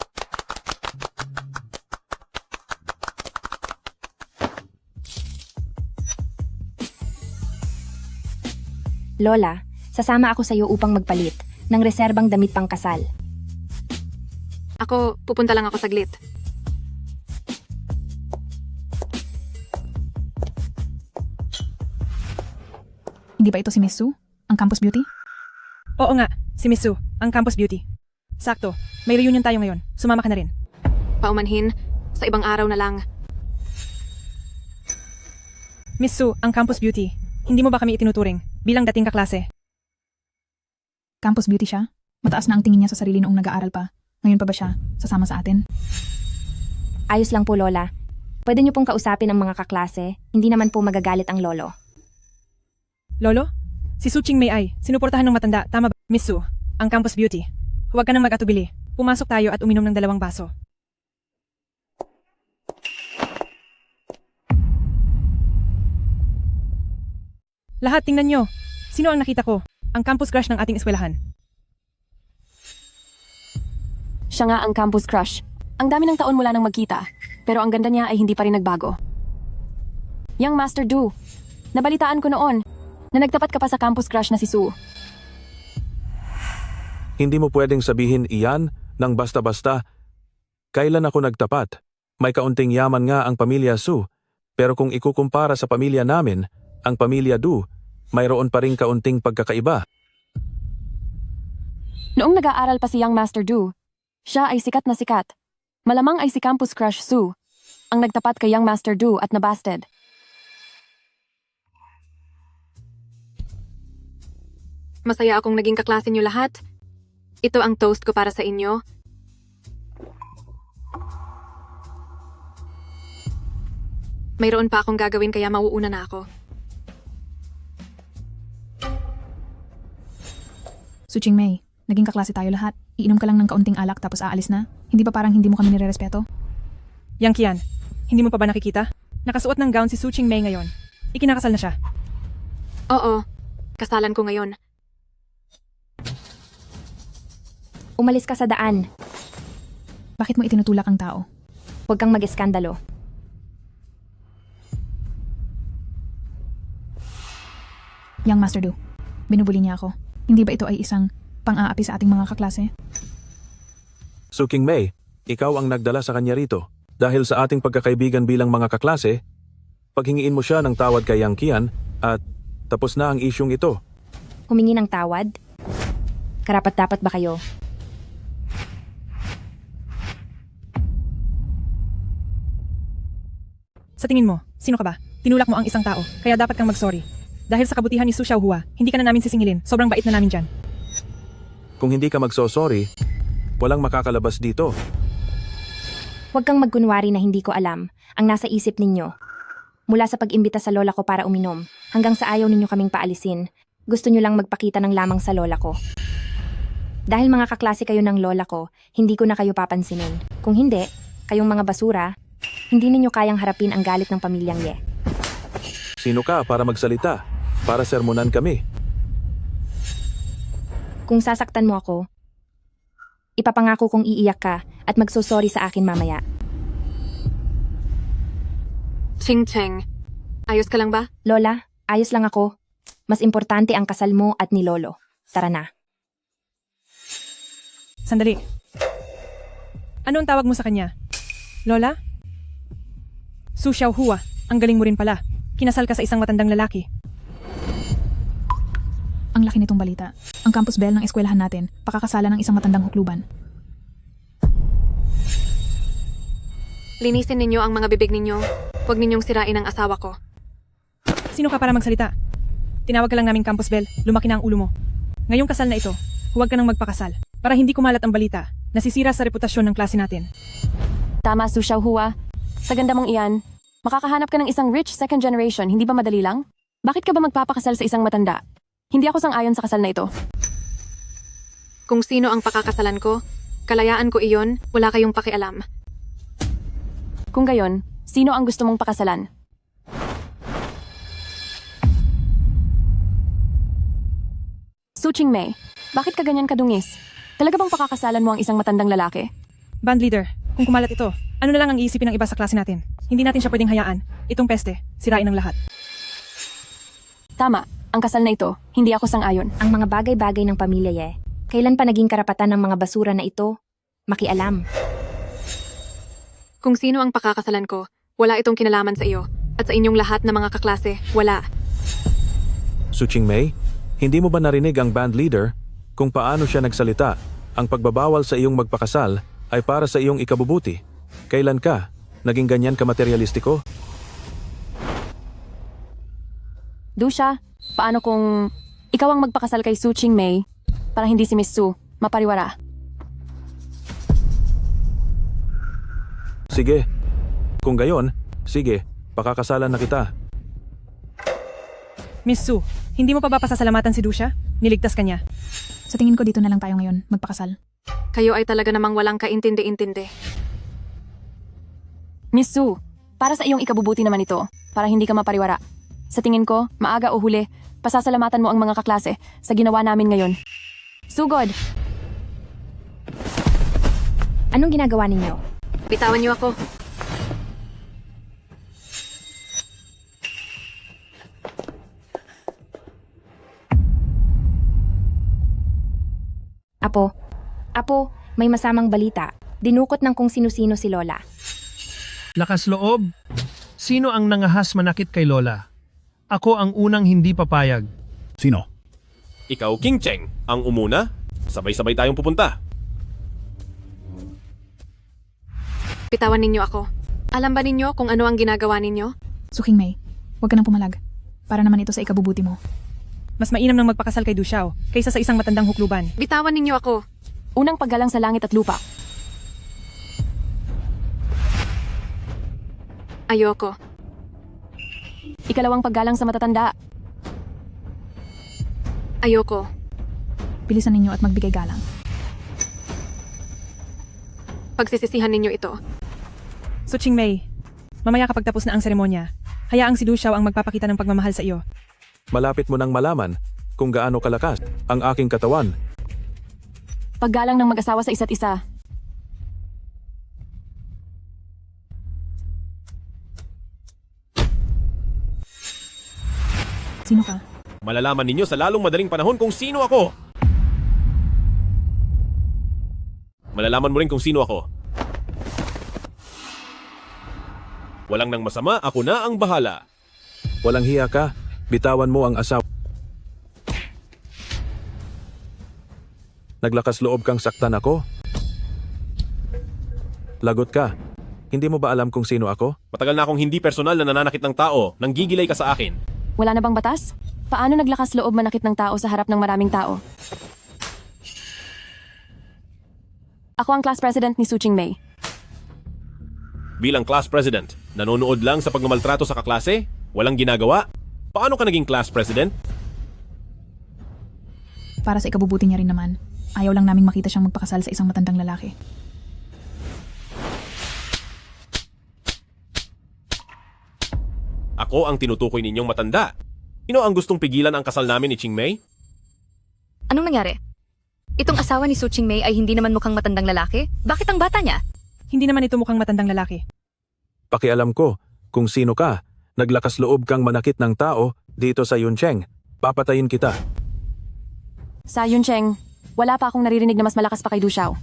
Lola, sasama ako sa iyo upang magpalit ng reserbang damit pangkasal. Ako, pupunta lang ako saglit. Hindi ba ito si Miss Sue? Ang Campus Beauty? Oo nga, si Miss Sue, ang Campus Beauty. Sakto, may reunion tayo ngayon. Sumama ka na rin. Paumanhin, sa ibang araw na lang. Miss Sue, ang Campus Beauty. Hindi mo ba kami itinuturing bilang dating kaklase? Campus Beauty siya? Mataas na ang tingin niya sa sarili noong nag-aaral pa. Ngayon pa ba siya sasama sa atin? Ayos lang po, Lola. Pwede niyo pong kausapin ang mga kaklase. Hindi naman po magagalit ang lolo. Lolo? Si Su Ching Mei ay sinuportahan ng matanda, tama ba? Miss Sue, ang Campus Beauty. Huwag ka nang mag-atubili. Pumasok tayo at uminom ng 2 baso. Lahat tingnan nyo. Sino ang nakita ko? Ang campus crush ng ating eskwelahan. Siya nga ang campus crush. Ang dami ng taon mula nang magkita, pero ang ganda niya ay hindi pa rin nagbago. Young Master Du, nabalitaan ko noon na nagtapat ka pa sa campus crush na si Su. Hindi mo pwedeng sabihin iyan ng basta-basta. Kailan ako nagtapat? May kaunting yaman nga ang pamilya Su, pero kung ikukumpara sa pamilya namin, ang pamilya Du, mayroon pa ring kaunting pagkakaiba. Noong nag-aaral pa si Young Master Du, siya ay sikat na sikat. Malamang ay si campus crush Su ang nagtapat kay Young Master Du at nabasted. Masaya akong naging kaklase niyo lahat. Ito ang toast ko para sa inyo. Mayroon pa akong gagawin kaya mauuna na ako. Su Ching Mei, naging kaklase tayo lahat. Iinom ka lang ng kaunting alak tapos aalis na. Hindi ba parang hindi mo kami nirerespeto? Yang Kian, hindi mo pa ba nakikita? Nakasuot ng gown si Su Ching Mei ngayon. Ikinakasal na siya. Oo, kasalan ko ngayon. Umalis ka sa daan. Bakit mo itinutulak ang tao? Huwag kang mag-eskandalo. Young Master Du, binubuli niya ako. Hindi ba ito ay isang pang-aapi sa ating mga kaklase? Su King Mei, ikaw ang nagdala sa kanya rito. Dahil sa ating pagkakaibigan bilang mga kaklase, paghingiin mo siya ng tawad kay Yang Qian at tapos na ang isyung ito. Humingi ng tawad? Karapat-dapat ba kayo? Sa tingin mo, sino ka ba? Tinulak mo ang isang tao, kaya dapat kang mag-sorry. Dahil sa kabutihan ni Su Xiaohua, hindi ka na namin sisingilin. Sobrang bait na namin dyan. Kung hindi ka magso-sorry, walang makakalabas dito. Huwag kang magkunwari na hindi ko alam ang nasa isip ninyo. Mula sa pag-imbita sa lola ko para uminom, hanggang sa ayaw ninyo kaming paalisin, gusto nyo lang magpakita ng lamang sa lola ko. Dahil mga kaklase kayo ng lola ko, hindi ko na kayo papansinin. Kung hindi, kayong mga basura, hindi ninyo kayang harapin ang galit ng pamilyang Ye. Sino ka para magsalita? Para sermonan kami. Kung sasaktan mo ako, ipapangako kong iiyak ka at magsosorry sa akin mamaya. Ching Cheng, ayos ka lang ba? Lola, ayos lang ako. Mas importante ang kasal mo at ni Lolo. Tara na. Sandali. Ano ang tawag mo sa kanya? Lola? Su Xiaohua, ang galing mo rin pala. Kinasal ka sa isang matandang lalaki. Ang laki nitong balita. Ang campus bell ng eskwelahan natin, pakakasalan ng isang matandang hukluban. Linisin ninyo ang mga bibig ninyo. Huwag ninyong sirain ang asawa ko. Sino ka para magsalita? Tinawag ka lang naming campus bell, lumaki na ang ulo mo. Ngayong kasal na ito, huwag ka nang magpakasal. Para hindi kumalat ang balita, nasisira sa reputasyon ng klase natin. Tama, Su Xiaohua. Sa ganda mong iyan, makakahanap ka ng isang rich second generation, hindi ba madali lang? Bakit ka ba magpapakasal sa isang matanda? Hindi ako sang-ayon sa kasal na ito. Kung sino ang pakakasalan ko, kalayaan ko iyon, wala kayong pakialam. Kung gayon, sino ang gusto mong pakasalan? Su Qingmei, bakit ka ganyan kadungis? Talaga bang pakakasalan mo ang isang matandang lalaki? Band leader, kung kumalat ito, ano na lang ang iisipin ng iba sa klase natin? Hindi natin siya pwedeng hayaan. Itong peste, sirain ang lahat. Tama, ang kasal na ito, hindi ako sang-ayon. Ang mga bagay-bagay ng pamilya Ye, kailan pa naging karapatan ng mga basura na ito? Makialam. Kung sino ang pakakasalan ko, wala itong kinalaman sa iyo. At sa inyong lahat na mga kaklase, wala. Su Qingmei, hindi mo ba narinig ang band leader kung paano siya nagsalita? Ang pagbabawal sa iyong magpakasal ay para sa iyong ikabubuti. Kailan ka naging ganyan kamaterialistiko? Dusha, paano kung ikaw ang magpakasal kay Su Qingmei para hindi si Miss Su mapariwara? Sige. Kung gayon, sige, pakakasalan na kita. Miss Su, hindi mo pa ba pasasalamatan si Dusha? Niligtas ka niya. Sa tingin ko dito na lang tayo ngayon, magpakasal. Kayo ay talaga namang walang kaintindi-intindi. Miss Su, para sa iyong ikabubuti naman ito, para hindi ka mapariwara. Sa tingin ko, maaga o huli, pasasalamatan mo ang mga kaklase sa ginawa namin ngayon. Sugod! Anong ginagawa ninyo? Bitawan niyo ako. Apo, may masamang balita. Dinukot ng kung sino-sino si Lola. Lakas loob? Sino ang nangahas manakit kay Lola? Ako ang unang hindi papayag. Sino? Ikaw, King Cheng, ang umuna. Sabay-sabay tayong pupunta. Bitawan ninyo ako. Alam ba ninyo kung ano ang ginagawa ninyo? Su Qingmei, huwag ka nang pumalag. Para naman ito sa ikabubuti mo. Mas mainam nang magpakasal kay Du Xiao kaysa sa isang matandang hukluban. Bitawan ninyo ako. Unang paggalang sa langit at lupa. Ayoko. Ikalawang paggalang sa matatanda. Ayoko. Bilisan ninyo at magbigay galang. Pagsisisihan ninyo ito. Su Qingmei, mamaya kapag tapos na ang seremonya, hayaang si Du Xiao ang magpapakita ng pagmamahal sa iyo. Malapit mo nang malaman kung gaano kalakas ang aking katawan. Paggalang ng mag-asawa sa isa't isa. Sino ka? Malalaman ninyo sa lalong madaling panahon kung sino ako. Malalaman mo rin kung sino ako. Walang nang masama, ako na ang bahala. Walang hiya ka. Bitawan mo ang asawa. Naglakas loob kang saktan ako? Lagot ka. Hindi mo ba alam kung sino ako? Matagal na akong hindi personal na nananakit ng tao, nang gigilay ka sa akin. Wala na bang batas? Paano naglakas loob manakit ng tao sa harap ng maraming tao? Ako ang class president ni Su Chingmei. Bilang class president, nanonood lang sa pagmamaltrato sa kaklase? Walang ginagawa? Paano ka naging class president? Para sa ikabubuti niya rin naman. Ayaw lang naming makita siyang magpakasal sa isang matandang lalaki. Ako ang tinutukoy ninyong matanda. Sino ang gustong pigilan ang kasal namin ni Chingmei? Anong nangyari? Itong asawa ni Su Chingmei ay hindi naman mukhang matandang lalaki? Bakit ang bata niya? Hindi naman ito mukhang matandang lalaki. Pakialam ko kung sino ka. Naglakas loob kang manakit ng tao dito sa Yuncheng. Papatayin kita. Sa Yuncheng, wala pa akong naririnig na mas malakas pa kay Du Xiao.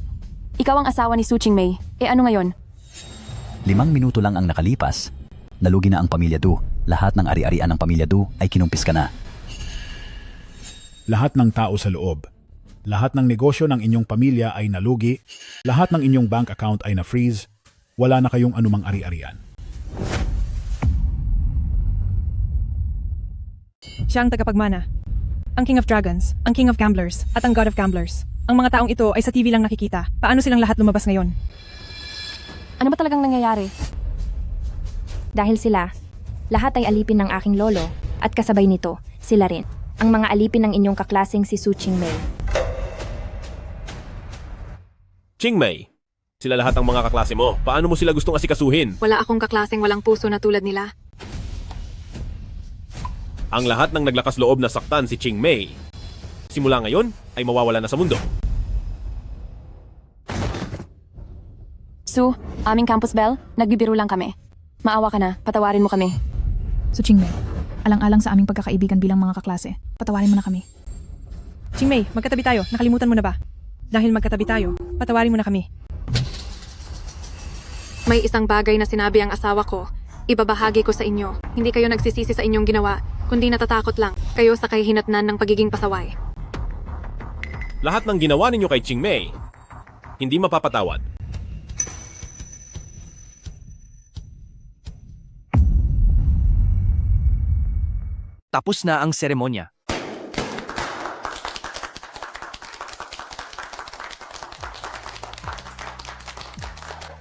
Ikaw ang asawa ni Su Chingmei. Ano ngayon? 5 minuto lang ang nakalipas. Nalugi na ang pamilya Du. Lahat ng ari-arian ng pamilya Du ay kinumpis ka na. Lahat ng tao sa loob. Lahat ng negosyo ng inyong pamilya ay nalugi. Lahat ng inyong bank account ay na-freeze. Wala na kayong anumang ari-arian. Siya ang tagapagmana. Ang King of Dragons, ang King of Gamblers, at ang God of Gamblers. Ang mga taong ito ay sa TV lang nakikita. Paano silang lahat lumabas ngayon? Ano ba talagang nangyayari? Dahil sila, lahat ay alipin ng aking lolo at kasabay nito, sila rin. Ang mga alipin ng inyong kaklaseng si Su Chingmei. Chingmei, sila lahat ang mga kaklase mo. Paano mo sila gustong asikasuhin? Wala akong kaklaseng walang puso na tulad nila. Ang lahat ng naglakas loob na saktan si Chingmei, simula ngayon ay mawawala na sa mundo. Su, aming campus bell, nagbibiro lang kami. Maawa ka na, patawarin mo kami. Su Chingmei, alang-alang sa aming pagkakaibigan bilang mga kaklase, patawarin mo na kami. Chingmei, magkatabi tayo. Nakalimutan mo na ba? Dahil magkatabi tayo, patawarin mo na kami. May isang bagay na sinabi ang asawa ko. Ibabahagi ko sa inyo. Hindi kayo nagsisisi sa inyong ginawa, kundi natatakot lang kayo sa kahihinatnan ng pagiging pasaway. Lahat ng ginawa ninyo kay Chingmei, hindi mapapatawad. Tapos na ang seremonya.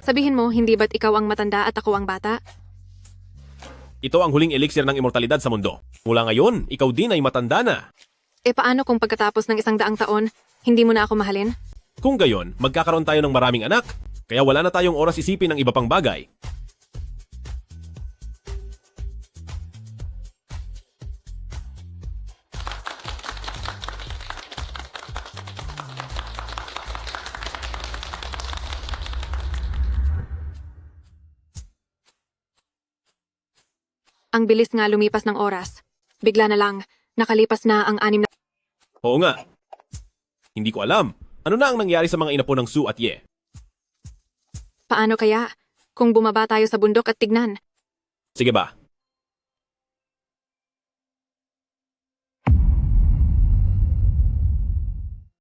Sabihin mo, hindi ba't ikaw ang matanda at ako ang bata? Ito ang huling elixir ng immortalidad sa mundo. Mula ngayon, ikaw din ay matanda na. Paano kung pagkatapos ng 100 taon, hindi mo na ako mahalin? Kung gayon, magkakaroon tayo ng maraming anak. Kaya wala na tayong oras isipin ng iba pang bagay. Ang bilis nga lumipas ng oras. Bigla na lang, nakalipas na ang 6 na... Oo nga. Hindi ko alam. Ano na ang nangyari sa mga inapo ng Su at Ye? Paano kaya? Kung bumaba tayo sa bundok at tignan. Sige ba,